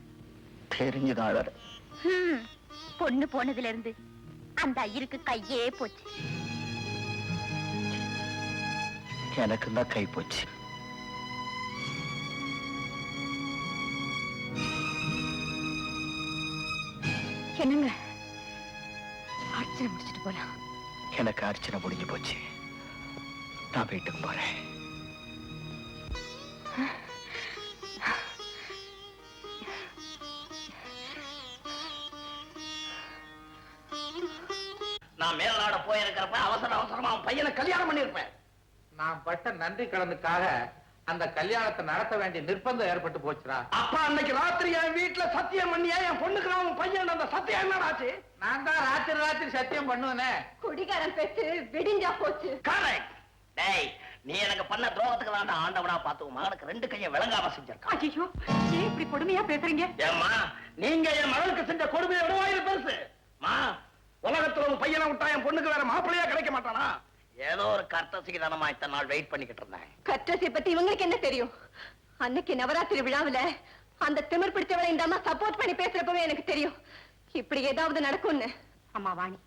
தெரிஞ்சுதான் அழற. பொண்ணு போனதுல இருந்து அந்த ஐயருக்கு கையே போச்சு. எனக்கு தான் கை போச்சு. என்னங்க, அர்ச்சனை முடிச்சிட்டு போலாம். எனக்கு அர்ச்சனை முடிஞ்சு போச்சு. நான் வீட்டுக்கு போறேன். நான் மேல்நாட போயிருக்கிறப்ப அவசரமா பையனை கல்யாணம் பண்ணிருப்பேன். நான் பட்ட நன்றி கடனுக்காக அந்த கல்யாணத்தை நடத்த வேண்டிய நிர்பந்தம் ஏற்பட்டு போச்சுடா. அப்ப அன்னைக்கு ராத்திரி என் வீட்டுல சத்தியம் பண்ணியா என் பொண்ணுக்கு நான் பையன் அந்த சத்தியம் என்னடாச்சு? நான் தான் ராத்திரி சத்தியம் பண்ணுவேனே. குடிகாரன் பெற்று விடிஞ்சா போச்சு. கரெக்ட். டேய், நீ எனக்கு பண்ண துரோகத்துக்கு தான் ஆண்டவனா பார்த்து மகனுக்கு 2 கையை விளங்காம செஞ்சிருக்கான். ஐயோ, ஏன் இப்படி கொடுமையா பேசுறீங்க? ஏம்மா, நீங்க என் மகனுக்கு செஞ்ச கொடுமையை விடவாயிரு பெருசு. மா, உலகத்துல உன் பையனை விட்டா என் பொண்ணுக்கு வேற மாப்பிள்ளையா கிடைக்க மாட்டானா? ஏதோ ஒரு கர்த்தசிக்கு தானமா இத்தனை நாள் வெயிட் பண்ணிக்கிட்டு இருந்தேன். கற்றசை பத்தி இவங்களுக்கு என்ன தெரியும்? அன்னைக்கு நவராத்திரி விழாவுல அந்த திமிர் பிடிச்சவளை இந்த அம்மா சப்போர்ட் பண்ணி பேசுறப்பவே எனக்கு தெரியும் இப்படி ஏதாவது நடக்கும்னு. அம்மா வாணி,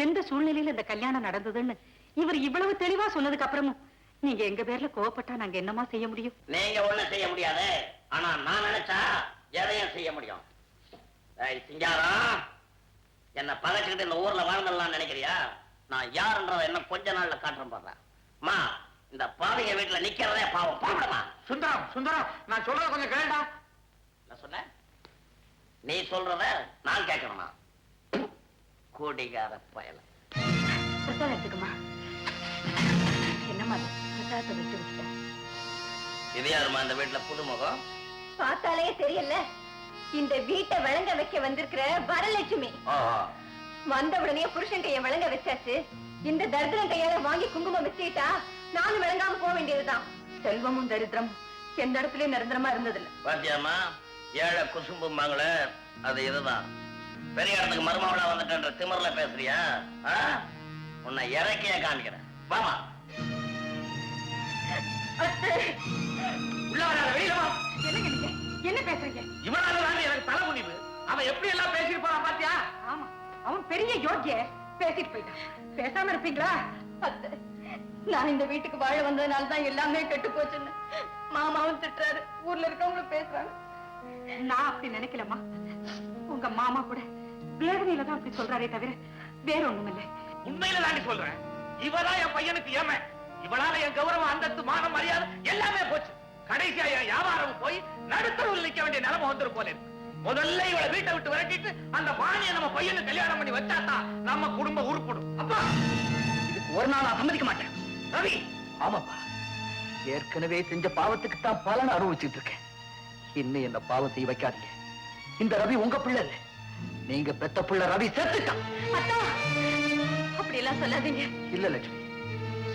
எந்த சூழ்நிலையில இந்த கல்யாணம் நடந்ததுன்னு இவர் இவ்வளவு தெளிவா சொன்னதுக்கு அப்புறமும் நீங்க எங்க பேர்ல கோவப்பட்டா நாங்க என்னமா செய்ய முடியும்? நீங்க ஒண்ணும் செய்ய முடியாது. ஆனா நான் நினைச்சா எதையும் செய்ய முடியும். சிங்காரம், என்ன பகைச்சுக்கிட்டு இந்த ஊர்ல வாழ்ந்துடலாம் நினைக்கிறியா? நான் யாருன்றத என்ன கொஞ்ச நாள்ல காட்டுறேன் பாருங்க. மா, இந்த பாவிக வீட்டுல நிக்கிறதே பாவம். பாவடமா. சுந்தரம், நான் சொல்றத கொஞ்சம் கேளுடா. என்ன சொன்ன? நீ சொல்றத நான் கேட்கணுமா? குடிகார பயல. பிரசாதம் எடுத்துக்குமா. என்னம்மா பிரசாதத்தை விட்டு விட்டேன். இது யாருமா இந்த வீட்டுல புதுமுகம்? பார்த்தாலே தெரியல, இந்த வீட்டை விளங்க வைக்க வந்திருக்கிற வரலட்சுமி. வந்த உடனே புருஷன் கையை விளங்க வச்சாச்சு. இந்த தரித்திரம் கையால வாங்கி குங்குமம் வச்சுட்டா நானும் விளங்காம போக வேண்டியதுதான். செல்வமும் தரித்திரம் எந்த இடத்துலயும் நிரந்தரமா இருந்ததில்ல. பாத்தியாமா, ஏழை குசும்புமாங்கள அது இதுதான். பெரிய இடத்துக்கு மருமகளா வந்துட்டேன்ற திமிர்ல பேசுறியா? உன்னை இறக்கிய காமிக்கிறேன். வாமா. உள்ள வராத, வெளியில வா. என்னங்க நீங்க என்ன பேசுறீங்க? இவனாலதான் எனக்கு தலை முடிவு. அவன் எப்படி எல்லாம் பேசிட்டு போறான் பாத்தியா? ஆமா, அவன் பெரிய யோக்கிய பேசிட்டு போயிட்டான். பேசாம இருப்பீங்களா? நான் இந்த வீட்டுக்கு வாழ வந்ததுனாலதான் எல்லாமே கெட்டு போச்சுன்னு மாமாவும் திட்டுறாரு, ஊர்ல இருக்கவங்களும் பேசுறாங்க. நான் அப்படி நினைக்கலமா. உங்க மாமா கூட வேதனையில தான் அப்படி சொல்றாரே தவிர வேற ஒண்ணும் இல்லை. உண்மையில தாண்டி சொல்றேன். இவதான் என் பையனுக்கு ஏமை. இவனால என் கௌரவம், அந்தஸ்து, மானம், மரியாதை எல்லாமே போச்சு. கடைசியா என் வியாபாரம் போய் நடுத்தரவில் நிக்க வேண்டிய நிலைமை வந்துரும் போல இருக்கு. முதல்ல இவளை வீட்டை விட்டு விரட்டிட்டு அந்த பாணியை நம்ம பையனுக்கு கல்யாணம் பண்ணி வச்சாதான் நம்ம குடும்பம் உருப்படும். அப்பா, இதுக்கு ஒரு நாள் நான் சம்மதிக்க மாட்டேன். ரவி. ஆமாப்பா, ஏற்கனவே செஞ்ச பாவத்துக்கு தான் பலன் அனுபவிச்சுட்டு இருக்கேன். இன்னும் என்ன பாவம் செய்ய வைக்காதீங்க. இந்த ரவி உங்க பிள்ளை இல்ல, நீங்க பெத்த பிள்ளை. ரவி செத்துட்டான். அத்தா, அப்படி எல்லாம் சொல்லாதீங்க. இல்ல லட்சுமி,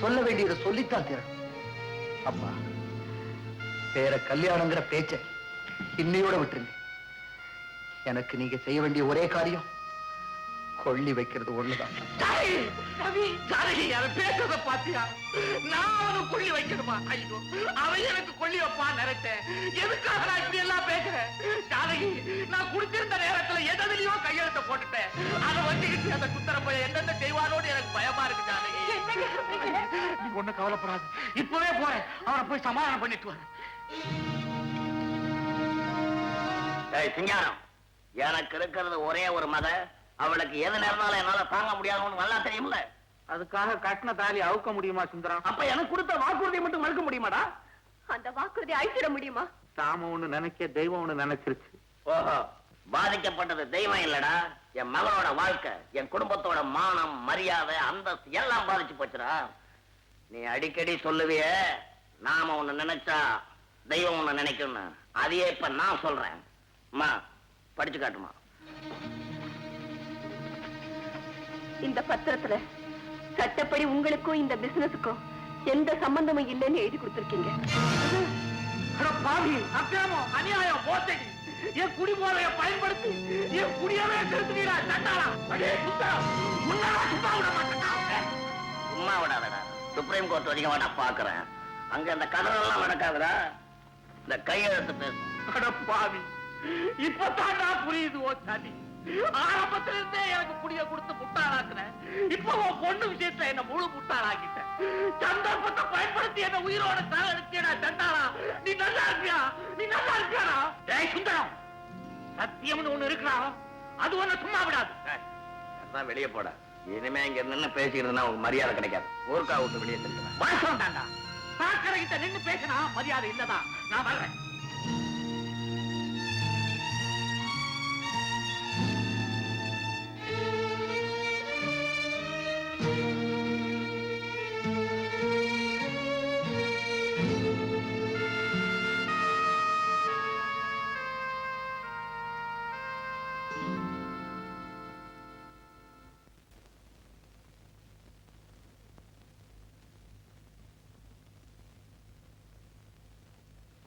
சொல்ல வேண்டியதை சொல்லித்தான் தீரணும். அப்பா, வேற கல்யாணங்கிற பேச்ச இன்னையோட விட்டுருங்க. எனக்கு நீங்க செய்ய வேண்டிய ஒரே காரியம், கொள்ளி வைக்கிறது ஒண்ணுதான். பேசுறத பாத்தியா? நான் அவனுக்கு கொள்ளி வைக்கணுமா? ஐயோ, அவன் எனக்கு கொள்ளி வைப்பா நினைச்சேன். எதுக்காக நான் இப்படி எல்லாம் பேசுறேன்? ஜானகி, நான் குடிச்சிருந்த நேரத்துல எதிலையோ கையெழுத்த போட்டுட்டேன். அதை வச்சுக்கிட்டு அந்த குத்தர போய் என்னென்ன செய்வானோடு எனக்கு பயமா இருக்கு ஜானகி. நீ ஒண்ணு கவலைப்படாது, இப்பவே போறேன். அவனை போய் சமாதானம் பண்ணிட்டு வரேன். சிங்காரம், எனக்கு இருக்கிறது ஒரே ஒரு மத, அவளுக்கு எது நேர்ந்தாலும் என்னால தாங்க முடியாதுன்னு நல்லா தெரியும்ல. அதுக்காக கட்டின தாலி அவுக்க முடியுமா சுந்தரம்? அப்ப எனக்கு கொடுத்த வாக்குறுதியை மட்டும் மறுக்க முடியுமாடா? அந்த வாக்குறுதி அழிச்சிட முடியுமா? சாம ஒண்ணு நினைக்க தெய்வம் ஒண்ணு நினைச்சிருச்சு. ஓஹோ, பாதிக்கப்பட்டது தெய்வம் இல்லடா, என் மகனோட வாழ்க்கை, என் குடும்பத்தோட மானம், மரியாதை, அந்தஸ்து எல்லாம் பாதிச்சு போச்சுடா. நீ அடிக்கடி சொல்லுவிய, நாம ஒண்ணு நினைச்சா தெய்வம் ஒண்ணு நினைக்கணும். அதையே இப்ப நான் சொல்றேன். அம்மா, படிச்சு காட்டுமா. இந்த பத்திரத்துல சட்டப்படி உங்களுக்கும் இந்த பிசினஸுக்கும் எந்த சம்பந்தமும் இல்லைன்னு எழுதி கொடுத்திருக்கீங்க. பாவி, அக்கிரமம், அநியாயம், மோசடி, என் குடி போதைய பயன்படுத்தி என் குடியவே திருத்தினீரா சண்டாளா. சும்மா விடாதடா, சுப்ரீம் கோர்ட் வரைக்கும் வாடா பாக்குறேன். அங்க இந்த கதறெல்லாம் நடக்காதுடா, இந்த கையெழுத்து பேசு. பாவி, இப்பதான்டா புரியுது ஓ சதி. ஆரம்பத்துல இருந்தே எனக்கு புடிய கொடுத்து முட்டாளாக்குனேன். இப்ப உன் பொண்ணு விஷயத்துல என்ன முழு முட்டாளாக்கிட்டேன். சந்தர்ப்பத்தை பயன்படுத்தி என்ன உயிரோட தலை எடுத்தியடா சண்டாளா. நீ நல்லா இருக்கியா? நீ நல்லா இருக்கியாடா? டேய் சுந்தரம், சத்தியம்னு ஒண்ணு இருக்கா, அது ஒண்ணு சும்மா விடாது. வெளியே போட. இனிமே இங்க நின்னு பேசிக்கிறதுனா உங்க மரியாதை கிடைக்காது. ஊருக்கா விட்டு வெளியே தெரியும். வாசம் தாண்டா, சாக்கடை கிட்ட நின்னு பேசினா மரியாதை இல்லதான். நான் வர்றேன்.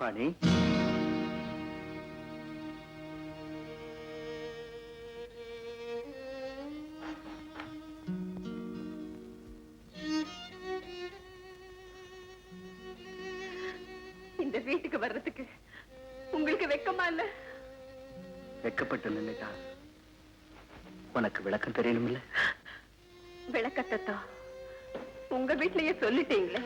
பாணி, இந்த வீட்டுக்கு வர்றதுக்கு உங்களுக்கு வெக்கமா இல்ல? வெக்கப்பட்டு நின்னுட்டா உனக்கு விளக்கம் தெரியணும்ல? விளக்கத்தை உங்க வீட்லயே சொல்லிட்டீங்களே.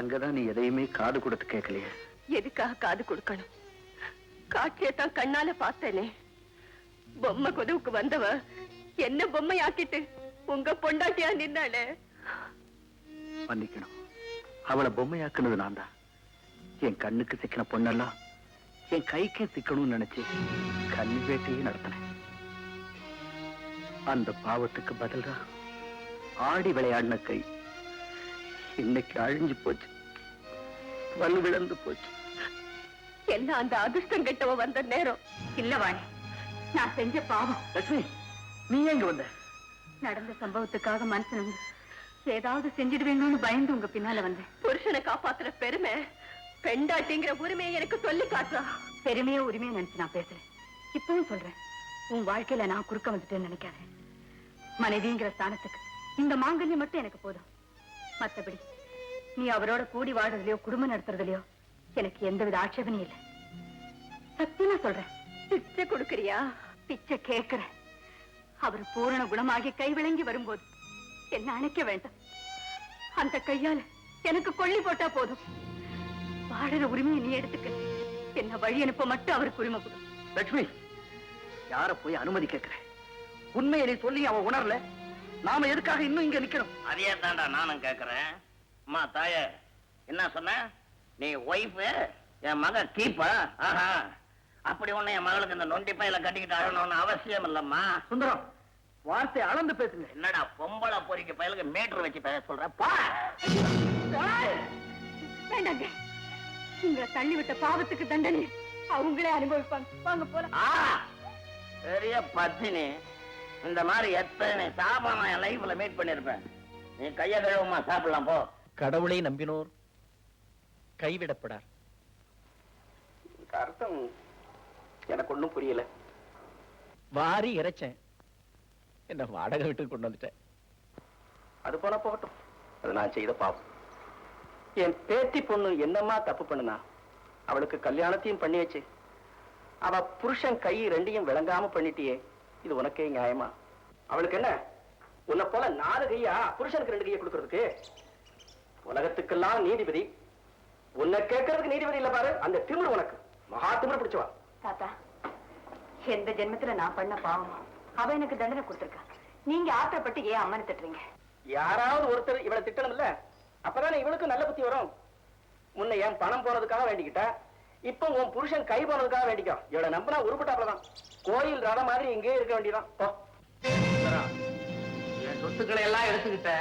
அங்கதான் நீ எதையுமே காது கொடுத்து கேட்கலையே. எதுக்காக காது கொடுக்கணும்? காட்சியத்தான் கண்ணால பார்த்தேனே. பொம்மை கொதுவுக்கு வந்தவ என்ன பொம்மை ஆக்கிட்டு உங்க பொண்டாட்டியா நின்னாலே. மன்னிக்கணும், அவளை பொம்மையாக்குனது நான் தான். என் கண்ணுக்கு சிக்கின பொண்ணெல்லாம் என் கைக்கே சிக்கணும்னு நினைச்சு கண்ணி வேட்டையே நடத்தினேன். அந்த பாவத்துக்கு பதிலா ஆடி விளையாடின கை இன்னைக்கு அழிஞ்சு போச்சு, வலு விழுந்து போச்சு. எல்லாம் அந்த அதிர்ஷ்டம் கெட்டவ வந்த நேரம். இல்ல வாணி, நான் செஞ்ச பாவம். லட்சுமி, நீ எங்க வந்த? நடந்த சம்பவத்துக்காக மனசு ஏதாவது செஞ்சிடுவேணும்னு பயந்து உங்க பின்னால வந்தேன். புருஷனை காப்பாத்துற பெருமை பெண்டாட்டிங்கிற உரிமையை எனக்கு சொல்லி காட்டுறா. பெருமையோ உரிமையோ நினைச்சு நான் பேசுறேன். இப்பவும் சொல்றேன், உன் வாழ்க்கையில நான் குறுக்க வந்துட்டேன்னு நினைக்காத. மனைவிங்கிற ஸ்தானத்துக்கு இந்த மாங்கல்யம் மட்டும் எனக்கு போதும். மத்தபடி நீ அவரோட கூடி வாழ்றதுலயோ குடும்பம் நடத்துறதுலயோ எனக்கு எந்தவித ஆட்சேபனையும் இல்லை. சத்தியமா சொல்றேன். பிச்சை கொடுக்கறியா? பிச்சை கேட்கிறேன். அவர் பூரண குணமாகி கை விளங்கி வரும்போது என்ன அணைக்க வேண்டாம். அந்த கையால எனக்கு கொள்ளி போட்டா போதும். வாழற உரிமையை நீ எடுத்துக்க. என்ன வழி அனுப்ப மட்டும் அவருக்கு உரிமை கொடு. லட்சுமி, யார போய் அனுமதி கேட்கிறேன்? உண்மையை நீ சொல்லி அவன் உணரல, நாம எதுக்காக இன்னும் இங்க நிக்கணும்? அதையே தாண்டா நானும் கேக்குறேன். அம்மா தாயே, என்ன சொன்ன? நீ ஒய்ஃப், என் மக கீப்பா? ஆஹா, அப்படி ஒண்ணு என் மகளுக்கு இந்த நொண்டி பையில கட்டிக்கிட்டு அழணும்னு அவசியம் இல்லம்மா. சுந்தரம், வார்த்தை அளந்து பேசுங்க. என்னடா பொம்பளை பொறிக்க பையலுக்கு மீட்டர் வச்சு பேச சொல்ற? பா. வேண்டாங்க, உங்களை தள்ளி விட்ட பாவத்துக்கு தண்டனை அவங்களே அனுபவிப்பாங்க. வாங்க போலாம். பெரிய பத்தினி, இந்த மாதிரி எத்தனை சாபம் நான் என் லைஃப்ல மீட் பண்ணிருப்பேன். நீ கைய கழுவுமா, சாப்பிடலாம் போ. கடவுளை நம்பினோர் கைவிடப்படார். அர்த்தம் எனக்கு ஒண்ணும் புரியல. வாரி இறைச்சேன், என்ன வாடகை வீட்டுக்கு கொண்டு வந்துட்டேன். அது போனா போகட்டும், அது நான் செய்த பாவம். என் பேத்தி பொண்ணு என்னம்மா தப்பு பண்ணுனா? அவளுக்கு கல்யாணத்தையும் பண்ணி வச்சு அவ புருஷன் கை ரெண்டையும் விளங்காம பண்ணிட்டியே, இது உனக்கே நியாயமா? அவளுக்கு என்ன உன்னை போல 4 கையா புருஷனுக்கு 2 கையை கொடுக்கறதுக்கு? உலகத்துக்கெல்லாம் நீதிபதி, உன்னை கேட்கறதுக்கு நீதிபதி இல்ல பாரு. அந்த திமிரு உனக்கு மகா திமிரு பிடிச்சவா. தாத்தா, எந்த ஜென்மத்துல நான் பண்ண பாவம் அவ எனக்கு தண்டனை கொடுத்திருக்கா. நீங்க ஆத்திரப்பட்டு ஏன் அம்மனை திட்டுறீங்க? யாராவது ஒருத்தர் இவளை திட்டணும் இல்ல, அப்பதானே இவளுக்கு நல்ல புத்தி வரும். முன்ன என் பணம் போனதுக்காக வேண்டிக்கிட்ட, இப்ப உன் புருஷன் கை போனதுக்காக வேண்டிக்கோ. இவளை நம்பினா உருப்பட்டாப்லதான். கோயில் ரத மாதிரி இங்கே இருக்க வேண்டியதான். என் சொத்துக்களை எல்லாம் எடுத்துக்கிட்ட,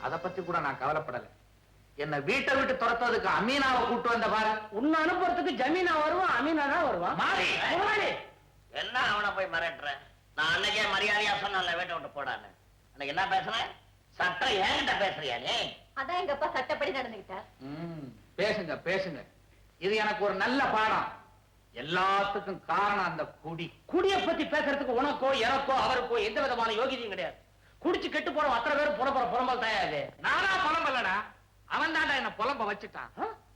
அத பத்தி கூட நான் கவலைப்படல. என்ன வீட்டை விட்டு துரத்துறதுக்கு அமீனாவை கூட்டு வந்த பாரு. உன்னை அனுப்புறதுக்கு ஜமீனா வருவான், அமீனா தான் வருவான். என்ன அவனை போய் மிரட்டுற? நான் அன்னைக்கே மரியாதையா சொன்னேன்ல வீட்டை விட்டு போடான்னு. அன்னைக்கு என்ன பேசுறேன்? சட்டம் ஏன்கிட்ட பேசுறியா நீ? அதான் எங்க அப்பா சட்டப்படி நடந்துகிட்டார். பேசுங்க பேசுங்க, இது எனக்கு ஒரு நல்ல பாடம். எல்லாத்துக்கும் காரணம் அந்த குடி. குடிய பத்தி பேசுறதுக்கு உனக்கோ எனக்கோ அவருக்கோ எந்த விதமான யோகியதையும் கிடையாது. குடிச்சு கெட்டு போற அத்தனை பேரும் புறம்பல் தயாரு. நானா புலம்பலடா, அவன் தாண்டா என்ன புலம்ப வச்சுட்டான்.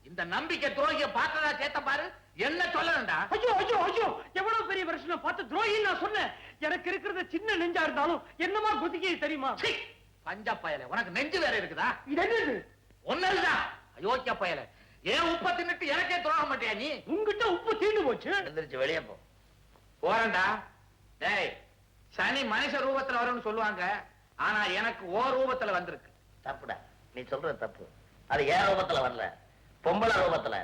இந்த நம்பிக்கை துரோகிய பார்த்ததா சேத்த பாரு, என்ன சொல்லணும்டா? ஐயோ ஐயோ ஐயோ, எவ்வளவு பெரிய பிரச்சனை பார்த்து துரோகி நான் சொன்னேன். எனக்கு இருக்கிறது சின்ன நெஞ்சா இருந்தாலும் என்னமா குதிக்க தெரியுமா? பஞ்சா பயல, உனக்கு நெஞ்சு வேற இருக்குதா? இது என்னது? ஒன்னதுதான் அயோக்கிய பயல. ஏன் உப்ப தின்னுட்டு எனக்கே துரோகம் மாட்டியா நீ? உங்ககிட்ட உப்பு தீண்டு போச்சு. எந்திரிச்சு வெளியே போ. போறேன்டா. டேய், சனி மனுஷ ரூபத்துல வரும்னு சொல்லுவாங்க, ஆனா எனக்கு ஓ ரூபத்துல வந்திருக்கு. தப்புடா, நீ சொல்றது தப்பு. அது ஏன் ரூபத்துல வரல, பொம்பளை ரூபத்துல,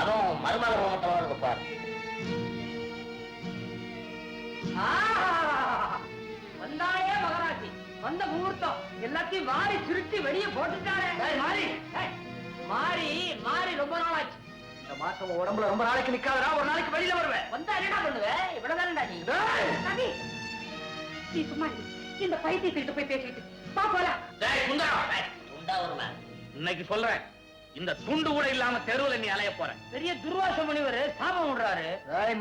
அதுவும் மருமக ரூபத்துல வருது பாரு. வந்தாயே மகராசி, வந்த முகூர்த்தம் எல்லாத்தையும் வாரி சுருட்டி வெளியே போட்டுட்டாரே. மாறி மாறி மாறி ரொம்ப நாள் ஆச்சு. இந்த மாசம் உடம்புல ரொம்ப நாளைக்கு நிக்காதடா, ஒரு நாளைக்கு வெளியில வருவேன். வந்தா என்ன பண்ணுவேன்? இவ்வளவுதான்டா நீ. ரவி, நீ சும்மா இரு. இந்த பைத்தியத்திட்டு போய் பேசிட்டு பா போலாம். டேய் குந்தரம், உண்டா வருமா? இன்னைக்கு சொல்றேன், இந்த துண்டு கூட இல்லாம தெருவுல நீ அலைய போற. பெரிய துர்வாச முனிவர் சாபம் விடுறாரு.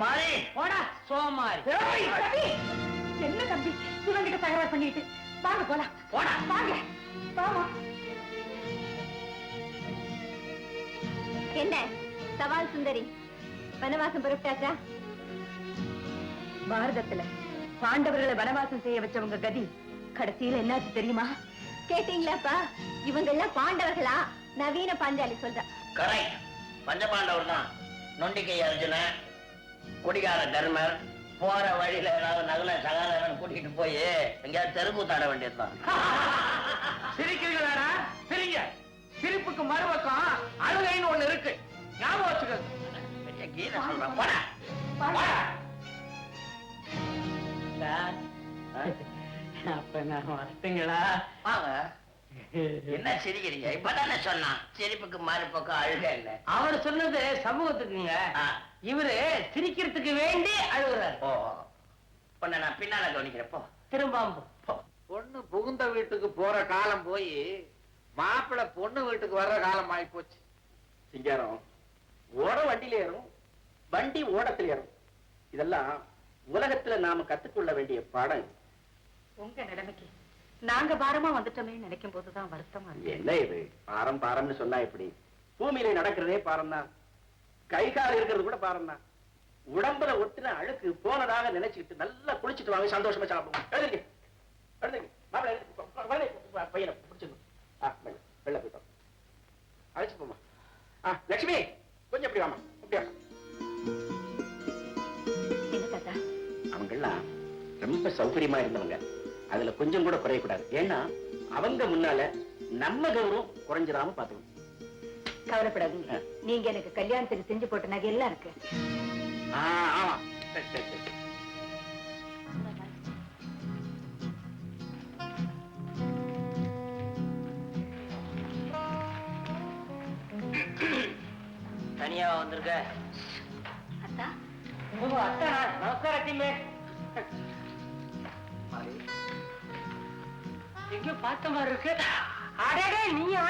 மாறி போடா சோமாரி. ரவி, என்ன தம்பி இவங்கிட்ட தகராறு பண்ணிட்டு வாங்க போலாம். போடா. வாங்க வாமா. என்ன சவால் சுந்தரி, வனவாசம் புறப்பட்டாச்சா? பாரதத்துல பாண்டவர்களை வனவாசம் செய்ய வச்சவங்க கதி கடைசியில என்னாச்சு தெரியுமா? கேட்டீங்களாப்பா? இவங்க எல்லாம் பாண்டவர்களா? நவீன பாஞ்சாலி சொல்ற. கரெக்ட். பஞ்சபாண்டவர் தான். நொண்டிக்கை அர்ஜுனன், குடிகார தர்மர், போற வழியில ஏதாவது நகல சகாதவன் கூட்டிட்டு போய் எங்கேயாவது தெருக்கூத்தாட வேண்டியதுதான். சிரிக்கிறீங்களா? சிரிங்க. சிரிப்புக்கு மறுபக்கம் அழுகைன்னு ஒண்ணு இருக்கு, ஞாபகம் வச்சுக்க. பெரிய கீதை சொல்றேன். போடா. அப்ப நான் வரட்டுங்களா? வாங்க. என்ன சிரிக்கிறீங்க? இப்பதானே சொன்னான் சிரிப்புக்கு மறுபக்கம் அழுகை இல்ல. அவர் சொன்னது சமூகத்துக்குங்க. இவரு சிரிக்கிறதுக்கு வேண்டி அழுகுறாரு. ஓ, பொண்ணு நான் பின்னால கவனிக்கிறப்போ திரும்பாம்பு. பொண்ணு புகுந்த வீட்டுக்கு போற காலம் போய் மாப்பிள்ளை பொண்ணு வீட்டுக்கு வர்ற காலம் ஆகி போச்சு. சிங்காரம், ஓட வண்டியில ஏறும், வண்டி ஓடத்துல ஏறும். இதெல்லாம் உலகத்துல நாம கத்துக்கொள்ள வேண்டிய பாடம். உங்க நிலைமைக்கு நாங்க பாரமா வந்துட்டோமே நினைக்கும் போதுதான் வருத்தமா இருக்கு. என்ன இது பாரம் பாரம்னு சொன்னா எப்படி? பூமியில நடக்கிறதே பாரம் தான். கை கால் இருக்கிறது கூட பாரம் தான். உடம்புல ஒட்டின அழுக்கு போனதாக நினைச்சுக்கிட்டு நல்லா குளிச்சுட்டு வாங்க, சந்தோஷமா சாப்பிடுவோம். எழுதுங்க எழுதுங்க, மாப்பிள்ளை பையனை பிடிச்சிருந்தோம். வெள்ள போயிட்டோம், அழைச்சு போமா. லட்சுமி கொஞ்சம் எப்படி வாமா, அப்படியா? என்ன தாத்தா? அவங்கெல்லாம் ரொம்ப சௌகரியமா இருந்தவங்க, அதுல கொஞ்சம் கூட குறையக்கூடாது. ஏன்னா அவங்க முன்னால நம்ம கௌரவம் குறைஞ்சிடாம பாத்துக்கணும். கவலைப்படாதீங்க, நீங்க எனக்கு கல்யாணத்துக்கு செஞ்சு போட்ட நகை எல்லாம் இருக்கு. ஆமா, சரி சரி சரி. தனியா வந்திருக்க? அத்தா, அத்தா நமஸ்காரம். எங்கயோ பார்த்த மாதிரி இருக்கு. அடடே நீயா?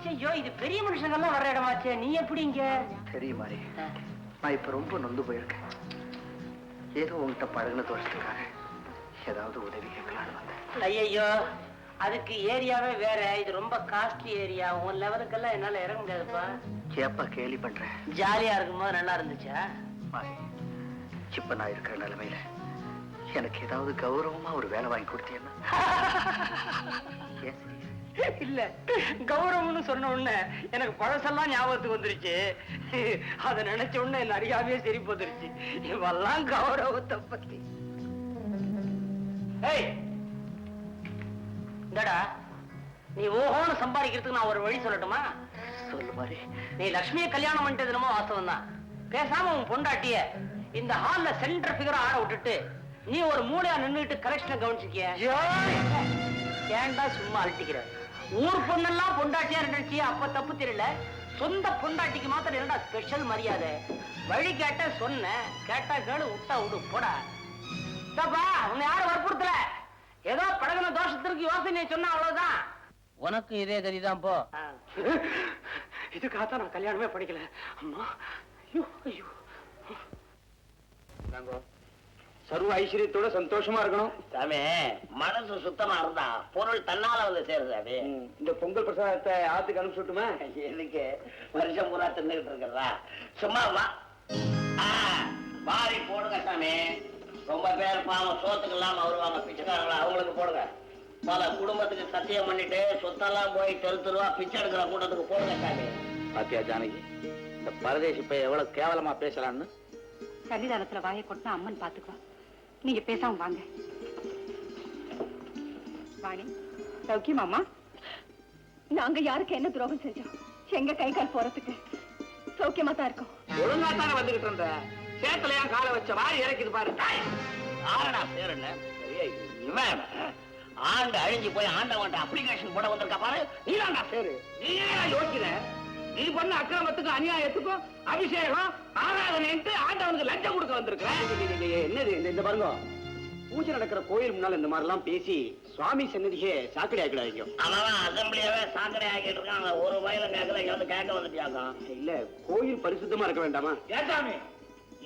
ஐயோ, இது பெரிய மனுஷங்கெல்லாம் வர்ற இடமாச்சே, நீ எப்படி இங்க? தெரியும் மாதிரி நான் இப்ப ரொம்ப நொந்து போயிருக்கேன். ஏதோ உங்ககிட்ட பழகுன தோஷத்துக்காக ஏதாவது உதவி கேட்கலான்னு வந்தேன். ஐயோ, அதுக்கு ஏரியாவே வேற. இது ரொம்ப காஸ்ட்லி ஏரியா. உன் லெவலுக்கெல்லாம் என்னால இறங்க முடியாதுப்பா. ஏப்பா கேலி பண்றேன்? ஜாலியா இருக்கும்போது நல்லா இருந்துச்சா? இப்ப நான் இருக்கிற நிலைமையில எனக்கு ஏதாவது கௌரவமா ஒரு வேலை வாங்கி கொடுத்தீங்கன்னா? இல்ல, கௌரவம்னு சொன்ன உடனே எனக்கு பழசெல்லாம் ஞாபகத்துக்கு வந்துருச்சு. அதை நினைச்ச உடனே என்ன அறியாமையே சரி போந்துருச்சு. இவெல்லாம் கௌரவத்தை பத்தி. இந்தடா, நீ ஓஹோன்னு சம்பாதிக்கிறதுக்கு நான் ஒரு வழி சொல்லட்டுமா? சொல்லு மாதிரி. நீ லட்சுமியை கல்யாணம் பண்ணிட்டு என்னமோ வாஸ்தவம் தான். பேசாம உன் பொண்டாட்டிய இந்த ஹால்ல சென்டர் ஃபிகரா ஆட விட்டுட்டு நீ ஒரு மூளையா நின்னுட்டு கலெக்ஷனை கவனிச்சுக்கிய. ஏன்டா சும்மா அழட்டிக்கிற? ஊர் பொண்ணெல்லாம் பொண்டாட்டியா இருந்துச்சு, அப்ப தப்பு தெரியல. சொந்த பொண்டாட்டிக்கு மாத்திரம் என்னடா ஸ்பெஷல் மரியாதை? வழி கேட்ட சொன்ன, கேட்டா கேளு, விட்டா விடு, போடா. உன்னை யாரும் வற்புறுத்தல. ஏதோ பழகின தோஷத்திற்கு யோசனை சொன்னா அவ்வளவுதான். உனக்கு இதே கதிதான் போ. இதுக்காகத்தான் நான் கல்யாணமே படிக்கல. அம்மா, ஐயோ ஐயோ. சர்வ ஐஸ்வர்யத்தோட சந்தோஷமா இருக்கணும் சாமி. மனசு சுத்தமா இருந்தா பொருள் தன்னால வந்து சேருது. சாமி, இந்த பொங்கல் பிரசாதத்தை ஆத்துக்கு அனுப்பிச்சுட்டுமா? எதுக்கு வருஷம் பூரா தின்னுகிட்டு இருக்கிறதா? சும்மா வாரி போடுங்க சாமி. ரொம்ப பேர் பாவம் சோத்துக்கு இல்லாம வருவாங்க, பிச்சைக்காரங்களா, அவங்களுக்கு போடுங்க. பல குடும்பத்துக்கு சத்தியம் பண்ணிட்டு சொத்தெல்லாம் போய் தெருவா பிச்சை எடுக்கிற கூட்டத்துக்கு போடுங்க சாமி. பாத்தியா ஜானகி, இந்த பரதேசி இப்ப எவ்வளவு கேவலமா பேசலான்னு? சன்னிதானத்துல வாயை கொட்டினா அம்மன் பாத்துக்குவா. நீங்க பேசாம வாங்க. வாணி, சௌக்கியமாமா? நாங்க யாருக்கு என்ன துரோகம் செஞ்சோம்? எங்க கை கால் போறதுக்கு சௌக்கியமா தான் இருக்கும். ஒழுங்கா தானே வந்துகிட்டு இருந்த. சேத்துல ஏன் காலை வச்ச வாரி இறக்கிது பாரு. ஆறடா பேர் என்ன? இவன் ஆண்டு அழிஞ்சு போய் ஆண்டவன்ட்ட அப்ளிகேஷன் போட வந்திருக்கா பாரு. நீதான்டா பேரு. நீ ஏன் யோசிக்கிற? நீ பண்ண அக்கிரமத்துக்கும் அநியாயத்துக்கும் அபிஷேகம் ஆராதனைன்ட்டு ஆண்டவனுக்கு லஞ்சம் கொடுக்க வந்திருக்கிறேன். என்னது இந்த பாருங்க, பூஜை நடக்கிற கோயில் முன்னால இந்த மாதிரி எல்லாம் பேசி சுவாமி சன்னதியே சாக்கடை ஆக்கிடாதீங்க. அவன் அசம்பிளியாவே சாக்கடை ஆக்கிட்டு இருக்கான். ஒரு வயல கேட்கல, இங்க கேட்க வந்துட்டியாக்கான். இல்ல, கோயில் பரிசுத்தமா இருக்க வேண்டாமா? ஏசாமி,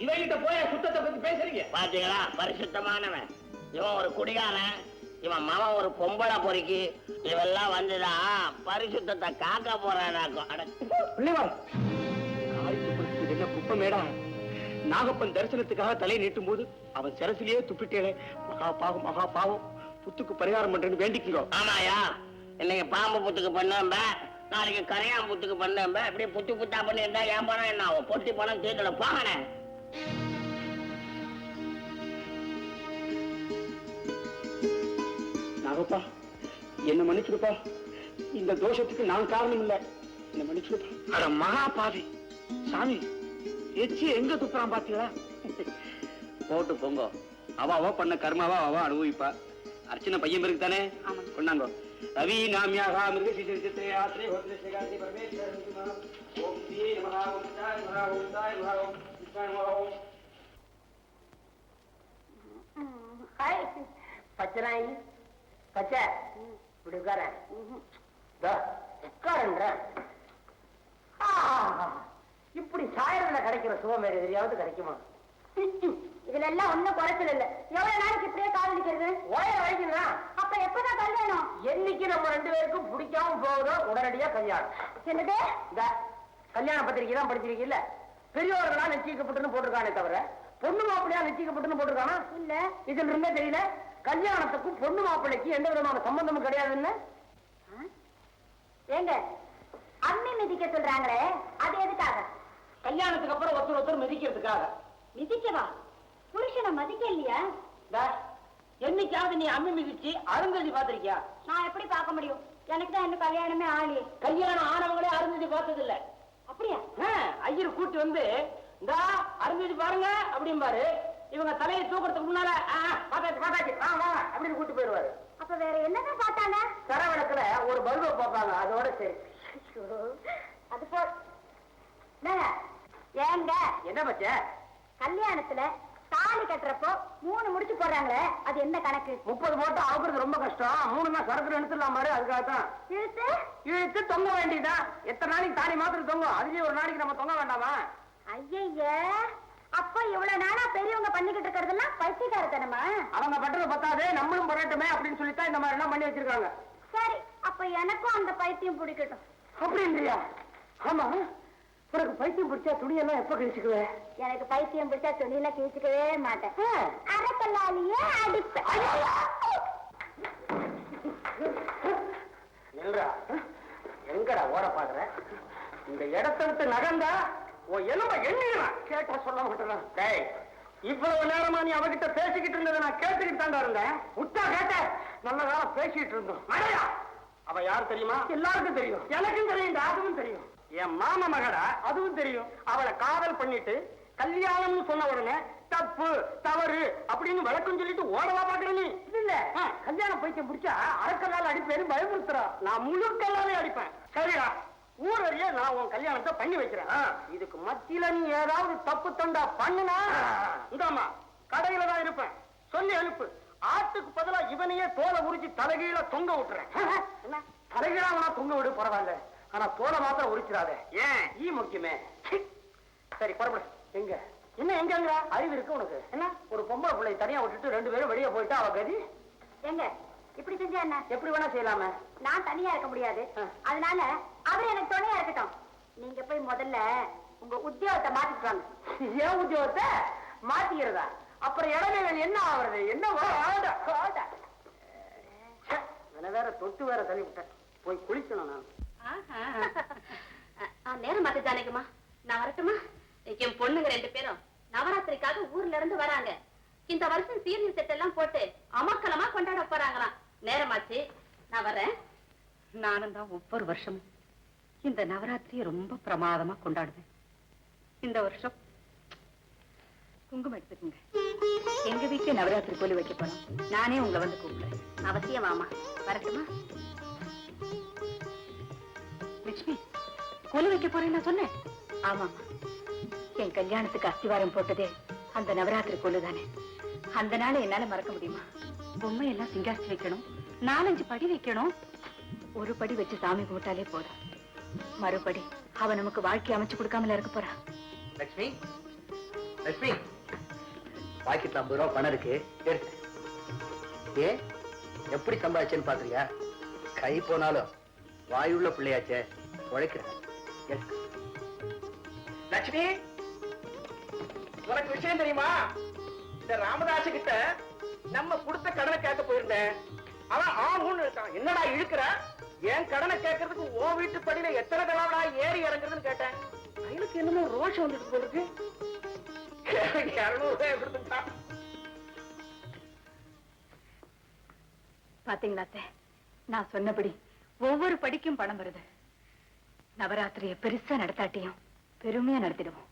இவங்கிட்ட போய் சுத்தத்தை பத்தி பேசுறீங்க? பாத்தீங்களா, பரிசுத்தமானவன் இவன் ஒரு குடிகாரன், இவன் மகன் ஒரு பொம்பளை பொறுக்கி, இவெல்லாம் வந்துதான் பரிசுத்தத்தை காக்க போறானாக்கும். என்ன குப்பமேடா? நாகப்பன் தரிசனத்துக்காக தலை நீட்டும் போது அவன் சிரசிலேயே துப்பிட்டேனே. மகா பாவம், மகா பாவம். புத்துக்கு பரிகாரம் பண்றேன்னு வேண்டிக்கோ. ஆமாயா, இன்னைக்கு பாம்பு புத்துக்கு பண்ணம்ப, நாளைக்கு கரையான் புத்துக்கு பண்ணம்ப. இப்படி புத்து புத்தா பண்ணி இருந்தா ஏன் பணம் என்ன ஆகும்? பொட்டி பணம் தீர்க்கல போங்கண்ணே. நாகப்பா, என்ன மன்னிச்சிருப்பா. இந்த தோஷத்துக்கு நான் காரணம் இல்ல. என்ன மன்னிச்சிருப்பா. அட மகா பாவி சாமி, எச்சி எங்க துப்புறான் பாத்தீங்களா? போட்டு போங்க. அவ பண்ண கர்மாவா அவ அனுபவிப்பா. அர்ச்சனை பையன் இருக்கு தானே, கொண்டாங்கோ. ரவி நாமியாக மிருக சிசிரே ஆத்ரே ஹோத்ரே சேகாதி பரமேஸ்வர நமः. ஓம் ஸ்ரீ நமः. ஓம் சாய் நமः. ஓம் சாய் நமः. ஓம் கிருஷ்ணாய நமः. ஹாய் பச்சராயி, பச்சை இப்படி உட்கார. உட்காருன்ற இப்படி சாயல்ல கிடைக்கிற சுகம் வேற எதிரியாவது கிடைக்குமா? இதுல எல்லாம் ஒண்ணும் குறைச்சல் இல்ல. எவ்வளவு நாளைக்கு இப்படியே காதலிக்கிறது? ஓய வரைக்கும்னா அப்ப எப்பதான் கல்யாணம்? என்னைக்கு நம்ம ரெண்டு பேருக்கும் பிடிக்காம போகுதோ உடனடியா கல்யாணம். என்னது? இந்த கல்யாண பத்திரிக்கை தான் படிச்சிருக்கீல்ல, பெரியவர்களா நிச்சயிக்கப்பட்டுன்னு போட்டிருக்கானே தவிர பொண்ணு மாப்பிள்ளையா நிச்சயிக்கப்பட்டுன்னு போட்டிருக்கானா? இல்ல. இதுல இருந்தே தெரியல, கல்யாணத்துக்கும் பொண்ணு மாப்பிள்ளைக்கு எந்த விதமான சம்பந்தமும் கிடையாதுன்னு. ஏங்க, அம்மி மிதிக்க சொல்றாங்களே, அது எதுக்காக? கல்யாணத்துக்கு அப்புறம் ஒருத்தர் ஒருத்தர் மிதிக்கிறதுக்காக. மிதிக்கவா? புருஷனை மதிக்க இல்லையா? என்னைக்காவது நீ அம்மி மிதிச்சு அருந்ததி பாத்திருக்கியா? நான் எப்படி பார்க்க முடியும்? எனக்கு தான் இன்னும் கல்யாணமே ஆகலையே. கல்யாணம் ஆனவங்களே அருந்ததி பார்த்தது இல்ல. அப்படியா? ஐயர் கூட்டி வந்து இந்த அருந்ததி பாருங்க அப்படிம்பாரு. இவங்க தலையை தூக்கிறதுக்கு முன்னால பாத்தாச்சு பாத்தாச்சு அப்படின்னு கூட்டி போயிடுவாரு. அப்ப வேற என்னதான் பார்த்தாங்க? கரவடத்துல ஒரு பல்பை பார்ப்பாங்க, அதோட சரி. அது போ. ஏங்க என்ன பச்ச? கல்யாணத்துல தாலி கட்டுறப்போ 3 முடிச்சு போடுறாங்களே, அது என்ன கணக்கு? 30 போட்டு அவுக்குறது ரொம்ப கஷ்டம். 3 தான் சரத்துல எடுத்துடலாம் பாரு. அதுக்காகத்தான் இழுத்து இழுத்து தொங்க வேண்டியதான். எத்தனை நாளைக்கு தாலி மாத்திரம் தொங்கும்? அதுலயே ஒரு நாளைக்கு நம்ம தொங்க வேண்டாமா? ஐய, அப்ப இவ்வளவு நாளா பெரியவங்க பண்ணிக்கிட்டு இருக்கிறதெல்லாம் பைத்தியக்காரத்தனமா? அவங்க பண்றது பத்தாது, நம்மளும் பண்ணட்டுமே அப்படின்னு சொல்லித்தான் இந்த மாதிரி எல்லாம் பண்ணி வச்சிருக்காங்க. சரி, அப்ப எனக்கும் அந்த பைத்தியம் பிடிக்கட்டும். அப்படின்றியா? ஆமா, உனக்கு பைத்தியம் பிடிச்சா துணியெல்லாம் எப்ப கிழிச்சுக்குவே? எனக்கு பைத்தியம் பிடிச்சா துணியெல்லாம் கிழிச்சுக்கவே மாட்டேன். அரைக்கல்லாலேயே அடிப்பேன். எங்கடா ஓட பாக்குற? இந்த இடத்தை விட்டு நகர்ந்தா உன் எலும்ப எண்ணிடலாம். கேட்டா சொல்ல மாட்டேன். டேய், இவ்வளவு நேரமா நீ அவகிட்ட பேசிக்கிட்டு இருந்ததை நான் கேட்டுக்கிட்டு தாண்டா இருந்தேன். முட்டா கேட்ட நல்ல காலம் பேசிக்கிட்டு இருந்தோம். மழையா அவ யார் தெரியுமா? எல்லாருக்கும் தெரியும். எனக்கும் தெரியும், அதுவும் தெரியும். என் மாமா மகடா, அதுவும் தெரியும். அவளை காதல் பண்ணிட்டு கல்யாணம்னு சொன்ன உடனே தப்பு தவறு அப்படின்னு விளக்கம் சொல்லிட்டு ஓடவா பாக்குற நீ? இல்ல, கல்யாணம் பைத்தியம் பிடிச்சா அரைக்கல்லால அடிப்பேன்னு பயமுறுத்துறா. நான் முழு கல்லாலே அடிப்பேன். சரிடா, ஊரறிய நான் உன் கல்யாணத்தை பண்ணி வைக்கிறேன். இதுக்கு மத்தியில நீ ஏதாவது தப்பு தண்டா பண்ணுனா இந்தாமா கடையில தான் இருப்பேன். சொல்லி அனுப்பு. ஆட்டுக்கு பதிலா இவனையே தோலை உரிச்சு தலைகீழ தொங்க விட்டுறேன். என்ன தலைகீழா அவனா தொங்க விடு, பரவாயில்ல. ஆனா தோலை மாத்திரம் உரிச்சிடாத. ஏன்? ஈ முக்கியமே. சரி, புறப்படு. எங்க என்ன எங்க அறிவு இருக்கு உனக்கு? என்ன ஒரு பொம்பளை பிள்ளை தனியா விட்டுட்டு 2 பேரும் வெளியே போயிட்டா அவ கதி எங்க? இப்படி செஞ்சா என்ன? எப்படி வேணா செய்யலாமே. நான் தனியா இருக்க முடியாது. அதனால அவர் எனக்கு துணையா இருக்கட்டும். நீங்க போய் முதல்ல உங்க உத்தியோகத்தை மாத்திட்டு வாங்க. ஏன் உத்தியோகத்தை மாத்திக்கிறதா? அப்புறம் இடைவேளை என்ன ஆகுறது? என்ன வேற தொட்டு வேற தள்ளி விட்டேன். போய் குளிக்கணும் நான். நேரம் மாத்தி ஜானகிமா, நான் வரட்டுமா? என் பொண்ணுங்க 2 பேரும் நவராத்திரிக்காக ஊர்ல இருந்து வராங்க. இந்த வருஷம் சீரியல் செட் எல்லாம் போட்டு அமக்கலமா கொண்டாட போறாங்களாம். நேரமாச்சு, நான் வரேன். நானும் தான் ஒவ்வொரு வருஷமும் இந்த நவராத்திரியை ரொம்ப பிரமாதமா கொண்டாடுவேன். இந்த வருஷம் குங்குமம் எடுத்துக்கோங்க. எங்க வீட்டுல நவராத்திரி கோலி வைக்க போறோம். நானே உங்களை வந்து கூப்பிடுறேன். அவசியம் வாமா. வரட்டுமா? லட்சுமி, கோலி வைக்க போறேன்னு நான் சொன்னேன். ஆமாமா, என் கல்யாணத்துக்கு அஸ்திவாரம் போட்டதே அந்த நவராத்திரி கோலு தானே. அந்த நாளை என்னால மறக்க முடியுமா? பொம்மை எல்லாம் சிங்காரிச்சு வைக்கணும், 4-5 படி வைக்கணும். ஒரு படி வச்சு சாமி கும்பிட்டாலே போதும். மறுபடி அவ நமக்கு வாழ்க்கை அமைச்சு கொடுக்காமல இருக்க போறா. லட்சுமி, லட்சுமி, பாக்கெட்ல 50 ரூபா பணம் இருக்கு, எடுத்து. ஏன் எப்படி சம்பாதிச்சேன்னு பாக்குறியா? கை போனாலும் வாயுள்ள பிள்ளையாச்சே, உழைக்கிறேன். லட்சுமி, உனக்கு விஷயம் தெரியுமா? இந்த ராமதாசு கிட்ட நம்ம கொடுத்த கடனை கேட்க போயிருந்தேன். அவன் ஆகும்னு இருக்கான். என்னடா இழுக்கிற? என் கடனை கேட்கறதுக்கு உன் வீட்டு படியில எத்தனை தடவை ஏறி இறங்குறதுன்னு கேட்டேன். எனக்கு என்னமோ ரோஷம் வந்துட்டு போயிருக்கு. 200 ரூபாய் கொடுத்துட்டான். பாத்தீங்களா அத்தை, நான் சொன்னபடி ஒவ்வொரு படிக்கும் பணம் வருது. நவராத்திரியை பெருசா நடத்தாட்டியும் பெருமையா நடத்திடுவோம்.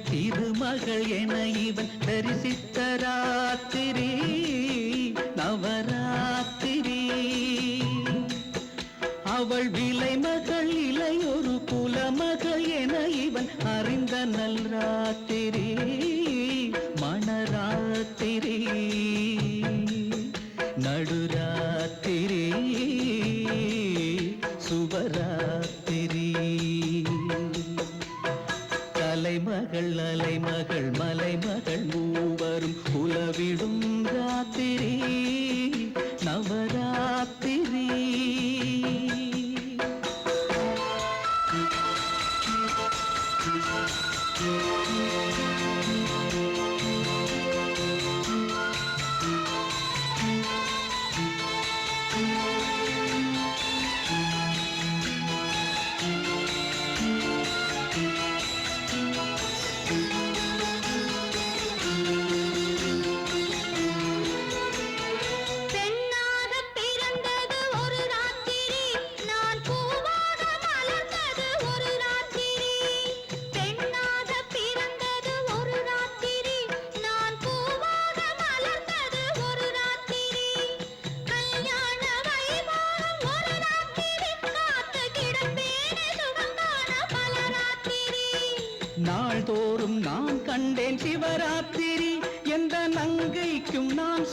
திருமகள் என இவன் தரிசித்த ராத்திரி நவராத்திரி. அவள் விலை மகள் இளையொரு குலமகள் என இவன் அறிந்த நல் ராத்திரி மணராத்திரி நடுராத்திரி சுபராத்திரி. தலைமகள் அலைமகள் மலைமகள் மூவரும் உலவிடும் ராத்திரி நவராத்திரி.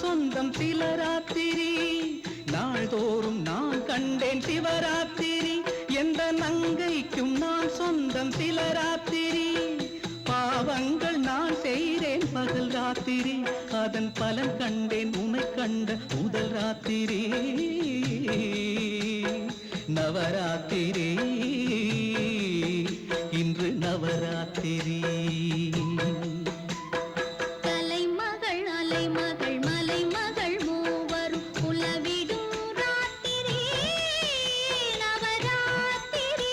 சொந்தம் சிலராத்திரி நாள்தோறும் நான் கண்டேன் சிவராத்திரி எந்த நங்கைக்கும் நான் சொந்தம் சிலராத்திரி பாவங்கள் நான் செய்தேன் பகல் ராத்திரி அதன் பலன் கண்டேன் உன்னை கண்ட முதல் ராத்திரி நவராத்திரி இன்று நவராத்திரி கலைமகள் அலைமகள் மலைமகள் மூவரும் உலவிடும் ராத்திரி நவராத்திரி.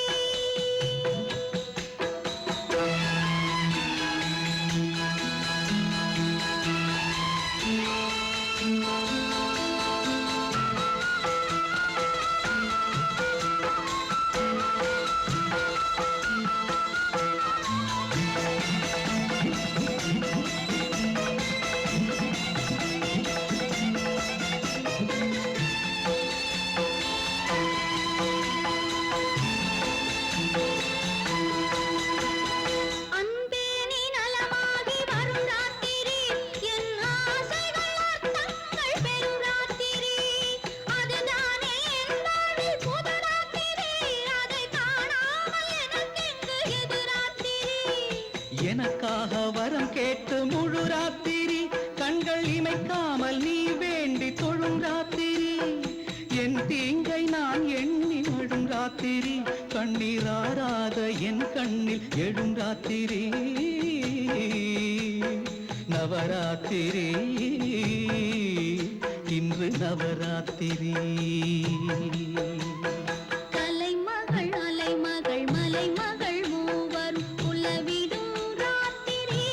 அன்பே நீ நலமாகி வரும் ராத்திரி என் ஆசைகள் அர்த்தங்கள் பெறும் ராத்திரி அதுதானே என் வாழ்வில் புது ராத்திரி அதை காணாமல் எனக்கெங்கு எது ராத்திரி. எனக்காக வரம் கேட்டு முழு ராத்திரி கண்கள் இமைக்காமல் நீ வேண்டி தொழும் ராத்திரி என் தீங்கை நான் எண்ணி மழும் ராத்திரி கண்ணீராராத என் கண்ணில் எழும் ராத்திரி நவராத்திரி இன்று நவராத்திரி. கலைமகள் அலைமகள் மலைமகள் மூவரும் உலவிடும் ராத்திரி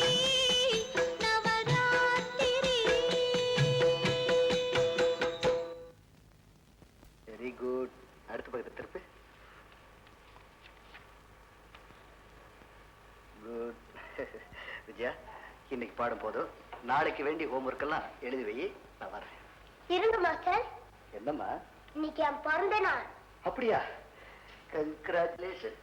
நவராத்திரி. Very good. அடுத்த பக்கத்தை திருப்பு. குட். விஜயா, இன்னைக்கு பாடும் போதும் நாளைக்கு வேண்டிய ஹோம்ஒர்க் எல்லாம் எழுதி வை, நான் வரேன். இருங்க மாஸ்டர், என்னம்மா? இன்னைக்கு என் பிறந்த நாள். அப்படியா? கங்க்ராச்சுலேஷன்.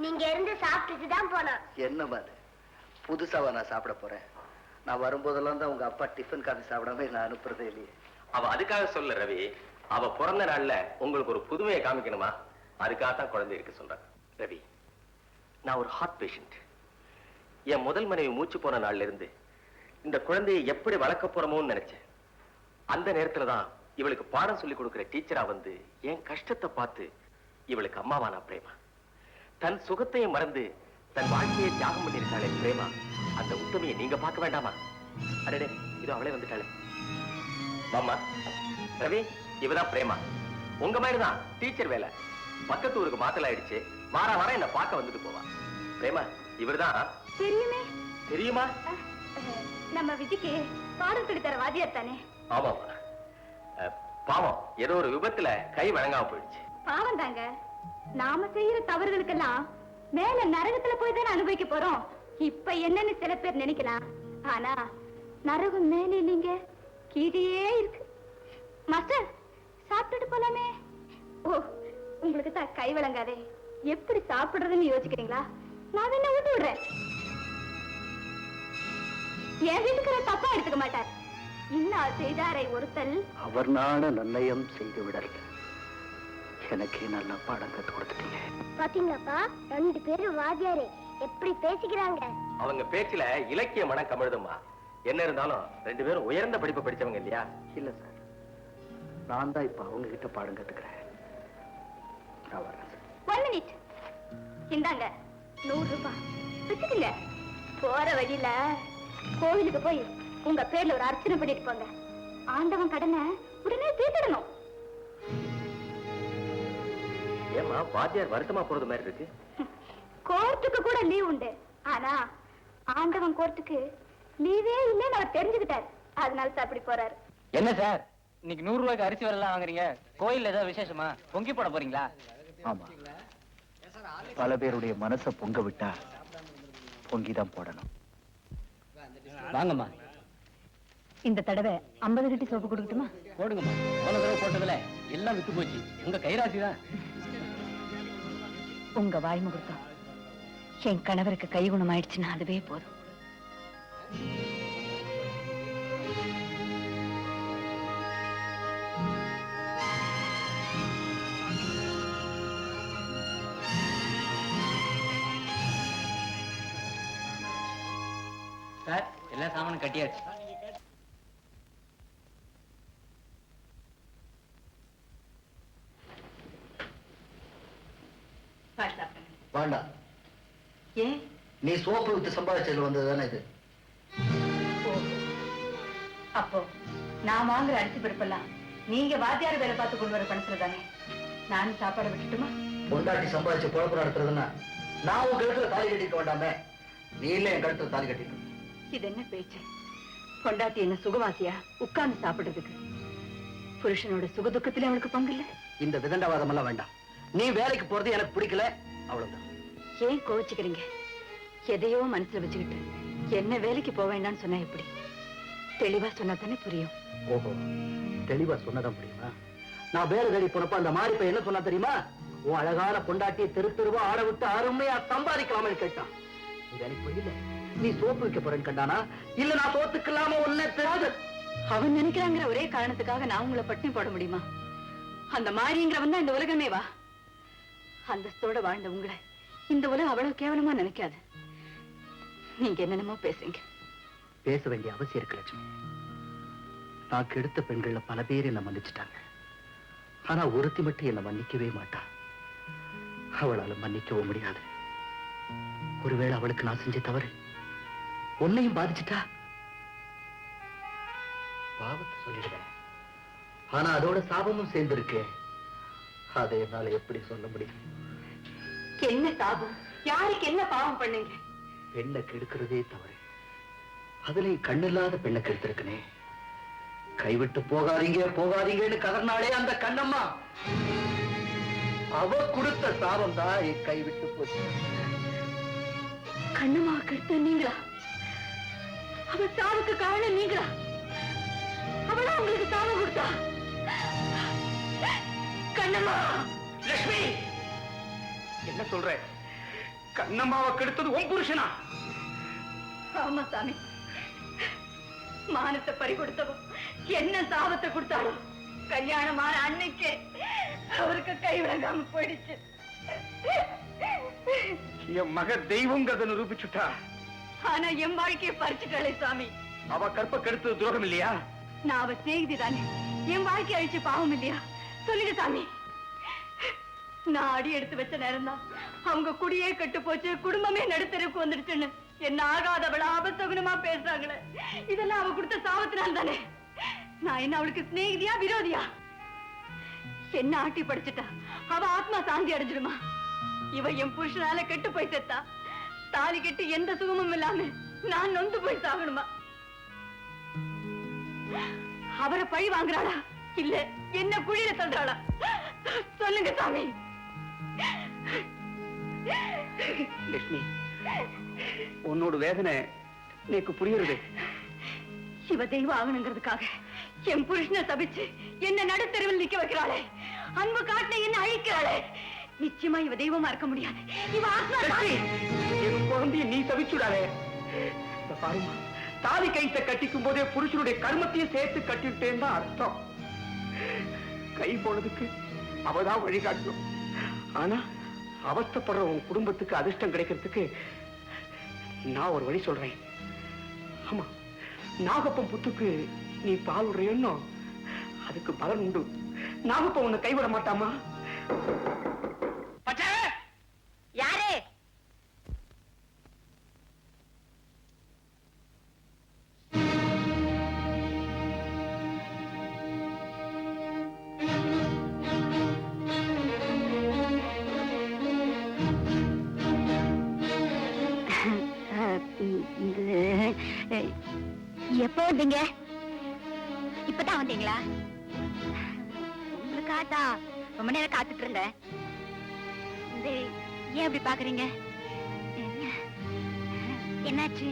நீங்க இருந்து சாப்பிட்டுட்டு தான் போனா. என்னம்மா அது? புதுசாவா நான் சாப்பிட போறேன்? நான் வரும்போதெல்லாம் தான் உங்க அப்பா டிஃபன் காஃபி சாப்பிடாம நான் அனுப்புறதே இல்லையே. அவ அதுக்காக சொல்ல ரவி, அவ பிறந்த நாள்ல உங்களுக்கு ஒரு புதுமையை காமிக்கணுமா, அதுக்காகத்தான் குழந்தை இருக்க சொல்றேன். ரவி, நான் ஒரு ஹார்ட் பேஷண்ட். என் முதல் மனைவி மூச்சு போன நாள்ல இருந்து இந்த குழந்தையை எப்படி வளர்க்க போறோமோன்னு நினைச்சேன். அந்த நேரத்துலதான் இவளுக்கு பாடம் சொல்லி கொடுக்கிற டீச்சரா வந்து என் கஷ்டத்தை பார்த்து இவளுக்கு அம்மாவானா பிரேமா. தன் சுகத்தையும் மறந்து தன் வாழ்க்கையை தியாகம் பண்ணியிருக்காளே பிரேமா, அந்த உத்தமையை நீங்க பார்க்க வேண்டாமா? அடடே, இதோ அவளே வந்துட்டாளே. மாமா, ரவி, இவதான் பிரேமா. உங்க மாதிரிதான் டீச்சர் வேலை. பக்கத்து ஊருக்கு மாத்தல ஆயிடுச்சு. வார வாரம் என்ன பார்க்க வந்துட்டு போவா. பிரேமா, இவர்தான். தெரியுமே. தெரியுமா? நம்ம விஜிக்கு பாடம் சொல்லி தர வாத்தியார் தானே? ஆமாமா. பாவம், ஏதோ ஒரு விபத்துல கை வழங்காம போயிடுச்சு. பாவம் தாங்க. நாம செய்யற தவறுகளுக்கெல்லாம் மேல நரகத்துல போய் தானே அனுபவிக்க போறோம். இப்ப என்னன்னு சில பேர் நினைக்கலாம். ஆனா நரகம் மேல இல்லைங்க, கீழே இருக்கு. மாஸ்டர், சாப்பிட்டுட்டு போலாமே. ஓ, உங்களுக்கு தான் கை வழங்காதே. எப்படி சாப்பிடுறதுன்னு யோசிக்கிறீங்களா? நான் என்ன ஊட்டி விடுறேன். என் வீட்டுக்கு தப்பா எடுத்துக்க மாட்டார். இன்னார் செய்தாரை ஒருத்தல் அவர் நாட நன்னயம் செய்து விடல. எனக்கே நல்ல பாடம் கத்து கொடுத்துட்டீங்க. பாத்தீங்களாப்பா, 2 பேரும் வாத்தியாரே எப்படி பேசிக்கிறாங்க. அவங்க பேச்சுல இலக்கிய மனம் கமிழுதுமா. என்ன இருந்தாலும் 2 பேரும் உயர்ந்த படிப்பு படிச்சவங்க இல்லையா? இல்ல சார், நான் தான் இப்ப அவங்க கிட்ட பாடம் கத்துக்கிறேன். நான் வரேன். 1 மினிட். இந்தாங்க 100 ரூபாய் வச்சுக்கங்க. போற வழியில கோவிலுக்கு போய் உங்க பேர்ல ஒரு அர்ச்சனை பண்ணிட்டு போங்க. ஆண்டவன் கடனை உடனே தீர்த்திடணும். ஏமா வாத்தியார் வருத்தமா போறது மாதிரி இருக்கு? கோர்ட்டுக்கு கூட லீவ் உண்டு. ஆனா ஆண்டவன் கோர்ட்டுக்கு லீவே இல்லைன்னு அவர் தெரிஞ்சுக்கிட்டார். அதனால தான் அப்படி போறாரு. என்ன சார், இன்னைக்கு 100 ரூபாய்க்கு அரிசி வரலாம் வாங்குறீங்க? கோயில்ல ஏதாவது விசேஷமா? பொங்கி போட போறீங்களா? ஆமா, பல பேருடைய மனசை பொங்க விட்டா பொங்கிதான் போடணும். வாங்கம்மா. இந்த தடவை 50 கட்டி சோப்பு கொடுக்கட்டுமா? போடுங்கம்மா. போன தடவை போட்டதுல எல்லாம் வித்து போச்சு. உங்க கைராசி தான். உங்க வாய் முகூர்த்தம் என் கணவருக்கு கை குணமாயிடுச்சுன்னா அதுவே போதும். சார் எல்லா சாமானும் கட்டியாச்சு. வேண்டாம். ஏன்? நீ சோப்பு வித்து சம்பாதிச்சதுல வந்தது தானே இது. அப்போ நான் வாங்குற அரிசி பருப்பெல்லாம் நீங்க வாத்தியார் வேலை பார்த்து கொண்டு வர பணத்துல தானே நானும் சாப்பாடு விட்டுட்டுமா? பொண்டாட்டி சம்பாதிச்சு குழப்பம் நடத்துறதுன்னா நான் உன் கழுத்துல தாலி கட்டிக்க வேண்டாமே, நீ இல்ல என் கழுத்துல தாலி கட்டிக்க. இது என்ன பேச்சு? பொண்டாட்டி என்ன சுகவாசியா உட்கார்ந்து சாப்பிடுறதுக்கு? புருஷனோட சுகதுக்கத்திலே அவளுக்கு பங்கு இல்ல. இந்த விதண்டவாதம் எல்லாம் வேண்டாம். நீ வேலைக்கு போறது எனக்கு பிடிக்கல, அவ்வளவுதான். ஏன் கோவிச்சுக்கிறீங்க? எதையோ மனசுல வச்சுக்கிட்டு என்ன வேலைக்கு போக வேண்டாம்னு சொன்னா எப்படி? தெளிவா சொன்னா தானே புரியும். ஓஹோ, தெளிவா சொன்னதான் புரியுமா? நான் வேலை தேடி போனப்ப அந்த மாதிரி இப்ப என்ன சொன்னா தெரியுமா? உன் அழகான பொண்டாட்டியை தெரு தெருவா ஆட விட்டு அருமையா சம்பாதிக்கலாம்னு கேட்டான். இது எனக்கு புரியல. நீ சோப்பு வைக்க போறேன்னு கண்டானா, இல்ல நான் சோத்துக்கலாம ஒண்ணு தெரியாது. அவன் நினைக்கிறாங்கிற ஒரே காரணத்துக்காக நான் உங்களை பட்டினி போட முடியுமா? அந்த மாரிங்கிறவன் தான் இந்த உலகமே வா. அந்தஸ்தோட வாழ்ந்த உங்களை இந்த உலகம் அவ்வளவு கேவலமா நினைக்காது. நீங்க என்னென்னமோ பேசுறீங்க. பேச வேண்டிய அவசியம் இருக்கு லட்சுமி. நான் கெடுத்த பெண்கள்ல பல பேர் என்ன மன்னிச்சுட்டாங்க. ஆனா ஒருத்தி மட்டும் என்ன மன்னிக்கவே மாட்டா. அவளால மன்னிக்கவும் முடியாது. ஒருவேளை அவளுக்கு நான் செஞ்ச தவறு உன்னையும் பாதிச்சுட்டா, பாவத்தை சொல்லிடுவேன். ஆனா அதோட சாபமும் சேர்ந்திருக்கு. அதை என்னால எப்படி சொல்ல முடியும்? என்ன சாபம்? யாருக்கு என்ன பாவம் பண்ணீங்க? பெண்ணை கெடுக்கிறதே தவறு. அதுலயும் கண்ணில்லாத பெண்ணை கெடுத்திருக்கனே. கைவிட்டு போகாதீங்க போகாதீங்கன்னு கதர்னாலே அந்த கண்ணம்மா, அவ கொடுத்த சாபம் தான் என் கைவிட்டு போச்சு. கண்ணம்மா கெடுத்த நீங்களா? அவ சாவுக்கு காரணம் நீங்களா? அவளா உங்களுக்கு சாபம் கொடுத்தா? கண்ணம்மா! லட்சுமி, என்ன சொல்ற? கண்ணம்மாவை கெடுத்தது உன் புருஷனா? ஆமா சாமி, மானத்தை பறி கொடுத்தவும் என்ன சாபத்தை கொடுத்தாலும் கல்யாணமான அன்னைக்கு அவருக்கு கை விளங்காம போயிடுச்சு. என் மக தெய்வங்கிறத நிரூபிச்சுட்டா. ஆனா என் வாழ்க்கையை பறிச்சுட்டாளே சாமி. அவ கற்ப கெடுத்தது துரோகம் இல்லையா? நான் அவ சிநேகிதி தானே. என் வாழ்க்கை அழிச்சு பாவம் இல்லையா? சொல்லுங்க சாமி. நான் அடி எடுத்து வச்ச நேரம் தான் அவங்க குடியே கெட்டு போச்சு, குடும்பமே நடுத்தருக்கு வந்துடுச்சுன்னு என்ன ஆகாதவள ஆபத்தகுணமா பேசுறாங்களே. இதெல்லாம் அவ கொடுத்த சாபத்தினால் தானே. நான் என்ன அவளுக்கு சிநேகிதியா விரோதியா? என்ன ஆட்டி படிச்சுட்டா அவ ஆத்மா சாந்தி அடைஞ்சிடுமா? இவ என் புருஷனால கெட்டு போய் செத்தா, தாலி கெட்டு எந்த சுகமும் இல்லாம நான் நொந்து போய் சாகணுமா? அவரை பழி வாங்குறாளா இல்ல என்ன குழியில தள்ளுறாளா? சொல்லுங்க சாமி. லட்சுமி, உன்னோட வேதனை எனக்கு புரியுறது. இவ தெய்வம் ஆகணுங்கிறதுக்காக என் புருஷனை தபிச்சு என்ன நடுத்தெருவில் நிக்க வைக்கிறாளே, அன்பு காட்டின என்ன அழிக்கிறாளே. நிச்சயமா இவ தெய்வமா இருக்க முடியாது. இவ ஆத்மா. என் குழந்தைய நீ தவிச்சுடாதே. பாருமா, தாலி கைத்த கட்டிக்கும் போதே புருஷனுடைய கர்மத்தையும் சேர்த்து கட்டிவிட்டேன்னு தான் அர்த்தம். கை போனதுக்கு அவதான் வழிகாட்டும். ஆனா அவஸ்தப்படுற உன் குடும்பத்துக்கு அதிர்ஷ்டம் கிடைக்கிறதுக்கு நான் ஒரு வழி சொல்றேன். ஆமா, நாகப்பம் புத்துக்கு நீ பால் விடுறேன்னு அதுக்கு பலன் உண்டு. நாகப்பம் உன்னை கைவிட மாட்டாமா? யாரு? எப்போ வந்தீங்க? இப்பதான் வந்தீங்களா? உங்களுக்காதான் ரொம்ப நேரம் காத்துட்டு இருந்தேன். ஏன் அப்படி பாக்குறீங்க? என்னாச்சு?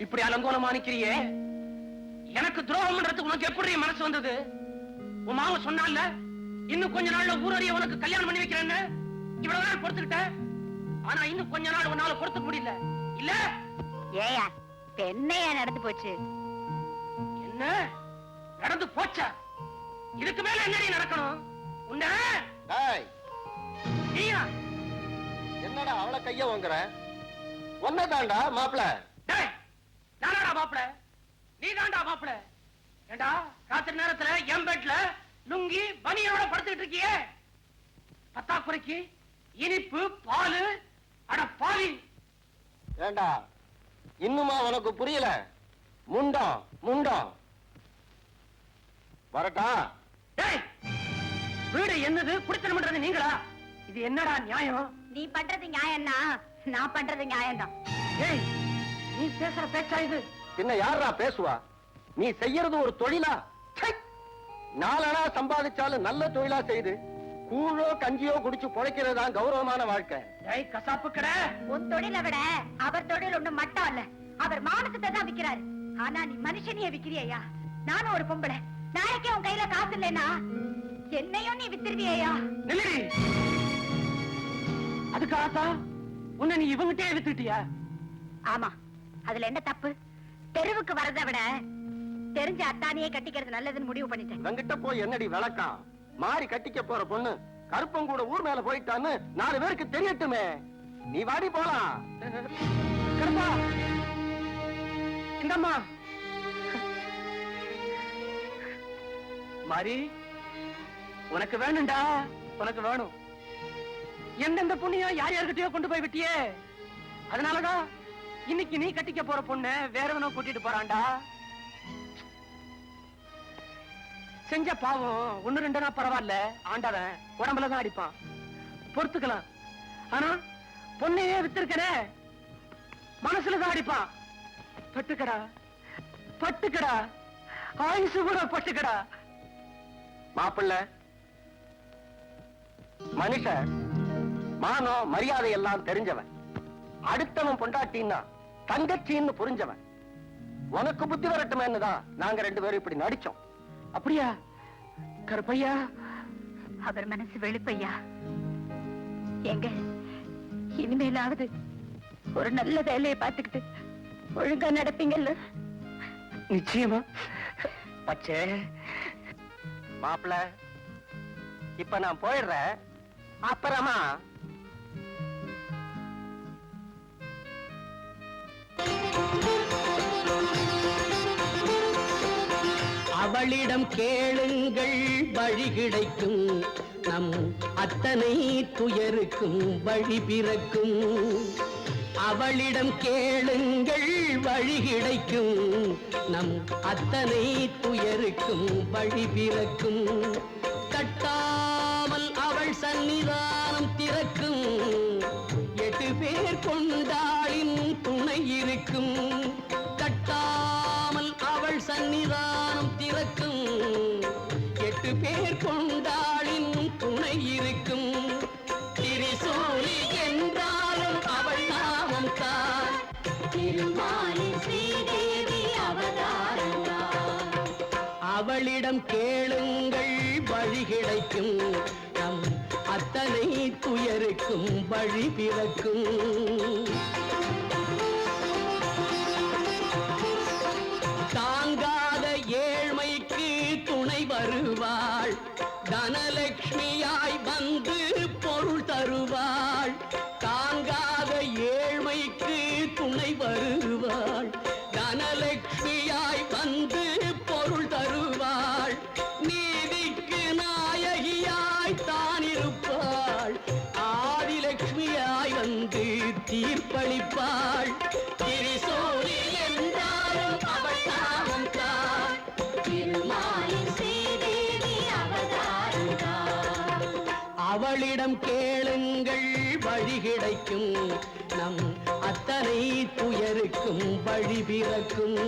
இப்படி அலங்கோலமா நிக்கிறியே, எனக்கு துரோகம் பண்றதுக்கு உனக்கு எப்படி மனசு வந்தது? உன் மாமா சொன்னால இன்னும் கொஞ்ச நாள்ல ஊரறிய உனக்கு கல்யாணம் பண்ணி வைக்கிறேன்னு. இவ்வளவு நாள் பொறுத்துக்கிட்ட, ஆனா இன்னும் கொஞ்ச நாள் உன்னால பொறுத்துக்க முடியல இல்ல? ஏயா என்னையா நடந்து போச்சு? என்ன நடந்து போச்சா? இதுக்கு மேல என்னடி நடக்கணும்? உன்ன என்னடா அவளை கைய வாங்குற? ஒன்னதாண்டா மாப்பிள. நானாடா மாப்பிள? நீ தாண்டா மாப்பிள. ஏண்டா ராத்திரி நேரத்துல என் பெட்ல லுங்கி பனியோட படுத்துக்கிட்டு இருக்கியே? பத்தாக்குறைக்கு இனிப்பு பாலு அட பாவி. ஏண்டா இன்னுமா உனக்கு புரியல? முண்டம் முண்டம் வரட்டா? வீடு என்னது குடித்தனம் பண்றது நீங்களா? இது என்னடா நியாயம்? நீ பண்றது நியாயம்னா நான் பண்றது நியாயம்தான். ஏய், நீ பேசுற பேச்சா இது? பின்ன யாரா பேசுவா? நீ செய்யறது ஒரு தொழிலா? நாலனா சம்பாதிச்சாலும் நல்ல தொழிலா செய்து கூழோ கஞ்சியோ குடிச்சு பொழைக்கிறதுதான் கௌரவமான வாழ்க்கை. ஏய் கசாப்பு கடை, உன் தொழிலை விட அவர் தொழில் ஒண்ணும் மட்டும் அல்ல. அவர் மானசத்தை தான் விக்கிறாரு. ஆனா நீ மனுஷனையே விக்கிறியா? நானும் ஒரு பொம்பளை. நாளைக்கே உன் கையில காசு இல்லைன்னா என்னையும் நீ வித்துருவியா? அதுக்காகத்தான் உன்னை நீ இவங்கிட்டே வித்துட்டியா? ஆமா, அதுல என்ன தப்பு? தெருவுக்கு வரதை விட தெரிஞ்ச அத்தானியே கட்டிக்கிறது நல்லதுன்னு முடிவு பண்ணிட்டேன். இவங்கிட்ட போய் என்னடி விளக்கம்? மாறி கட்டிக்க போற பொண்ணு கருப்பம் கூட ஊர் மேல போயிட்டான்னு 4 பேருக்கு தெரியட்டுமே. நீ வாடி போலாம். கருப்பா, இந்தம்மா மாறி, உனக்கு வேணும்டா, உனக்கு வேணும். எந்தெந்த பொண்ணையோ யார் யார்கிட்டயோ கொண்டு போய் விட்டியே, அதனாலதான் இன்னைக்கு நீ கட்டிக்க போற பொண்ணு வேறவனோ கூட்டிட்டு போறான்டா. செஞ்ச பாவம் 1-2 பரவாயில்ல, ஆண்டவன் உடம்புலதான் அடிப்பான், பொறுத்துக்கலாம். ஆனா பொண்ணையே வித்திருக்கனே, மனசுலதான் அடிப்பான். பட்டுக்கடா பட்டுக்கடா, ஆயுசு கூட பட்டுக்கடா. மாப்பிள்ள மனுஷன் மானம் மரியாதை எல்லாம் தெரிஞ்சவன். அடுத்தவன் பொண்டாட்டின்னா தங்கச்சின்னு புரிஞ்சவன். உனக்கு புத்தி வரட்டுமேன்னுதான் நாங்க 2 பேரும் இப்படி நடிச்சோம். அப்படியா கருப்பையா? அவர் மனசு வெளுப்பையா. எங்க இனிமேலாவது ஒரு நல்ல வேலையை பார்த்துக்கிட்டு ஒழுங்கா நடப்பீங்கல்ல? நிச்சயமா. பச்சை மாப்பிள்ள, இப்ப நான் போயிடுறேன். அப்புறமா அவளிடம் கேளுங்கள் வழி கிடைக்கும், நம் அத்தனை துயருக்கும் வழி பிறக்கும். அவளிடம் கேளுங்கள் வழி கிடைக்கும், நம் அத்தனை துயருக்கும் வழி பிறக்கும். தட்டாமல் அவள் சன்னிதானம் திறக்கும், 8 பேர் கொண்டாளின் துணை இருக்கும். தட்டாமல் அவள் சன்னிதானம் திறக்கும், 8 பேர் கொண்டாளின் துணை இருக்கும். திரிசூலி என்றாலும் அவள் நாமம் தான், திருமாலின் ஸ்ரீதேவி அவதாரம்தான். அவளிடம் கேளுங்கள் வழி கிடைக்கும், நம் அத்தனை துயருக்கும் வழி பிறக்கும். தாங்காத ஏழ்மைக்கு துணை வருவாள், தனலட்சுமியாய் வந்து பொருள் தருவாள். தாங்காத ஏழ்மைக்கு துணை வருவாள், தனலட்சுமியாய் வந்து பொருள் தருவாள். நீதிக்கு நாயகியாய் தான் இருப்பாள், ஆதிலட்சுமியாய் வந்து தீர்ப்பளிப்பாள். திரிசூலி என்றாலும் அவள் நாமம் தான், திருமாலின் ஸ்ரீதேவி அவதாரம்தான். அவளிடம் கேளுங்கள் வழி கிடைக்கும், நம் அத்தனை துயருக்கும் வழி பிறக்கும்.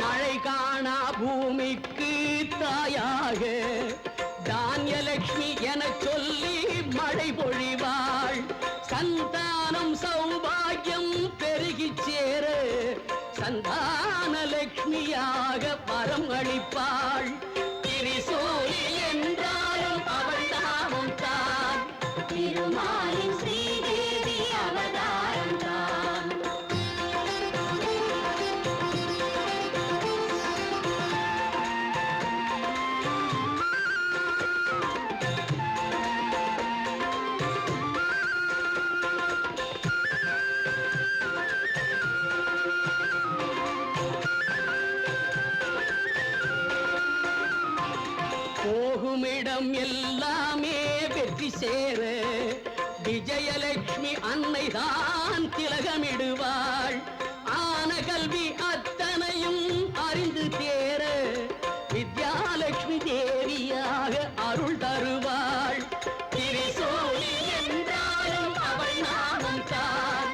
மழை காணா பூமிக்கு தாயாக தானியலட்சுமி என சொல்லி மழை பொழிவாள். சந்தானம் சௌபாகியம் பெருகிச் சேர சந்தான லட்சுமியாக வரம் அளிப்பாள். திரிசூலி என்றாலும் அவள் நாமம் தான், திருமாலின் ஸ்ரீ இல்லம் எல்லாமே வெற்றி சேர விஜயலட்சுமி அன்னைதான் திலகமிடுவாள். ஆன கல்வி அத்தனையும் அறிந்து தேர வித்யாலட்சுமி தேவியாக அருள் தருவாள். திரிசூலி என்றாலும் அவள் நாமம் தான்,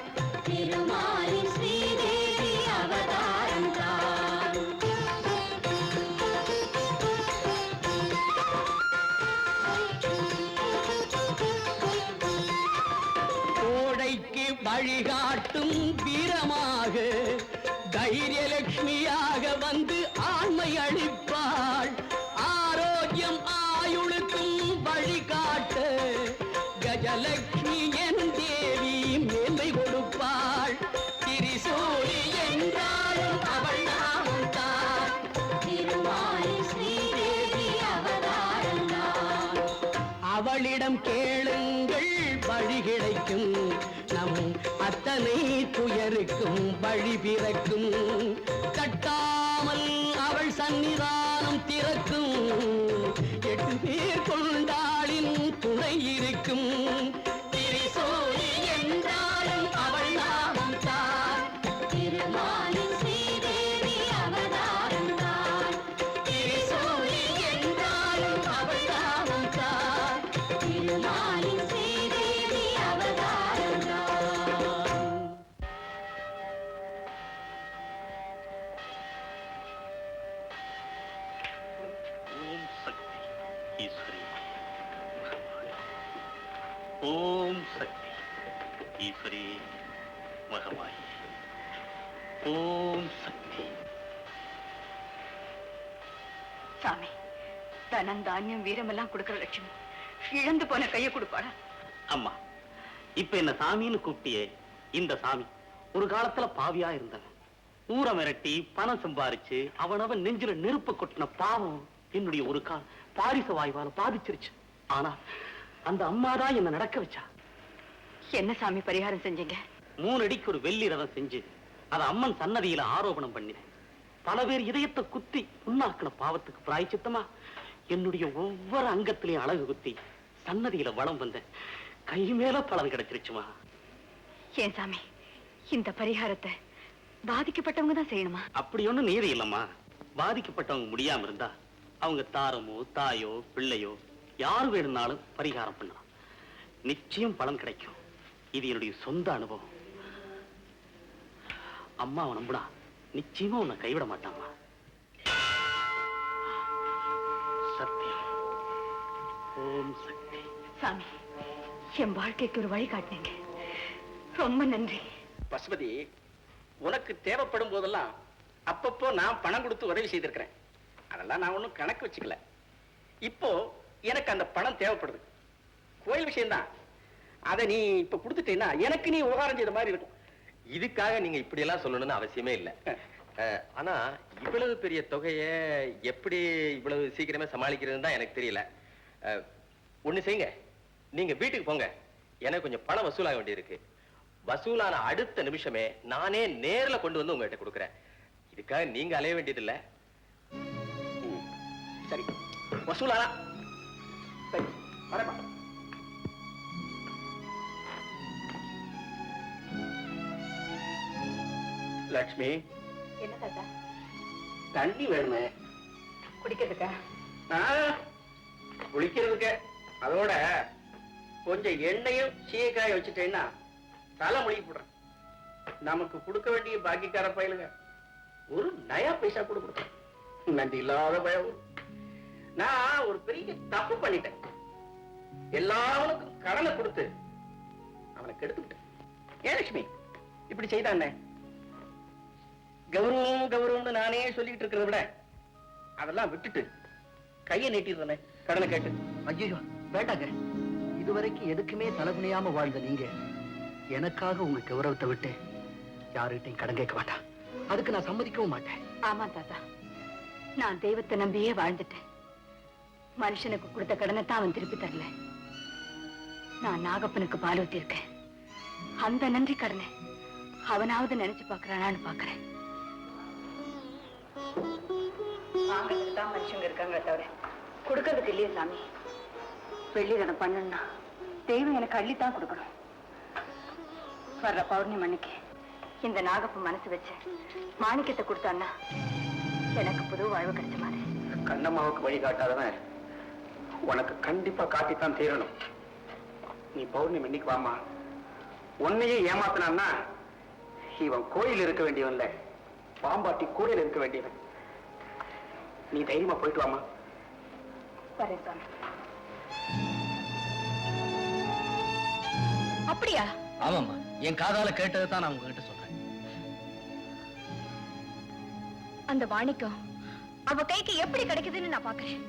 திருமாலின் ஸ்ரீதேவி அவதாரம் தான். கோடைக்கு வழிகாட்டும் வீரமாக தைரியலட்சுமியாக வந்து ஆண்மை அளிப்பாள். ஆரோக்கியம் ஆயுளுக்கும் வழிகாட்ட கஜலட்சுமி என் தேவி மேன்மை கொடுப்பாள். திரிசூலி என்றாலும் அவள் நாமம் தான், திருமாலின் ஸ்ரீதேவி அவதாரம் தான். அவளிடம் கேளுங்கள் வழி கிடைக்கும், நம் அத்தனை துயருக்கும் வழி பிறக்கும். தட்டாமல் அவள் சன்னிதானம் திறக்கும், 8 பேர் கொண்டாளின் துணை இருக்கும். திரிசூலி என்றாலும் அவள் நாமம் தான், திருமாலின் ஸ்ரீதேவி அவதாரம் தான். திரிசூலி என்றாலும் அவள் நாமம் தான், திருமாலின் ஸ்ரீதேவி அவதாரம் தான். ஓம் சக்தி ஈஸ்வரி ஓம் சக்தி ஈஸ்வரி மகமாயி ஓம் சக்தி. சாமி, தனம் தானியம் வீரமெல்லாம் கொடுக்கிற லட்சுமி இழந்து போன கையை கொடுப்பாளா? அம்மா, இப்ப என்ன சாமின்னு கூப்பிட்டியே, இந்த சாமி ஒரு காலத்துல பாவியா இருந்தவன். ஊரை மிரட்டி பணம் சம்பாரிச்சு அவனவன் நெஞ்சில நெருப்பு கொட்டின பாவம் என்னுடைய ஒரு கால் பாரிச வாய்வால பாதிச்சிருச்சு. ஆனா அந்த அம்மாதான் என்ன நடக்க வச்சா. என்ன சாமி பரிகாரம் செஞ்சீங்க? 3 அடிக்கு ஒரு வெள்ளி ரதம் செஞ்சு அதை அம்மன் சன்னதியில ஆரோபணம் பண்ணினேன். பல பேர் இதயத்தை குத்தி புண்ணாக்கின பாவத்துக்கு பிராயச்சித்தமா என்னுடைய ஒவ்வொரு அங்கத்திலையும் அழகு குத்தி சன்னதியில வளம் வந்தேன். கை மேல பலன் கிடைச்சிருச்சுமா. ஏன் சாமி, இந்த பரிகாரத்தை பாதிக்கப்பட்டவங்க தான் செய்யணுமா? அப்படி ஒண்ணு நீதி இல்லம்மா. பாதிக்கப்பட்டவங்க முடியாம இருந்தா அவங்க தாரமோ தாயோ பிள்ளையோ யாரு வேணும்னாலும் பரிகாரம் பண்ணலாம். நிச்சயம் பலன் கிடைக்கும். இது என்னுடைய சொந்த அனுபவம். அம்மாவை நம்புனா நிச்சயமா உன்னை கைவிட மாட்டாமா. சத்தியம். ஓம் சக்தி. சாமி, என் வாழ்க்கைக்கு ஒரு வழி காட்டினீங்க, ரொம்ப நன்றி. பசுபதி, உனக்கு தேவைப்படும் போதெல்லாம் அப்பப்போ நான் பணம் கொடுத்து உதவி செய்திருக்கிறேன். அதெல்லாம் நான் ஒன்றும் கணக்கு வச்சுக்கல. இப்போ எனக்கு அந்த பணம் தேவைப்படுது. கோயில் விஷயம்தான். அதை நீ இப்ப கொடுத்துட்டேன்னா எனக்கு நீ உபகாரம் செய்த மாதிரி இருக்கும். இதுக்காக நீங்க இப்படி எல்லாம் சொல்லணும்னு அவசியமே இல்லை. ஆனா இவ்வளவு பெரிய தொகையை எப்படி இவ்வளவு சீக்கிரமே சமாளிக்கிறதுன்னு தான் எனக்கு தெரியல. ஒண்ணு செய்யுங்க, நீங்க வீட்டுக்கு போங்க. எனக்கு கொஞ்சம் பணம் வசூலாக வேண்டியிருக்கு. வசூலான அடுத்த நிமிஷமே நானே நேர்ல கொண்டு வந்து உங்ககிட்ட கொடுக்குறேன். இதுக்காக நீங்க அலைய வேண்டியதில்லை. சரி, வசூலானா சரி, வரப்பா. லட்சுமி, என்ன தாத்தா? தண்ணி வேணுமே. குடிக்கிறதுக்கா? குளிக்கிறதுக்கு. அதோட கொஞ்சம் எண்ணெயும் சீக்காய வச்சுட்டேன்னா தலை மொழிக்கு போடுறேன். நமக்கு கொடுக்க வேண்டிய பாக்கிக்கார பயலுங்க ஒரு நயா பைசா கூட கொடுத்தேன். நன்றி இல்லாத பயம். நான் ஒரு பெரிய தப்பு பண்ணிட்டேன். எல்லாருக்கும் கடனை கொடுத்து அவனை கெடுத்துட்டேன். ஏன் லட்சுமி இப்படி செய்தானே? கௌரவம் கௌரவம்னு நானே சொல்லிட்டு இருக்கிறத விட அதெல்லாம் விட்டுட்டு கையை நீட்டிடுறேனே கடனை கேட்டு. ஐயோ வேண்டாங்க. இதுவரைக்கும் எதுக்குமே தலைகுனியாம வாழ்ந்த நீங்க எனக்காக உங்க கௌரவத்தை விட்டு யாருகிட்டையும் கடன் கேட்க மாட்டான். அதுக்கு நான் சம்மதிக்கவும் மாட்டேன். ஆமா தாத்தா, நான் தெய்வத்தை நம்பியே வாழ்ந்துட்டேன். மனுஷனுக்கு கொடுத்த கடனை தான் அவன் திருப்பி தரல. நான் நாகப்பனுக்கு பால் ஊத்திருக்கேன். அந்த நன்றி கடனை அவனாவது நினைச்சு பாக்குறானான்னு பாக்குறேன். வாங்கிறதுக்கு தான் மனுஷங்க இருக்காங்களே தவிர கொடுக்கறதுக்கு இல்லையே சாமி. வெள்ளி ரதம் பண்ணா தெய்வம் எனக்கு அள்ளித்தான் கொடுக்கணும். வர்ற பௌர்ணமி அன்னைக்கு இந்த நாகப்பு மனசு வச்சு மாணிக்கத்தை கொடுத்தான்னா எனக்கு புது வாழ்வு கிடைச்ச மாதிரி. கண்ணம்மாவுக்கு வழி காட்டாதவன் உனக்கு கண்டிப்பா காட்டித்தான் தீரணும். நீ பௌர்ணமி இன்னைக்கு வாமா. உன்னையே ஏமாத்தினான்னா இவன் கோயில் இருக்க வேண்டியவன் இல்ல, பாம்பாட்டி கோயில் இருக்க வேண்டியவன். நீ தைரியமா போயிட்டு வாமா. வரேன் சாமி. அப்படியா? ஆமாம்மா, என் காதால கேட்டதை தான் நான் உங்ககிட்ட சொல்றேன். அந்த மாணிக்கம் அவ கைக்கு எப்படி கிடைக்குதுன்னு நான் பாக்குறேன்.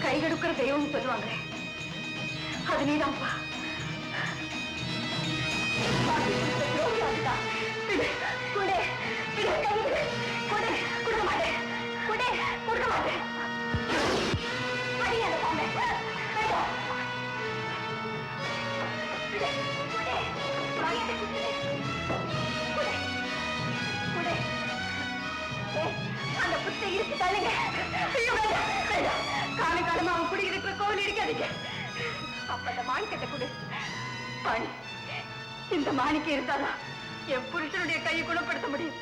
கைகெடுக்கிற தெய்வம் சொல்லுவாங்க, அது நீதான்ப்பா. அந்த புத்தை இருக்கு தள்ளுங்க. காலகாலமா அவன் குடியிருக்கிற கோவில் இருக்காதீங்க. அப்ப அந்த மாணிக்கத்தை கொடு. இந்த மாணிக்கம் இருந்தாதான் என் புருஷனுடைய கையை குணப்படுத்த முடியும்.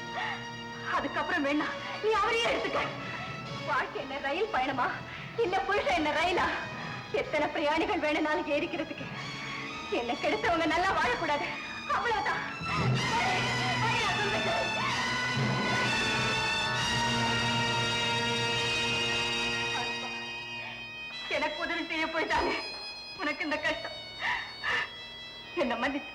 அதுக்கப்புறம் வேணா நீ அவரையே எடுத்துக்க. வாழ்க்கை என்ன ரயில் பயணமா இல்ல புருஷன் என்ன ரயிலா? எத்தனை பிரயாணிகள் வேணும்னாலும் ஏறிக்கிறதுக்கு. என்ன கெடுத்தவங்க நல்லா வாழக்கூடாது, அவ்வளவுதான். எனக்கு உதவி செய்ய போயிட்டாங்க. உனக்கு இந்த கஷ்டம் என்ன மன்னிச்சு.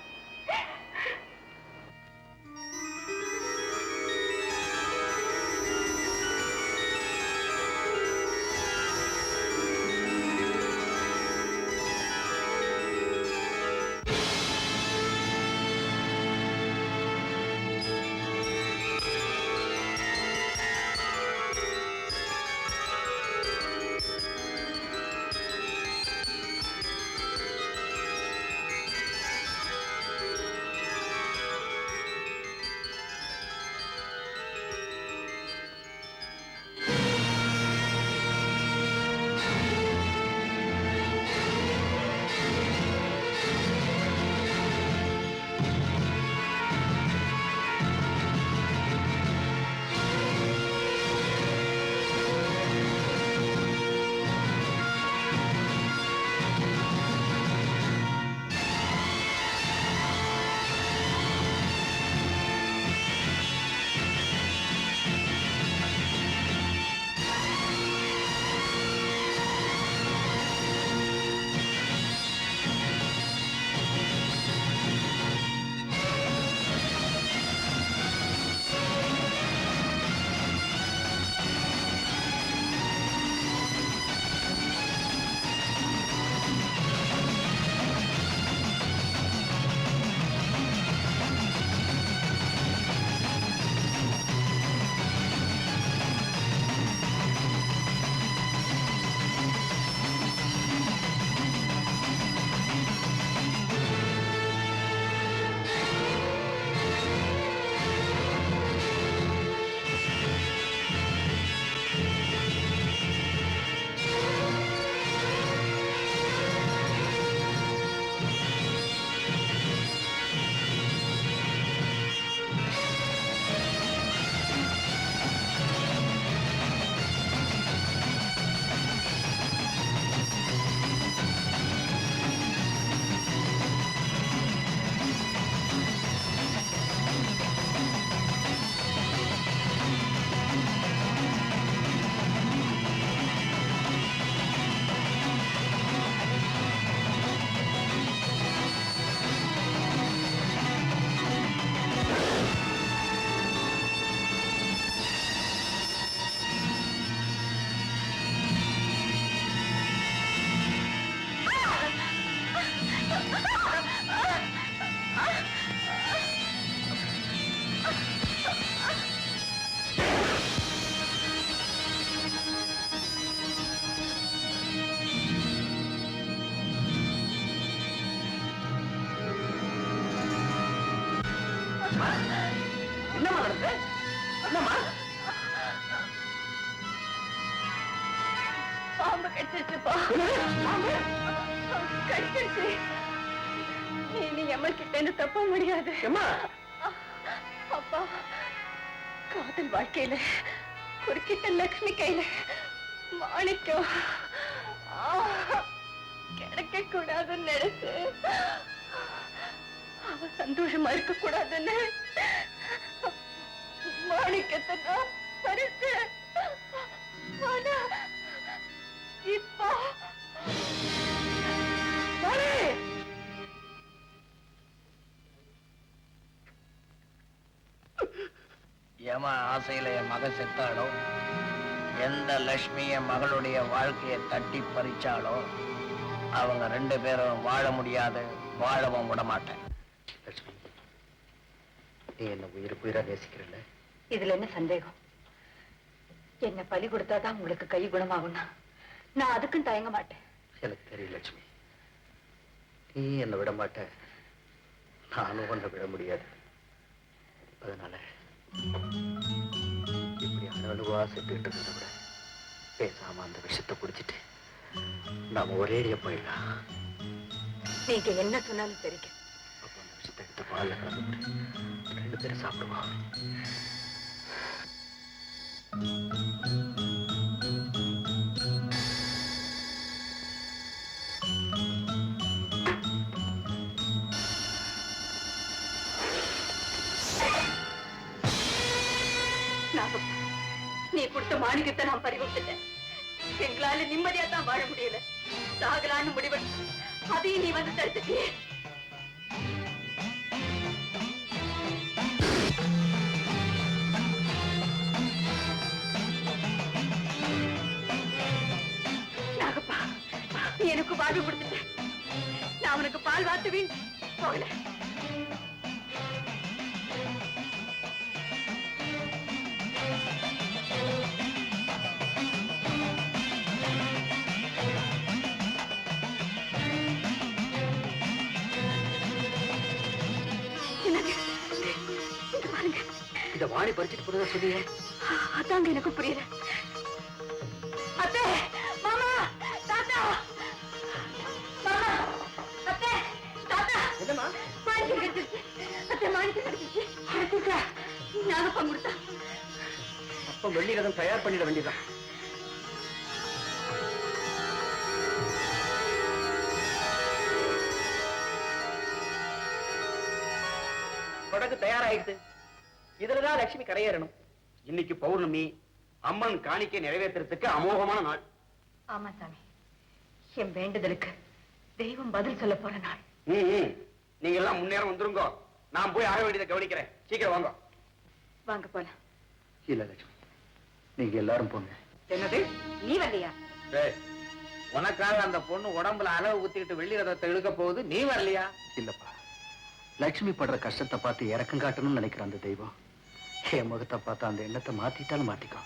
என்னம்மா நடந்து? என்னம்மா? பாம்பு கடிச்சிருச்சுப்பா. கடிச்சிருச்சு. நீ எம்எல் கிட்ட இருந்து தப்ப முடியாது. அப்பா, காதல் வாழ்க்கையில குறுக்கிட்ட லக்ஷ்மி கையில மாணிக்கம் கிடைக்க கூடாதுன்னு நினைச்சு அவ சந்தோஷமா இருக்க கூடாதுன்னு மாணிக்கத்தை நான் பறிச்சேன். ஆனா இப்போ எம ஆசையில என் மக செத்தாளோ, எந்த லட்சுமி என் மகளுடைய வாழ்க்கையை தட்டி பறிச்சாலோ அவங்க 2 பேரும் வாழ முடியாது, வாழவும் விட மாட்டேன். லட்சுமி, நீ என்ன உயிரா நேசிக்கிறல்ல? இதுல என்ன சந்தேகம்? என்ன பலி கொடுத்தாதான் உங்களுக்கு கை குணமாகும்னா நான் அதுக்கும் தயங்க மாட்டேன். எனக்கு தெரியும் லட்சுமி, நீ என்ன விட மாட்ட, நானும் ஒன்ன விட முடியாது. அதனால இப்படி அணுவா செத்துக்கிட்டு இருந்ததை விட பேசாம அந்த விஷத்தை குடிச்சிட்டு நாம ஒரேடியா போயிடலாம். நீங்க என்ன சொன்னாலும் சரிங்க. அப்ப அந்த விஷத்தை எடுத்து பால்ல கலந்து 2 பேரும் சாப்பிடுவோம். நீ கொடுத்த மாணிக்கத்தை நான் பறிவிட்டுட்டேன். எங்களால நிம்மதியா தான் வாழ முடியல. சாகலான்னு முடிவெடுத்து அதையும் நீ வந்து தடுத்துட்டியே. நாகப்பா, நீ எனக்கு வாழ்வு கொடுத்துட்ட. நான் உனக்கு பால் வாத்துவேன் போகல. இத வாணி பறிச்சுட்டு போறதா சொல்லியே? அதாங்க எனக்கு புரியல. அத்தை, மாமா, தாத்தா, மாமா, அத்தை, தாத்தா. என்னம்மா? மாணிக்கம் கிடைச்சிருச்சு. அத்தை, மாணிக்கம் கிடைச்சிருச்சு. கிடைச்சிருச்சா? நாகப்பா கொடுத்தா. அப்ப வெள்ளி ரதம் தயார் பண்ணிட வேண்டியதான். படகு தயாராயிடுது. இதுலதான் லட்சுமி கரையேறணும். இன்னைக்கு பௌர்ணமி, அம்மன் காணிக்கை நிறைவேற்றுறதுக்கு அமோகமான நாள். ஆமா சாமி, என் வேண்டுதலுக்கு தெய்வம் பதில் சொல்ல போற நாள். நீங்க எல்லாம் முன்னேறம் வந்துருங்க. நான் போய் ஆக வேண்டியதை கவனிக்கிறேன். சீக்கிரம் வாங்க. வாங்க போலாம். இல்ல லட்சுமி, நீங்க எல்லாரும் போங்க. என்னது, நீ வரலையா? உனக்காக அந்த பொண்ணு உடம்புல அளவு ஊத்திக்கிட்டு வெள்ளி ரதத்தை இழுக்க போகுது, நீ வரலையா? இல்லப்பா, லட்சுமி படுற கஷ்டத்தை பார்த்து இறக்கம் காட்டணும்னு நினைக்கிற அந்த தெய்வம் என் முகத்தை பார்த்து அந்த எண்ணத்தை மாத்திட்டாலும் மாத்திக்கோ.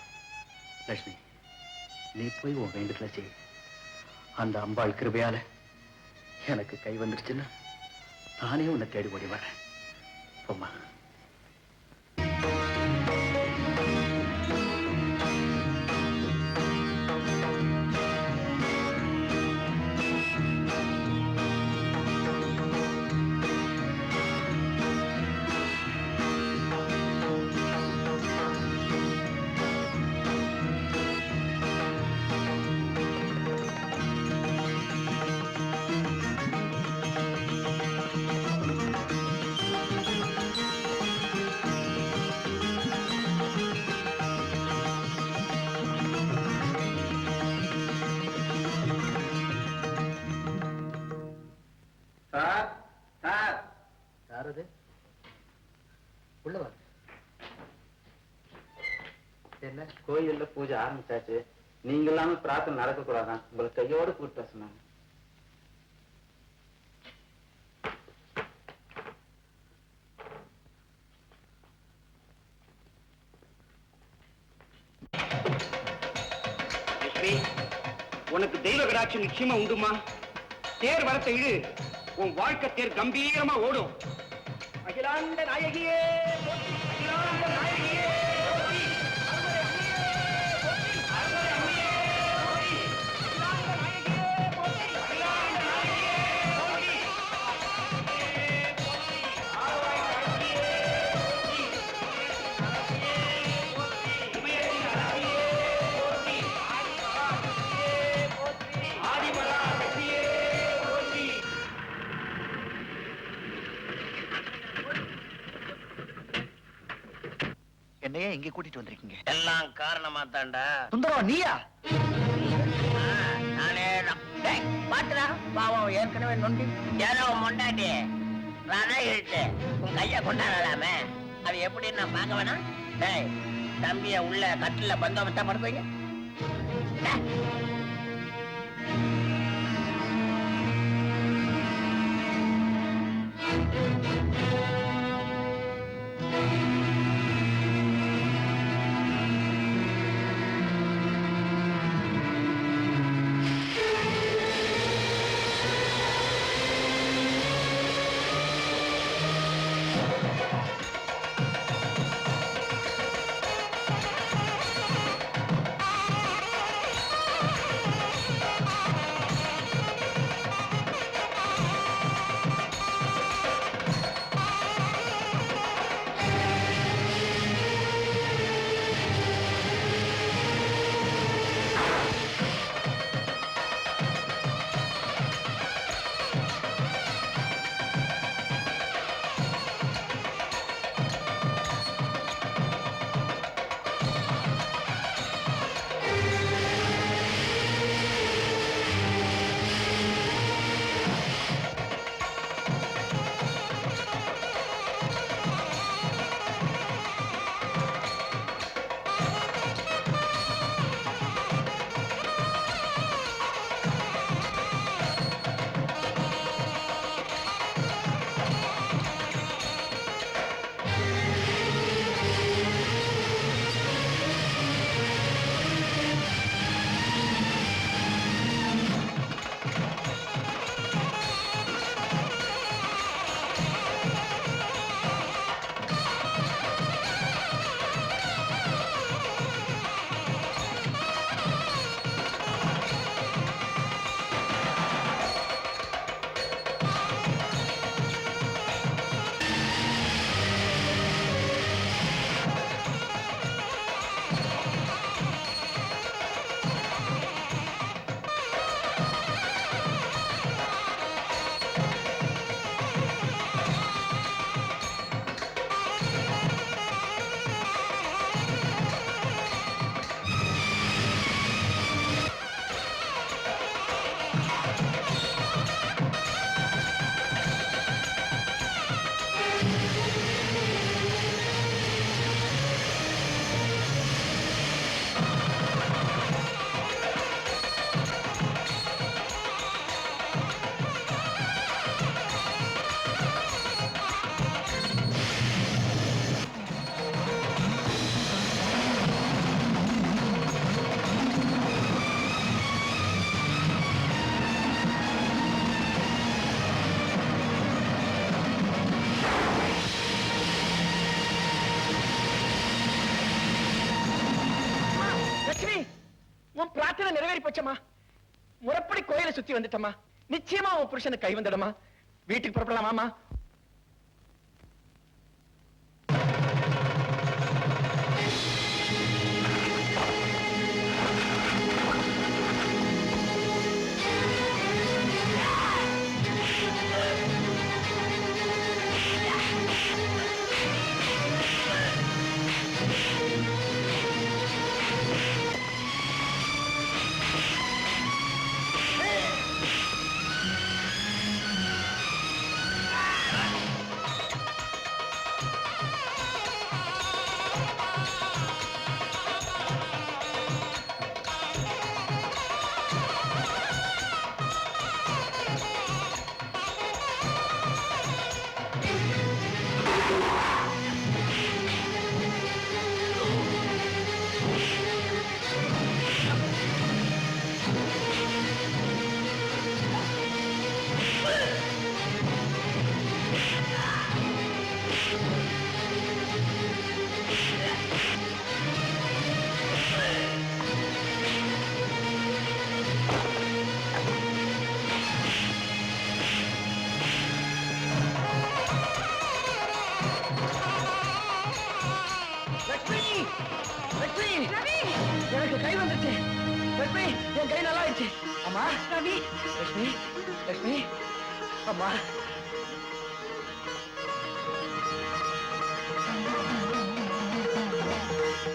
லட்சுமி, நீ போய் உன் வேண்டுதலை செய். அந்த அம்பாள் கிருபையால எனக்கு கை வந்துருச்சுன்னா நானே உன்னை தேடி ஓடி வரேன். போம்மா. யாரது? உள்ள வா. என்ன கோயில்ல பூஜை ஆரம்பிச்சாச்சு, நீங்க இல்லாம பிரார்த்தனை நடக்க கூடாதான், உங்களை கையோடு கூப்பிட்டு சொன்னாங்க. உனக்கு தெய்வ கடாட்சம் நிச்சயமா உண்டுமா? தேர் வரத்தை இழு, உன் வாழ்க்கை தேர் கம்பீரமா ஓடும். அகிலாண்ட நாயகியே போற்றி, அகிலாண்ட நாயகியே போற்றி, அருள்மறை அம்மையே போற்றி, அருள்மறை அம்மையே போற்றி, அகிலாண்ட நாயகியே போற்றி, அகிலாண்ட நாயகியே போற்றி, ஆதிபராசக்தியே போற்றி. என்னையே இங்க கூட்டிட்டு வந்திருக்கீங்க? எல்லாம் காரணமா தாண்டா. சுந்தரம் நீயா? நானே பாத்துடா, பாவம் ஏற்கனவே நொண்டி ஏதோ மொண்டாட்டி நானே இழுத்து உன் கைய கொண்டாடலாமே, அது எப்படி நான் பார்க்க வேணாம்? டேய், தம்பிய உள்ள கட்டில பந்தோபஸ்தா படுப்பீங்க. உன் பிரார்த்தனை நிறைவேறி போச்சம்மா. முறைப்படி கோயிலை சுத்தி வந்துட்டம்மா. நிச்சயமா உன் புருஷனுக்கு கை வந்துடுமா. வீட்டுக்கு புறப்படலாமாமா? நல்லா ஆயிடுச்சு. அம்மா ரவி, லட்சுமி, லட்சுமி, அம்மா.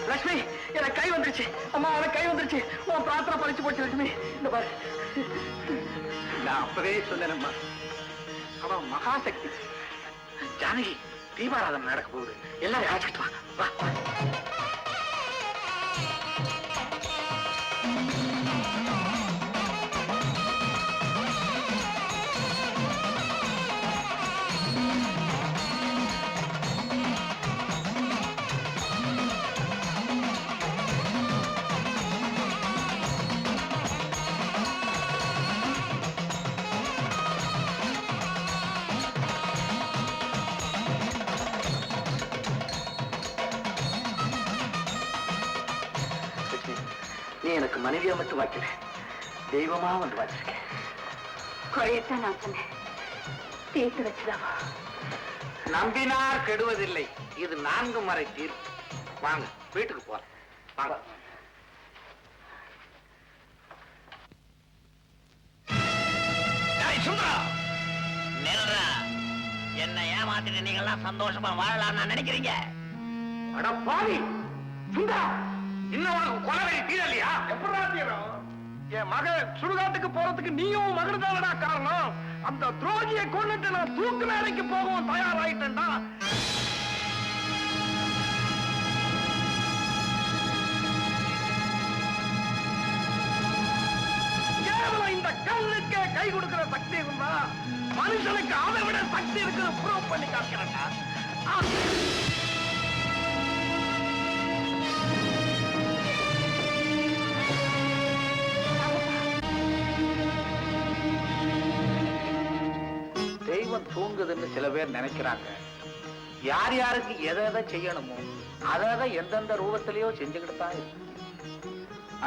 லட்சுமி, எனக்கு கை வந்துருச்சு. அம்மா, எனக்கு கை வந்துருச்சு. உன் பிரார்த்தனை பழிச்சு போச்சு லட்சுமி. இந்த பாரு. நான் அப்பவே சொன்னேனம்மா, அவன் மகாசக்தி. ஜானகி, தீபாராதனை நடக்க போகுது. எல்லாரும் அழைச்சிட்டு வா. வா. நீ எனக்கு மனைவியா மட்டும் வாய்க்கல, தெய்வமா வந்து வாச்சிருக்கேன். குறையத்தான் நான் சொன்னேன், தீர்த்து வச்சுதாவா? நம்பினார் கெடுவதில்லை. இது 4 முறை தீர்ப்பு. வாங்க, வீட்டுக்கு போறோம். வாங்க. என்ன ஏமாத்திட்டு நீங்க எல்லாம் சந்தோஷமா வாழலாம் நினைக்கிறீங்க? அட பாவி சுந்தா, இன்னும் உனக்கு கொலவெறி தீரலையா? எப்படா தீரும்? என் மகன் சுடுகாட்டுக்கு போறதுக்கு நீயும் மகன் தானடா காரணம். அந்த துரோகியை கொண்டுட்டு நான் தூக்கு வேலைக்கு போகவும் தயாராயிட்டேன்டா. கேவலம் இந்த கல்லுக்கே கை கொடுக்கிற சக்தி இருந்தா மனுஷனுக்கு அதை விட சக்தி இருக்கிற ப்ரூவ் பண்ணி காக்கிறேன்டா. தெய்வம் தூங்குதுன்னு சில பேர் நினைக்கிறாங்க. யார் யாருக்கு எதை எதை செய்யணுமோ அதை எந்தெந்த ரூபத்திலேயோ செஞ்சுக்கிட்டு தான் இருக்கு.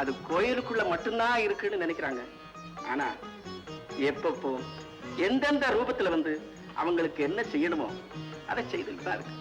அது கோயிலுக்குள்ள மட்டும்தான் இருக்குன்னு நினைக்கிறாங்க. ஆனா எப்பப்போ எந்தெந்த ரூபத்துல வந்து அவங்களுக்கு என்ன செய்யணுமோ அதை செய்துட்டு தான் இருக்கு.